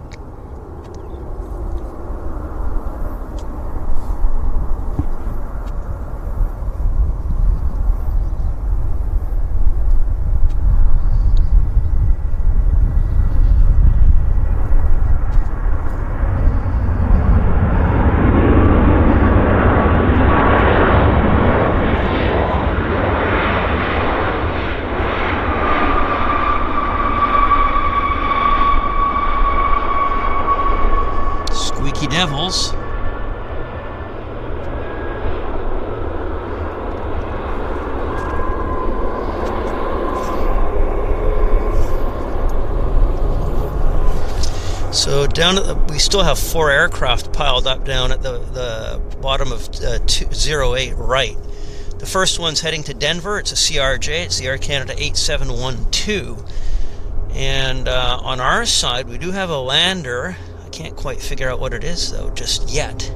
Devils. So down at we still have 4 aircraft piled up down at the bottom of 208 right. The first one's heading to Denver. It's a CRJ. It's the Air Canada 8712. And on our side, we do have a lander. Can't quite figure out what it is though just yet.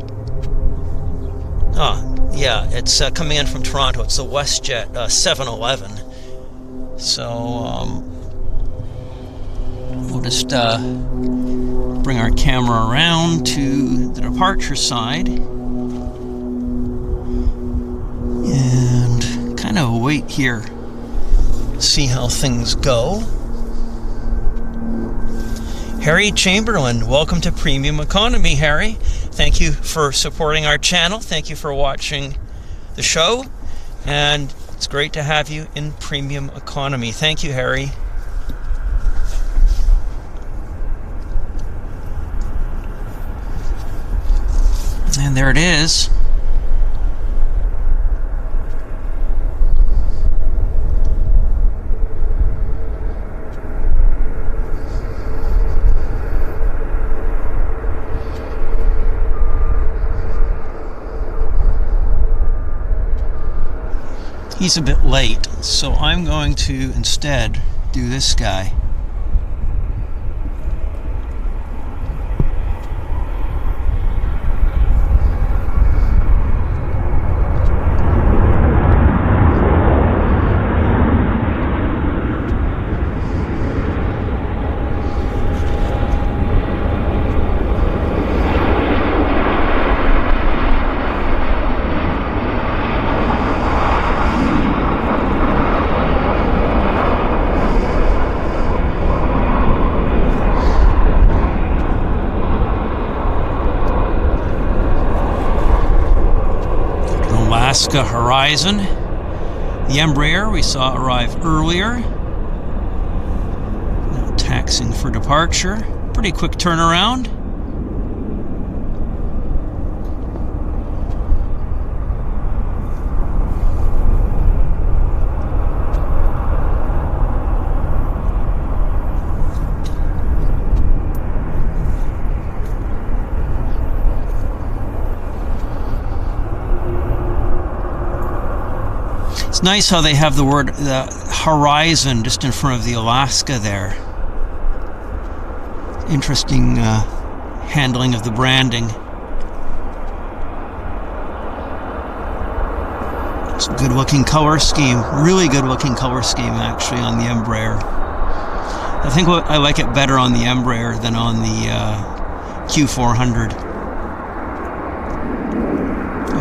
Yeah, it's coming in from Toronto. It's the Westjet 711. So we'll just bring our camera around to the departure side and kind of wait here, see how things go. Harry Chamberlain, welcome to Premium Economy, Harry. Thank you for supporting our channel. Thank you for watching the show. And it's great to have you in Premium Economy. Thank you, Harry. And there it is. He's a bit late, so I'm going to instead do this guy. Alaska Horizon. The Embraer we saw arrive earlier. Now taxiing for departure. Pretty quick turnaround. It's nice how they have the word horizon just in front of the Alaska there. Interesting handling of the branding. It's a good looking color scheme, really good looking color scheme actually on the Embraer. I think I like it better on the Embraer than on the Q400.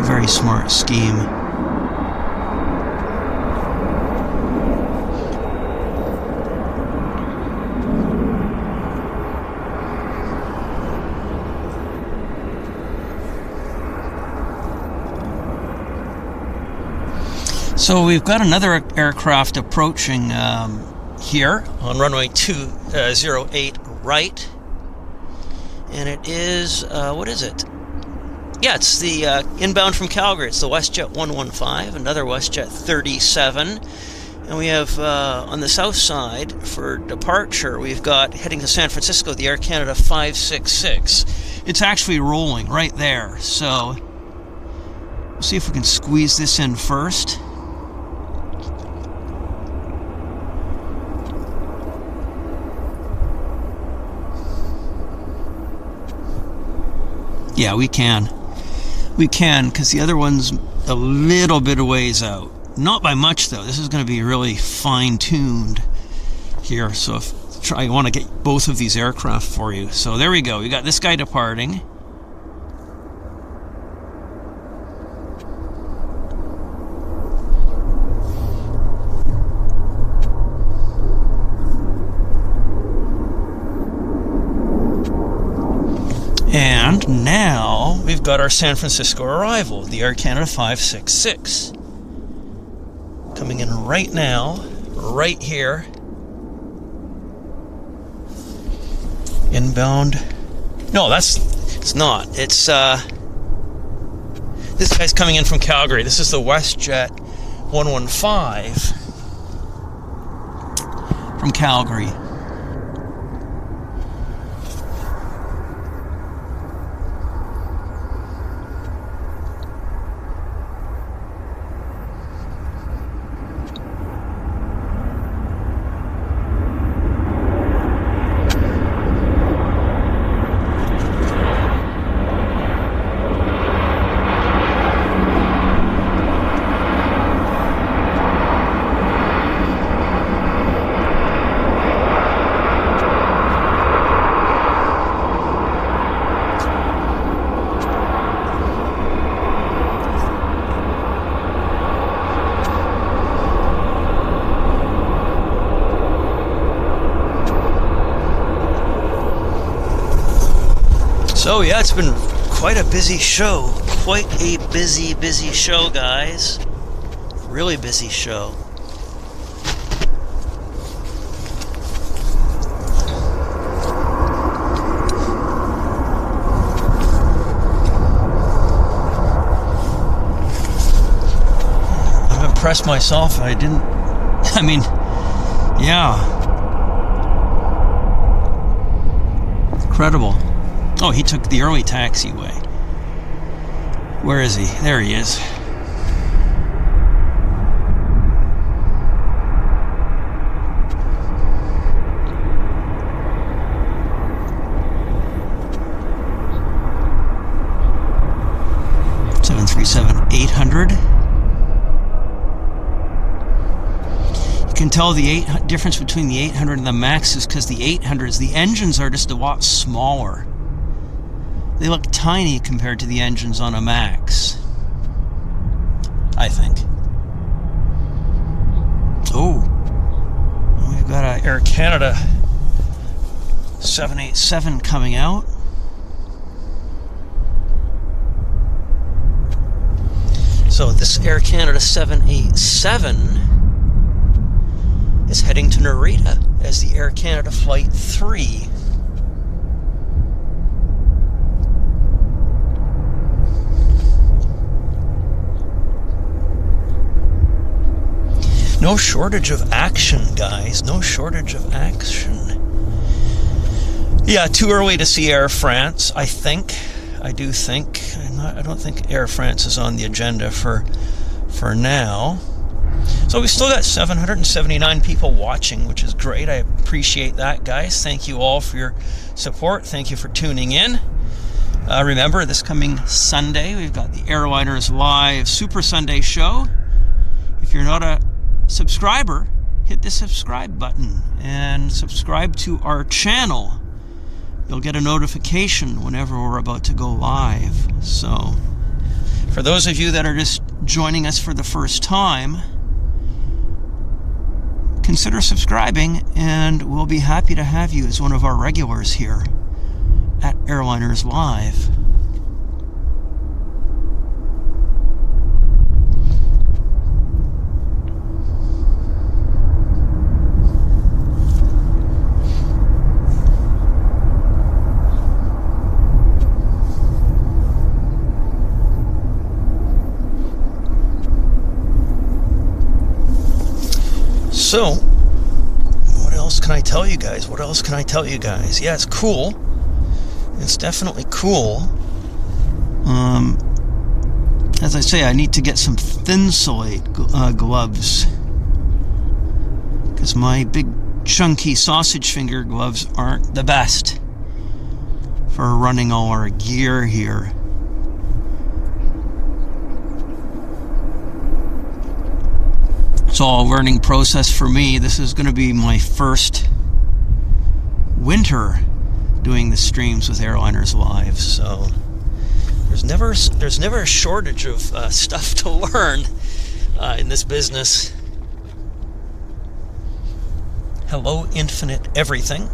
A very smart scheme. So we've got another aircraft approaching here on runway 208 right, and it is what is it? Yeah, it's the inbound from Calgary. It's the Westjet 115, another Westjet 37, And we have on the south side for departure, we've got heading to San Francisco, the Air Canada 566. It's actually rolling right there. So we'll see if we can squeeze this in first. Yeah, we can. We can, because the other one's a little bit of ways out. Not by much, though. This is going to be really fine-tuned here. So I want to get both of these aircraft for you. So there we go. We got this guy departing. And now we've got our San Francisco arrival, the Air Canada 566. Coming in right now, right here. Inbound. No, it's not. It's, this guy's coming in from Calgary. This is the Westjet 115 from Calgary. So yeah, it's been quite a busy show. Quite a busy show, guys. Really busy show. I'm impressed myself. I mean, yeah. Incredible. Oh, he took the early taxiway. Where is he? There he is. $737-800. You can tell the difference between the 800 and the Max is because the 800s, the engines are just a lot smaller. They look tiny compared to the engines on a Max, I think. Oh, we've got an Air Canada 787 coming out. So this Air Canada 787 is heading to Narita as the Air Canada Flight 3. No shortage of action, guys. No shortage of action. Yeah, too early to see Air France, I think. I do think. I don't think Air France is on the agenda for now. So we've still got 779 people watching, which is great. I appreciate that, guys. Thank you all for your support. Thank you for tuning in. Remember, this coming Sunday, we've got the Airliners Live Super Sunday show. If you're not a subscriber, hit the subscribe button and subscribe to our channel. You'll get a notification whenever we're about to go live. So for those of you that are just joining us for the first time, consider subscribing and we'll be happy to have you as one of our regulars here at Airliners Live. So, what else can I tell you guys? Yeah, it's cool. It's definitely cool. As I say, I need to get some Thinsulate gloves, because my big chunky sausage finger gloves aren't the best for running all our gear here. It's all a learning process for me. This is going to be my first winter doing the streams with Airliners Live, so there's never a shortage of stuff to learn in this business. Hello, Infinite Everything.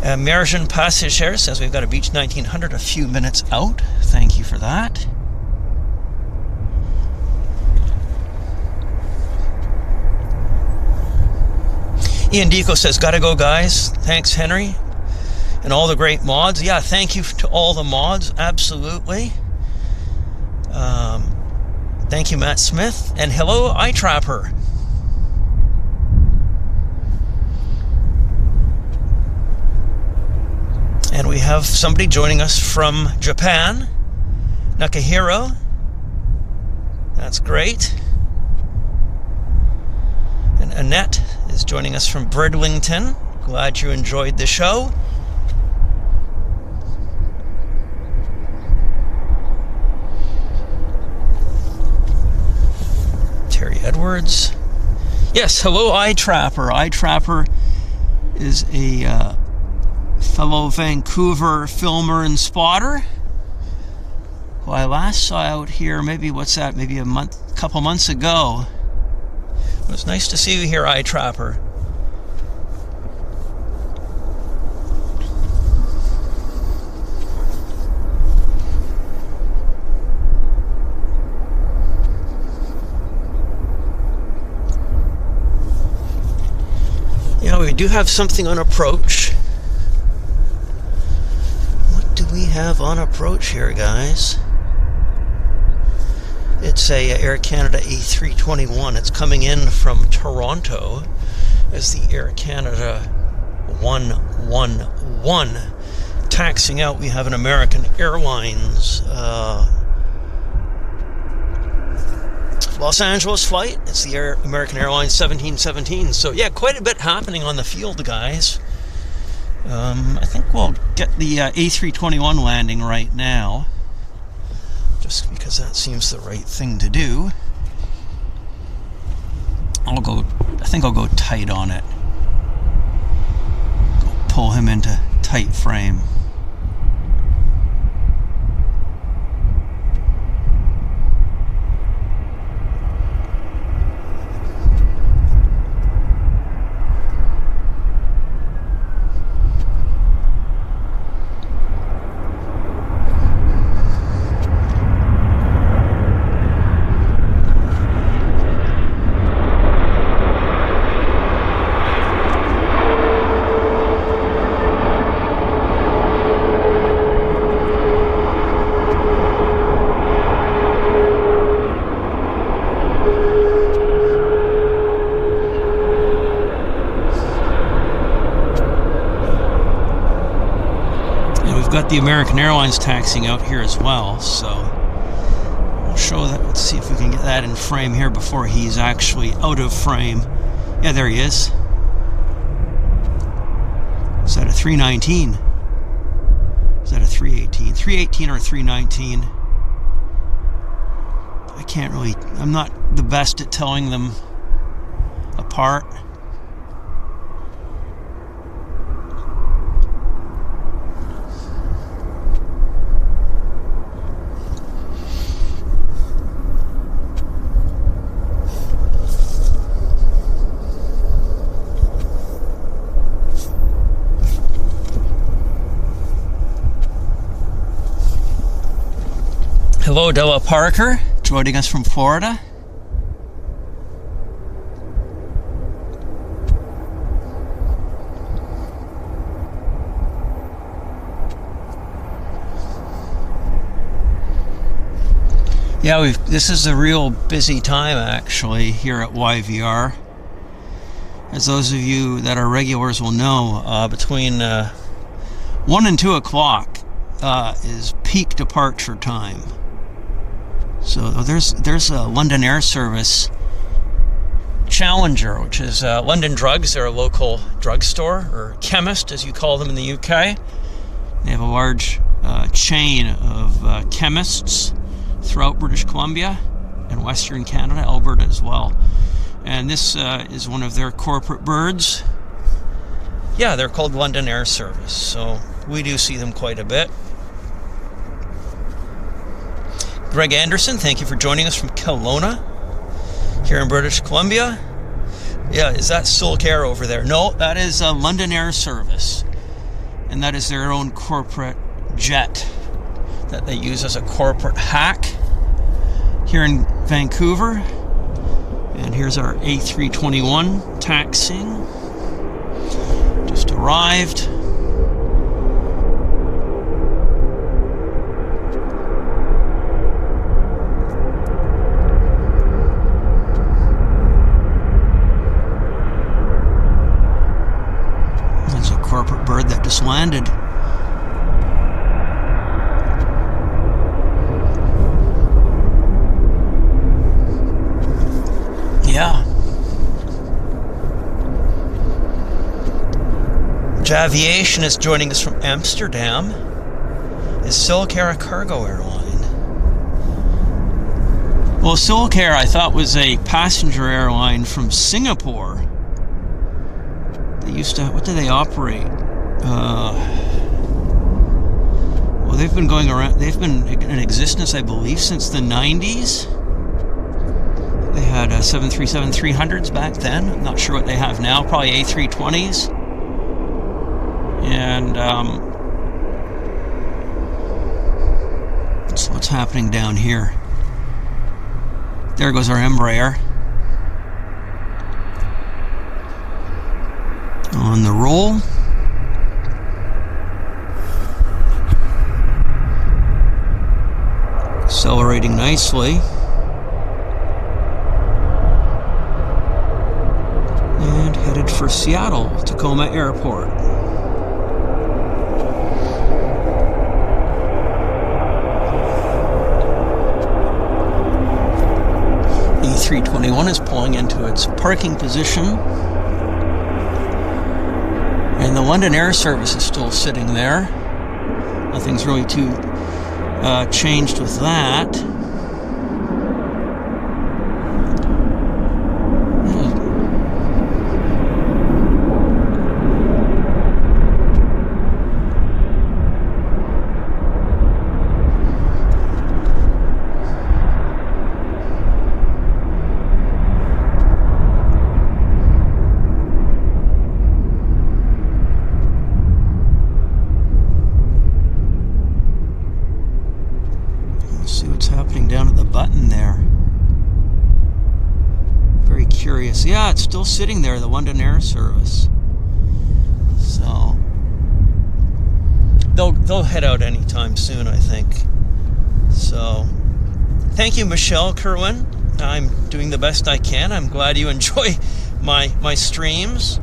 Mergen Passager says we've got a Beach 1900 a few minutes out. Thank you for that. Ian Deco says, gotta go, guys. Thanks, Henry. And all the great mods. Yeah, thank you to all the mods. Absolutely. Thank you, Matt Smith. And hello, iTrapper. And we have somebody joining us from Japan. Nakahiro. That's great. And Annette is joining us from Bridlington. Glad you enjoyed the show. Terry Edwards. Yes, hello, iTrapper. iTrapper is a fellow Vancouver filmer and spotter who I last saw out here, maybe a couple months ago. It was nice to see you here, iTrapper. Yeah, we do have something on approach. What do we have on approach here, guys? It's a Air Canada A321. It's coming in from Toronto as the Air Canada 111. Taxing out, we have an American Airlines Los Angeles flight. It's the American Airlines 1717. So yeah, quite a bit happening on the field, guys. I think we'll get the A321 landing right now, just because that seems the right thing to do. I think I'll go tight on it. Go pull him into tight frame. The American Airlines taxiing out here as well, so we'll show that. Let's see if we can get that in frame here before he's actually out of frame. Yeah, there he is. Is that a 319? Is that a 318? 318 or 319? I can't really, I'm not the best at telling them apart. Hello, Della Parker, joining us from Florida. Yeah, this is a real busy time actually here at YVR. as those of you that are regulars will know, between 1 and 2 o'clock is peak departure time. So there's a London Air Service Challenger, which is London Drugs. They're a local drugstore, or chemist as you call them in the UK. They have a large chain of chemists throughout British Columbia and Western Canada, Alberta as well. And this is one of their corporate birds. Yeah, they're called London Air Service, so we do see them quite a bit. Greg Anderson, thank you for joining us from Kelowna, here in British Columbia. Yeah, is that Silk Air over there? No, that is London Air Service. And that is their own corporate jet that they use as a corporate hack here in Vancouver. And here's our A321 taxiing. Just arrived. There's a corporate bird that just landed. Yeah. Javiation is joining us from Amsterdam. Is Silk Air a cargo airline? Well, Silk Air I thought was a passenger airline from Singapore. They used to, what do they operate? Well, they've been going around, they've been in existence, I believe, since the 90s. They had 737-300s back then. I'm not sure what they have now. Probably A320s. And so what's happening down here? There goes our Embraer. On the roll. Accelerating nicely. And headed for Seattle, Tacoma Airport. The A321 is pulling into its parking position. And the London Air Service is still sitting there. Nothing's really too changed with that. Yeah, it's still sitting there, the London Air Service. So they'll head out anytime soon, I think. So thank you, Michelle Kerwin. I'm doing the best I can. I'm glad you enjoy my streams.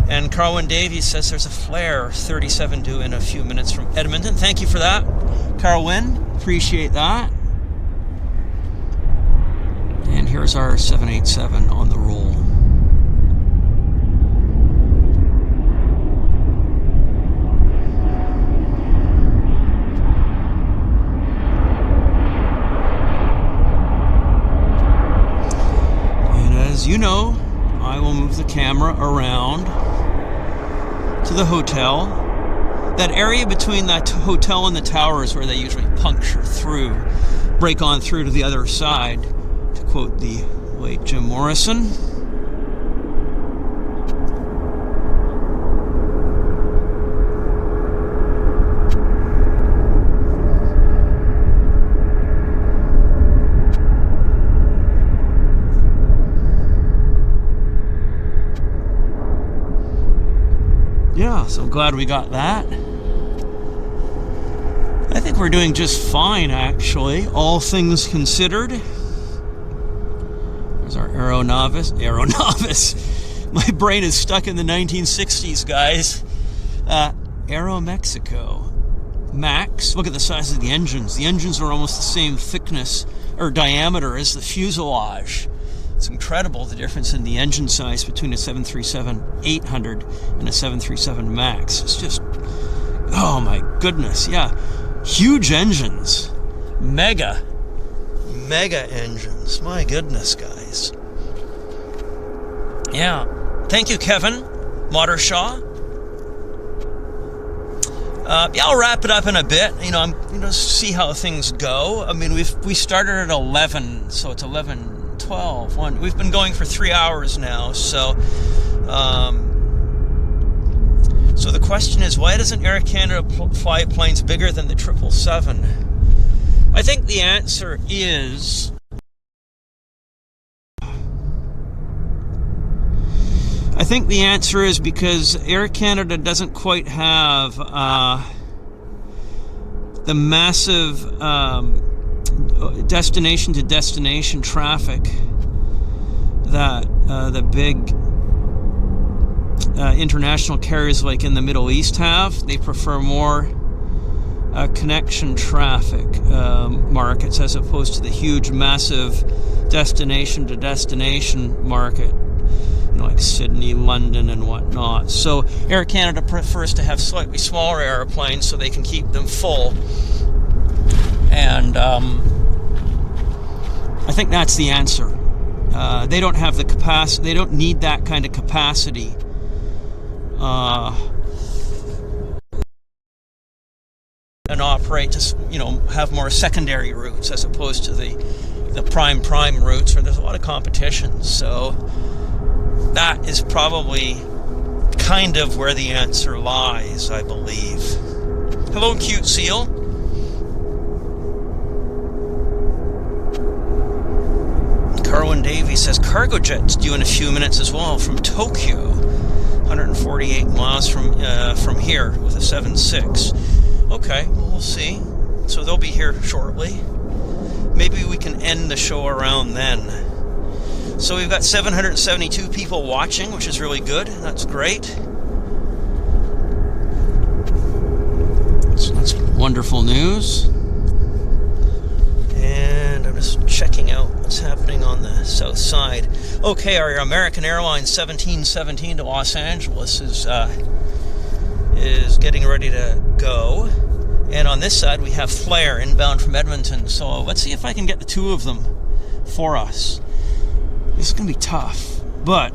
And Carwin Davey says there's a flare 37 due in a few minutes from Edmonton. Thank you for that, Carwin. Appreciate that. And here's our 787 on the roll. And as you know, I will move the camera around to the hotel. That area between that hotel and the tower is where they usually puncture through, break on through to the other side. Quote the late Jim Morrison. Yeah, so glad we got that. I think we're doing just fine, actually, all things considered. Our aero novice, My brain is stuck in the 1960s, guys. Aeromexico. Max. Look at the size of the engines. The engines are almost the same thickness or diameter as the fuselage. It's incredible the difference in the engine size between a 737-800 and a 737 MAX. It's just, oh my goodness, yeah. Huge engines. Mega engines. My goodness, guys. Yeah. Thank you, Kevin Modershaw. Yeah, I'll wrap it up in a bit. I'm see how things go. I mean, we started at 11, so it's 11, 12, 1. We've been going for 3 hours now. So, so the question is, why doesn't Air Canada fly planes bigger than the 777? I think the answer is, because Air Canada doesn't quite have the massive destination-to-destination traffic that the big international carriers like in the Middle East have. They prefer more connection traffic markets as opposed to the huge, massive destination-to-destination market, like Sydney, London, and whatnot. So Air Canada prefers to have slightly smaller airplanes so they can keep them full. And I think that's the answer. They don't have the capacity. They don't need that kind of capacity. And operate to, have more secondary routes as opposed to the prime routes where there's a lot of competition. So that is probably kind of where the answer lies, I believe. Hello, Cute Seal. Carwin Davey says Cargojet's due in a few minutes as well from Tokyo, 148 miles from here with a 7.6. Okay, well, we'll see. So they'll be here shortly. Maybe we can end the show around then. So we've got 772 people watching, which is really good. That's great. So that's wonderful news. And I'm just checking out what's happening on the south side. Okay, our American Airlines 1717 to Los Angeles is getting ready to go. And on this side we have Flair inbound from Edmonton. So let's see if I can get the two of them for us. This is going to be tough, but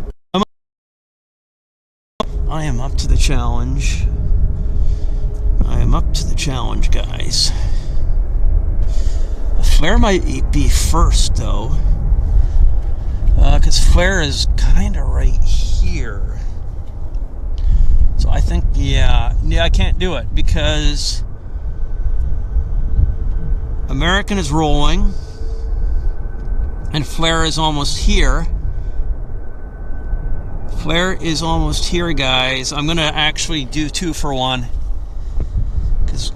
I am up to the challenge. I am up to the challenge, guys. Flair might be first, though, because Flair is kind of right here. So I think, yeah, I can't do it because American is rolling. And Flair is almost here. Flair is almost here, guys. I'm going to actually do 2 for 1. Because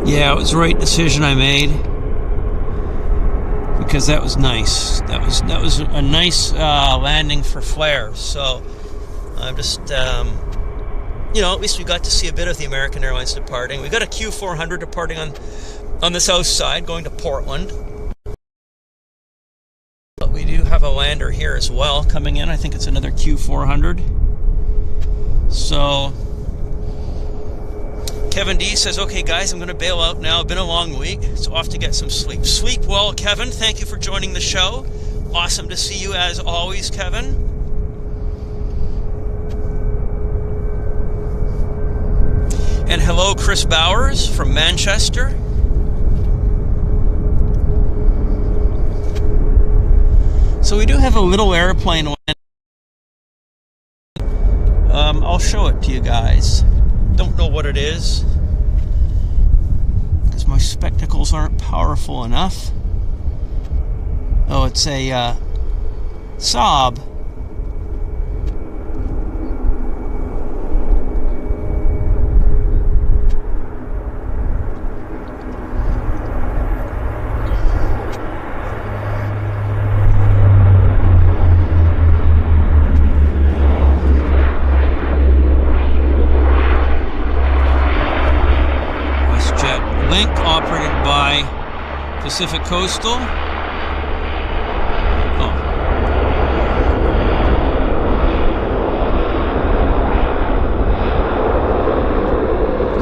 yeah, it was the right decision I made because that was nice. That was a nice landing for Flair. So I'm just, at least we got to see a bit of the American Airlines departing. We got a Q400 departing on the south side, going to Portland. But we do have a lander here as well coming in. I think it's another Q400. So Kevin D says, okay, guys, I'm going to bail out now. Been a long week, so off to get some sleep. Sleep well, Kevin. Thank you for joining the show. Awesome to see you as always, Kevin. And hello, Chris Bowers from Manchester. So we do have a little airplane. I'll show it to you guys. Don't know what it is because my spectacles aren't powerful enough. Oh, it's a Saab. Westjet Link, operated by Pacific Coastal.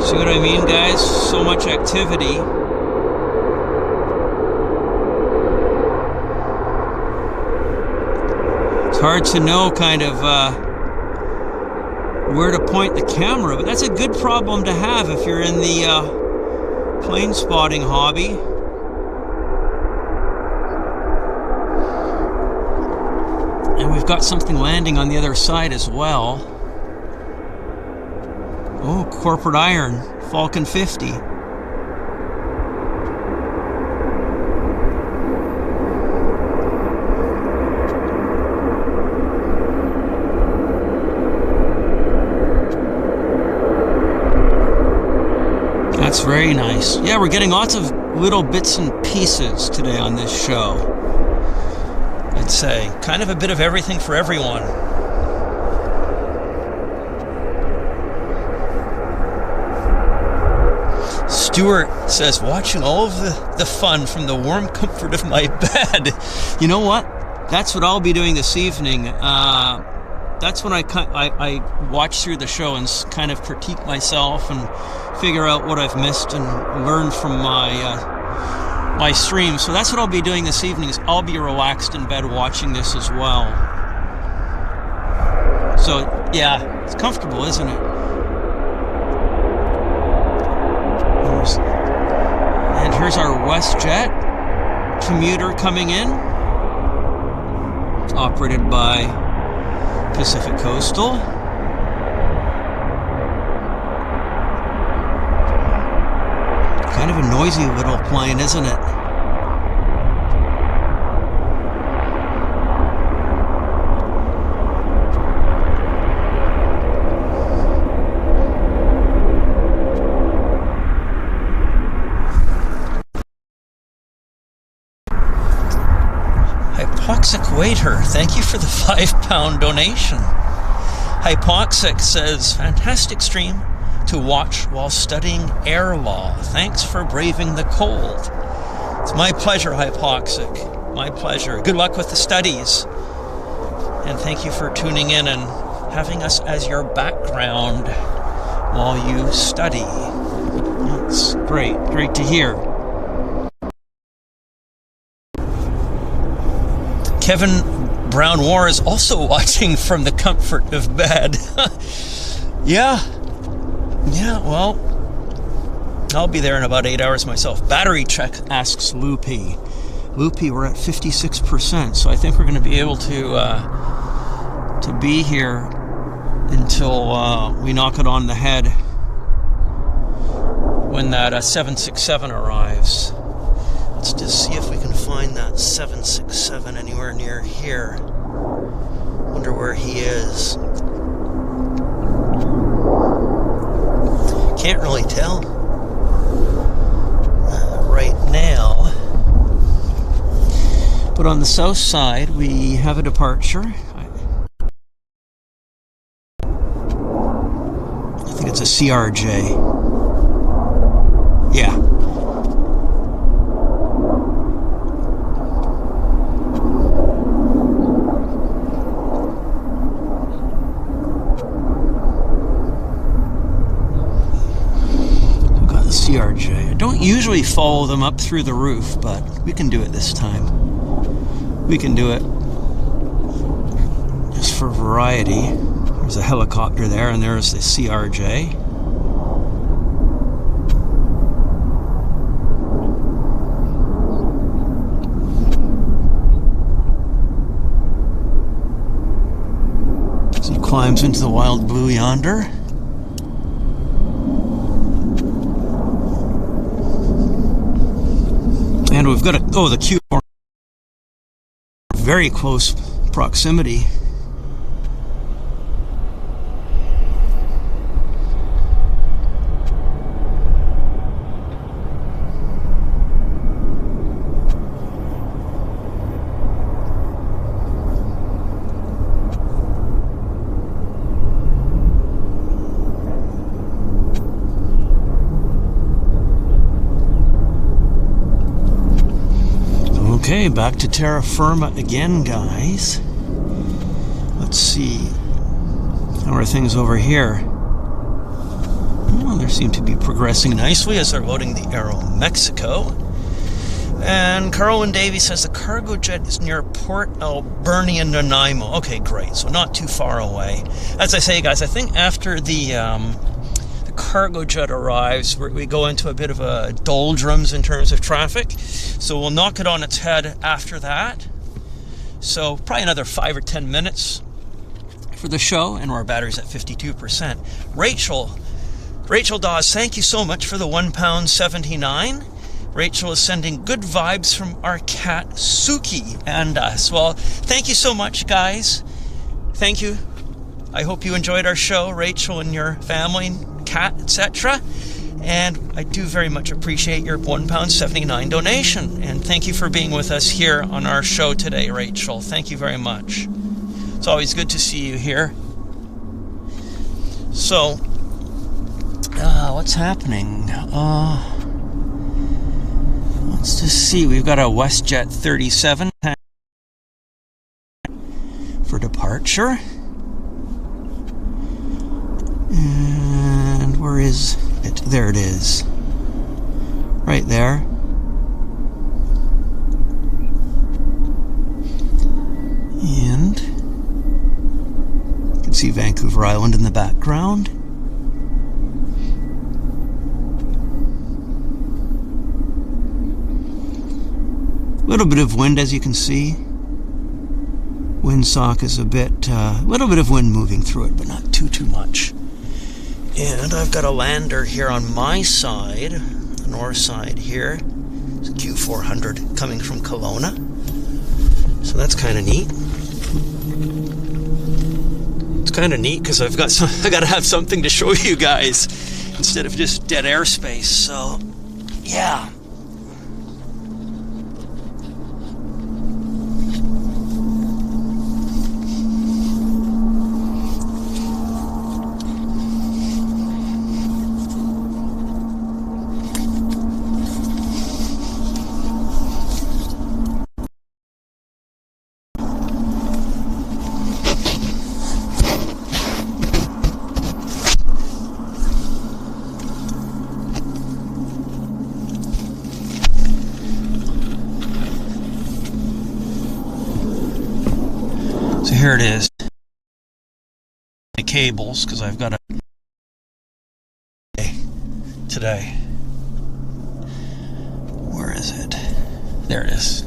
See what I mean, guys? So much activity. It's hard to know kind of where to point the camera, but that's a good problem to have if you're in the plane spotting hobby. And we've got something landing on the other side as well. Oh, Corporate Iron, Falcon 50. That's very nice. Yeah, we're getting lots of little bits and pieces today on this show. I'd say kind of a bit of everything for everyone. Stuart says, watching all of the fun from the warm comfort of my bed. You know what? That's what I'll be doing this evening. That's when I watch through the show and kind of critique myself and figure out what I've missed and learn from my stream. So that's what I'll be doing this evening. Is I'll be relaxed in bed watching this as well. So yeah, it's comfortable, isn't it? And here's our Westjet commuter coming in, operated by Pacific Coastal. Kind of a noisy little plane, isn't it? Hypoxic Waiter, thank you for the £5 donation. Hypoxic says, fantastic stream to watch while studying air law. Thanks for braving the cold. It's my pleasure, Hypoxic. My pleasure. Good luck with the studies. And thank you for tuning in and having us as your background while you study. That's great. Great to hear. Kevin Brown War is also watching from the comfort of bed. Yeah, well, I'll be there in about 8 hours myself. Battery check, asks Loopy. Loopy, we're at 56%, so I think we're going to be able to be here until we knock it on the head when that 767 arrives. Let's just see if we can find that 767 anywhere near here. Wonder where he is. Can't really tell right now. But on the south side, we have a departure. I think it's a CRJ. Yeah. CRJ. I don't usually follow them up through the roof, but we can do it this time. we can do it just for variety. There's a helicopter there, and there's the CRJ. As he climbs into the wild blue yonder. And we've got the Q4, very close proximity. Okay, back to terra firma again, guys. Let's see. How are things over here? Well, they seem to be progressing nicely as they're loading the Aero Mexico. And Carlin Davey says the Cargojet is near Port Alberni in Nanaimo. Okay, great. So not too far away. As I say, guys, I think after the Cargojet arrives, we go into a bit of a doldrums in terms of traffic, so we'll knock it on its head after that. So probably another 5 or 10 minutes for the show, and our battery's at 52%. Rachel Dawes, thank you so much for the £1.79. Rachel is sending good vibes from our cat Suki and us. Well, thank you so much, guys. Thank you. I hope you enjoyed our show, Rachel and your family, cat, etc. And I do very much appreciate your £1.79 donation. And thank you for being with us here on our show today, Rachel. Thank you very much. It's always good to see you here. So, what's happening? Let's just see. We've got a Westjet 37 for departure. And where is it? There it is. Right there. And you can see Vancouver Island in the background. A little bit of wind, as you can see. Windsock is a little bit of wind moving through it, but not too much. And I've got a lander here on my side, the north side here. It's a Q400 coming from Kelowna. So that's kind of neat. It's kind of neat because I got to have something to show you guys instead of just dead airspace. So, yeah. So here it is. The cables, because I've got a today. Where is it? There it is.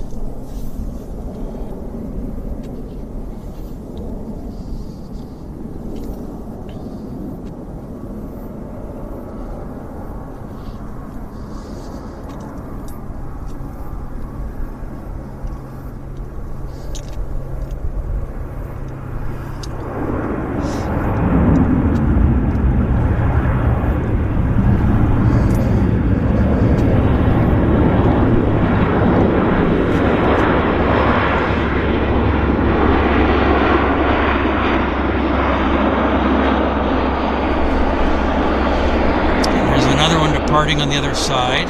On the other side.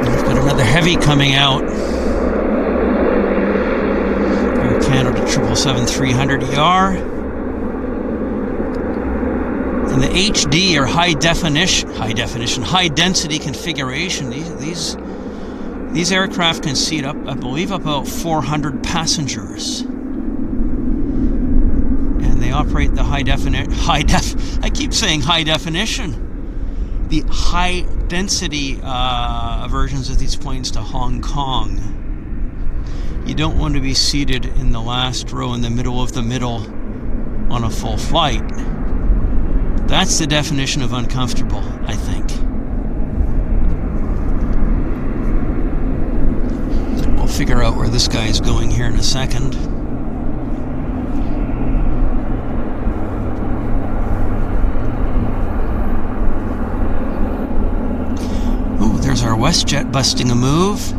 We've got another heavy coming out. Our Canada 777-300ER. And the HD, or high density configuration, these aircraft can seat up, I believe, about 400 passengers. And they operate the I keep saying high definition. The high density versions of these planes to Hong Kong. You don't want to be seated in the last row in the middle of the middle on a full flight. That's the definition of uncomfortable, I think. We'll figure out where this guy is going here in a second. Oh, there's our Westjet busting a move.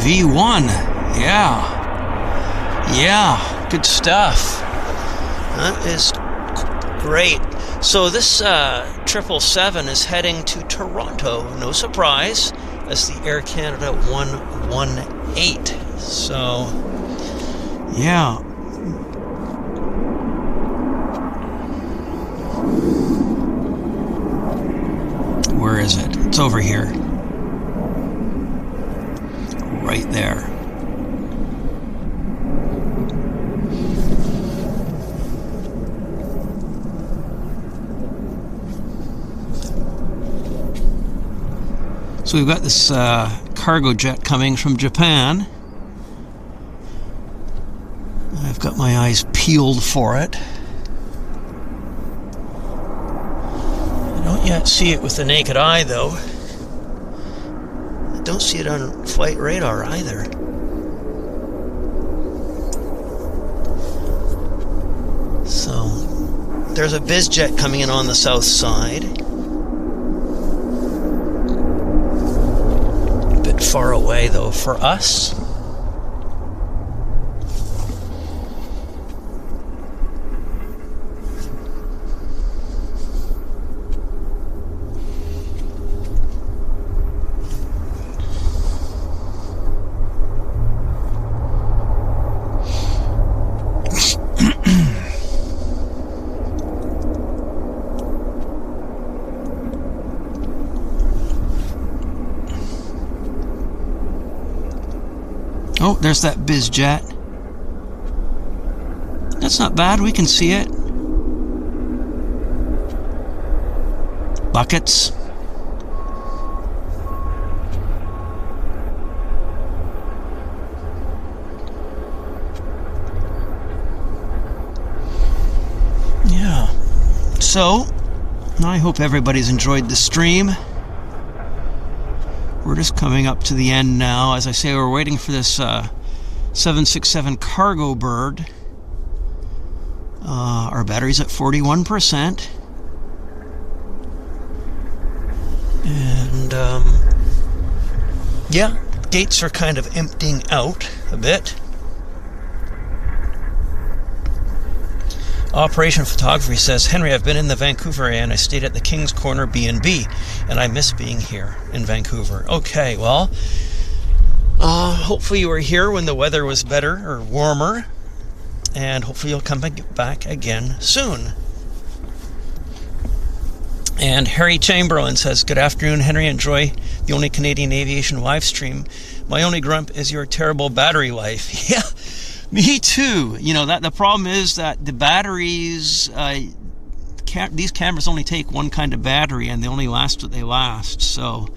V1, yeah, good stuff. That is great. So this 777 is heading to Toronto, no surprise, as the Air Canada 118. So, yeah. Where is it? It's over here. Right there. So we've got this Cargojet coming from Japan. I've got my eyes peeled for it. I don't yet see it with the naked eye, though. Don't see it on flight radar either. So there's a BizJet coming in on the south side. A bit far away though for us. Oh, there's that BizJet. That's not bad, we can see it. Buckets. Yeah. So, I hope everybody's enjoyed the stream. We're just coming up to the end now. As I say, we're waiting for this 767 cargo bird. Our battery's at 41%. And, yeah, gates are kind of emptying out a bit. Operation Photography says, Henry, I've been in the Vancouver area and I stayed at the King's Corner B&B and I miss being here in Vancouver. Okay, well, hopefully you were here when the weather was better or warmer, and hopefully you'll come back again soon. And Harry Chamberlain says, good afternoon, Henry. Enjoy the only Canadian aviation live stream. My only grump is your terrible battery life. Yeah. Me too. You know, that the problem is that the batteries, these cameras only take one kind of battery and they only last what they last. So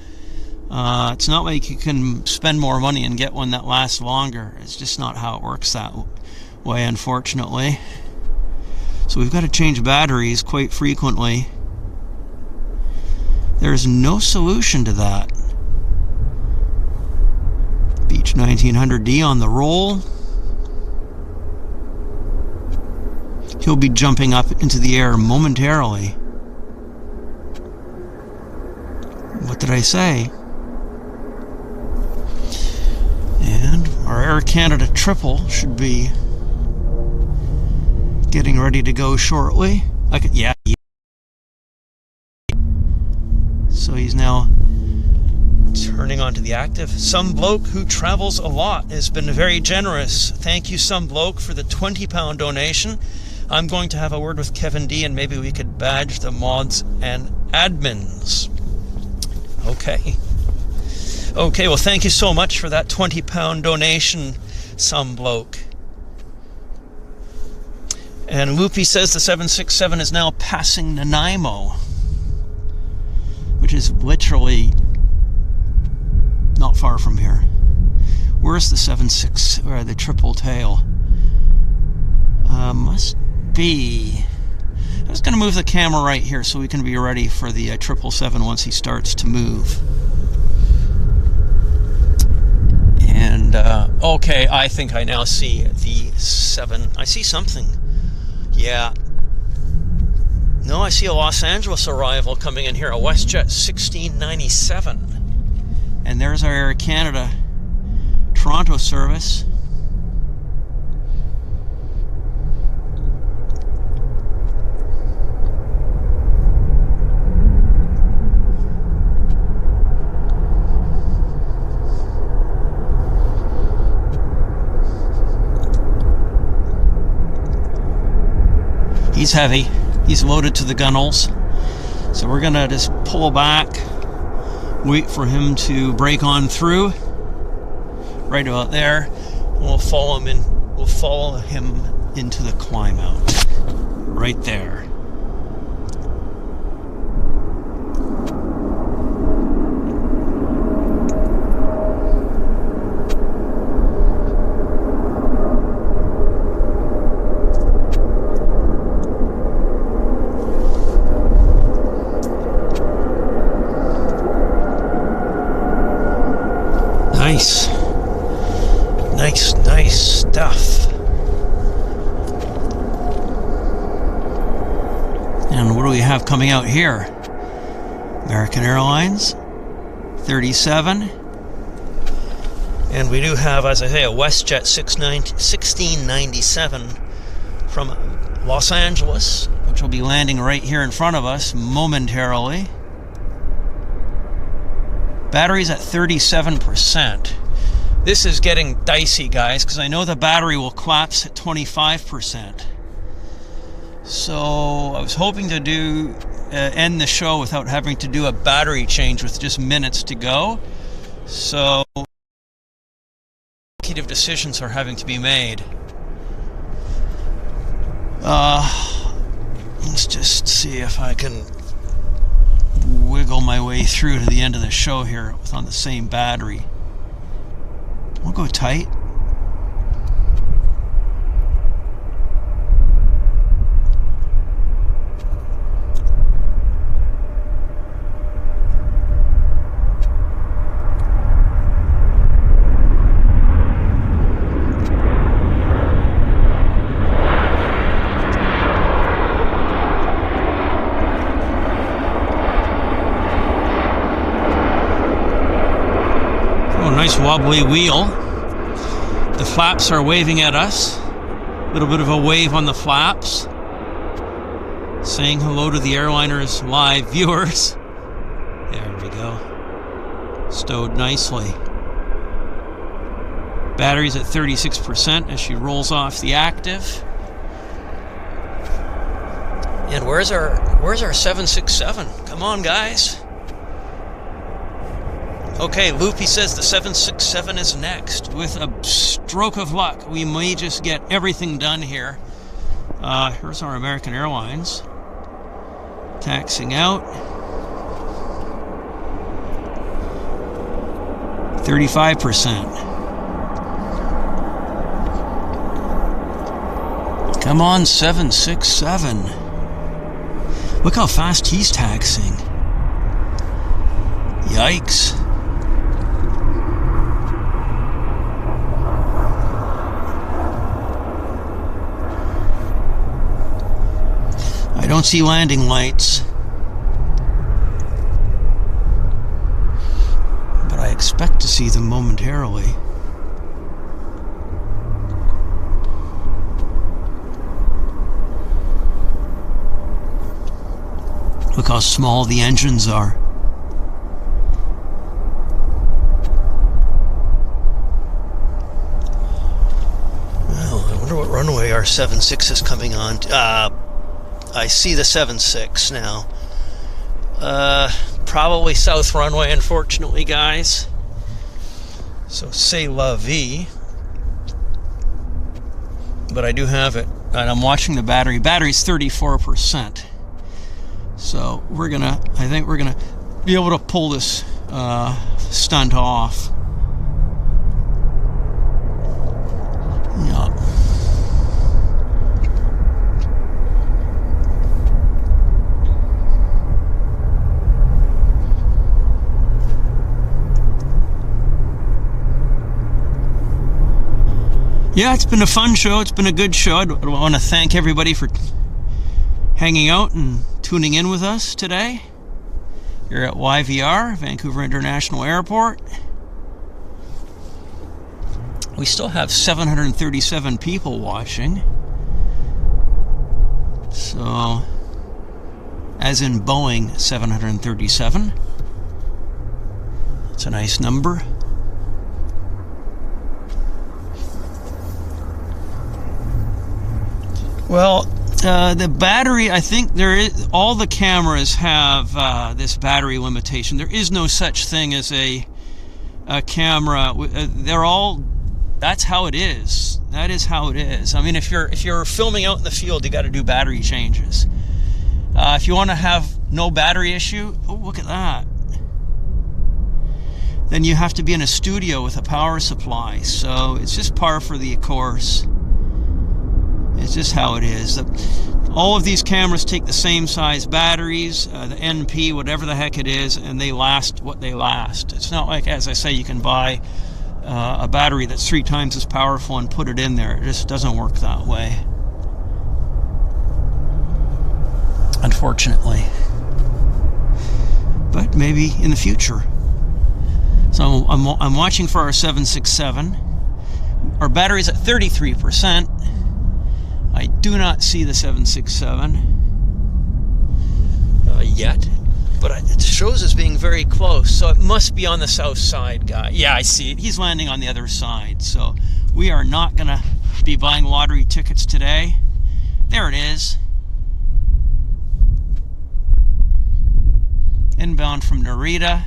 it's not like you can spend more money and get one that lasts longer. It's just not how it works that way, unfortunately. So we've got to change batteries quite frequently. There's no solution to that. Beach 1900D on the roll. He'll be jumping up into the air momentarily. What did I say? And our Air Canada triple should be getting ready to go shortly. Yeah. he's now turning onto the active. Some bloke who travels a lot has been very generous. Thank you, some bloke, for the £20 donation. I'm going to have a word with Kevin D, and maybe we could badge the mods and admins. Okay, well, thank you so much for that £20 donation, some bloke. And Loopy says the 767 is now passing Nanaimo, which is literally not far from here. Where's the 76 or the triple tail? Must be. I'm just going to move the camera right here so we can be ready for the 777 once he starts to move. And okay, I think I now see the 7. I see something. Yeah. No, I see a Los Angeles arrival coming in here, a Westjet 1697. And there's our Air Canada Toronto service. He's heavy. He's loaded to the gunnels. So we're gonna just pull back, wait for him to break on through. Right about there. We'll follow him in. We'll follow him into the climb out. Right there. Nice stuff. And what do we have coming out here? American Airlines 37. And we do have, as I say, a Westjet 1697 from Los Angeles, which will be landing right here in front of us momentarily. Battery's at 37%. This is getting dicey, guys, because I know the battery will collapse at 25%. So I was hoping to end the show without having to do a battery change with just minutes to go. So executive decisions are having to be made. Let's just see if I can wiggle my way through to the end of the show here with on the same battery. We'll go tight. Nice wobbly wheel. The flaps are waving at us. A little bit of a wave on the flaps, saying hello to the Airliners Live viewers. There we go. Stowed nicely. Battery's at 36% as she rolls off the active. And where's our 767? Come on, guys. Okay, Loopy says the 767 is next. With a stroke of luck, we may just get everything done here. Here's our American Airlines. Taxing out. 35%. Come on, 767. Look how fast he's taxing. Yikes. I don't see landing lights, but I expect to see them momentarily. Look how small the engines are. our 7.6 is coming on. I see the 7.6 now. Probably south runway, unfortunately, guys. So c'est la vie. But I do have it, and I'm watching the battery. Battery's 34%. So I think we're gonna be able to pull this stunt off. Yeah. Yeah, it's been a fun show. It's been a good show. I want to thank everybody for hanging out and tuning in with us today. You're at YVR, Vancouver International Airport. We still have 737 people watching. So, as in Boeing 737. It's a nice number. Well, the battery, I think all the cameras have this battery limitation. There is no such thing as a camera. They're all, that's how it is. That is how it is. I mean, if you're filming out in the field, you got to do battery changes. If you want to have no battery issue, oh, look at that. Then you have to be in a studio with a power supply. So it's just par for the course. It's just how it is. All of these cameras take the same size batteries, the NP, whatever the heck it is, and they last what they last. It's not like, as I say, you can buy a battery that's 3 times as powerful and put it in there. It just doesn't work that way, unfortunately. But maybe in the future. So I'm watching for our 767. Our battery's at 33%. I do not see the 767 yet, but it shows as being very close, so it must be on the south side, guy. Yeah, I see it. He's landing on the other side, so we are not going to be buying lottery tickets today. There it is. Inbound from Narita.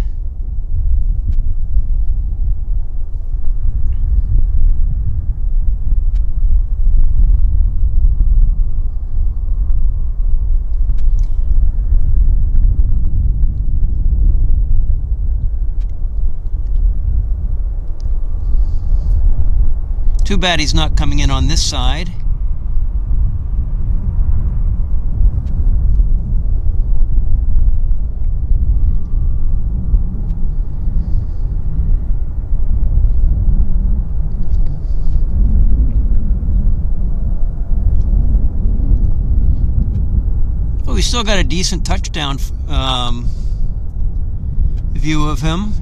Too bad he's not coming in on this side. Oh, we still got a decent touchdown view of him.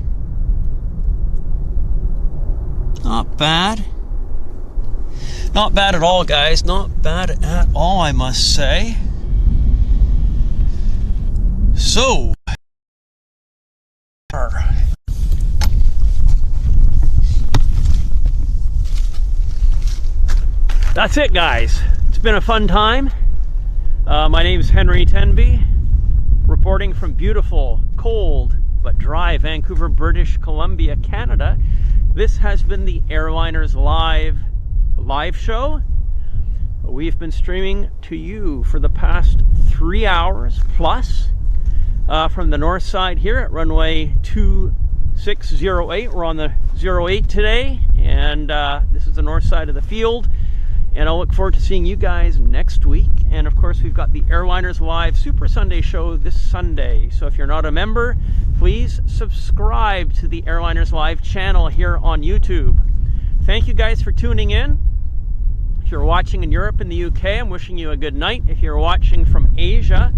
Not bad. Not bad at all, guys. Not bad at all, I must say. So, that's it, guys. It's been a fun time. My name's Henry Tenby, reporting from beautiful, cold, but dry Vancouver, British Columbia, Canada. This has been the Airliners Live show. We've been streaming to you for the past 3 hours plus from the north side here at runway 2608. We're on the 08 today, and this is the north side of the field, and I'll look forward to seeing you guys next week. And of course, we've got the Airliners Live Super Sunday show this Sunday, so if you're not a member, please subscribe to the Airliners Live channel here on YouTube. Thank you guys for tuning in. If you're watching in Europe and the UK, I'm wishing you a good night. If you're watching from Asia,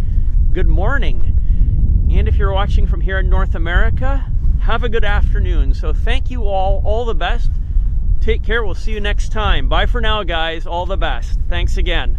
good morning. And if you're watching from here in North America, have a good afternoon. So thank you all the best. Take care. We'll see you next time. Bye for now, guys. All the best. Thanks again.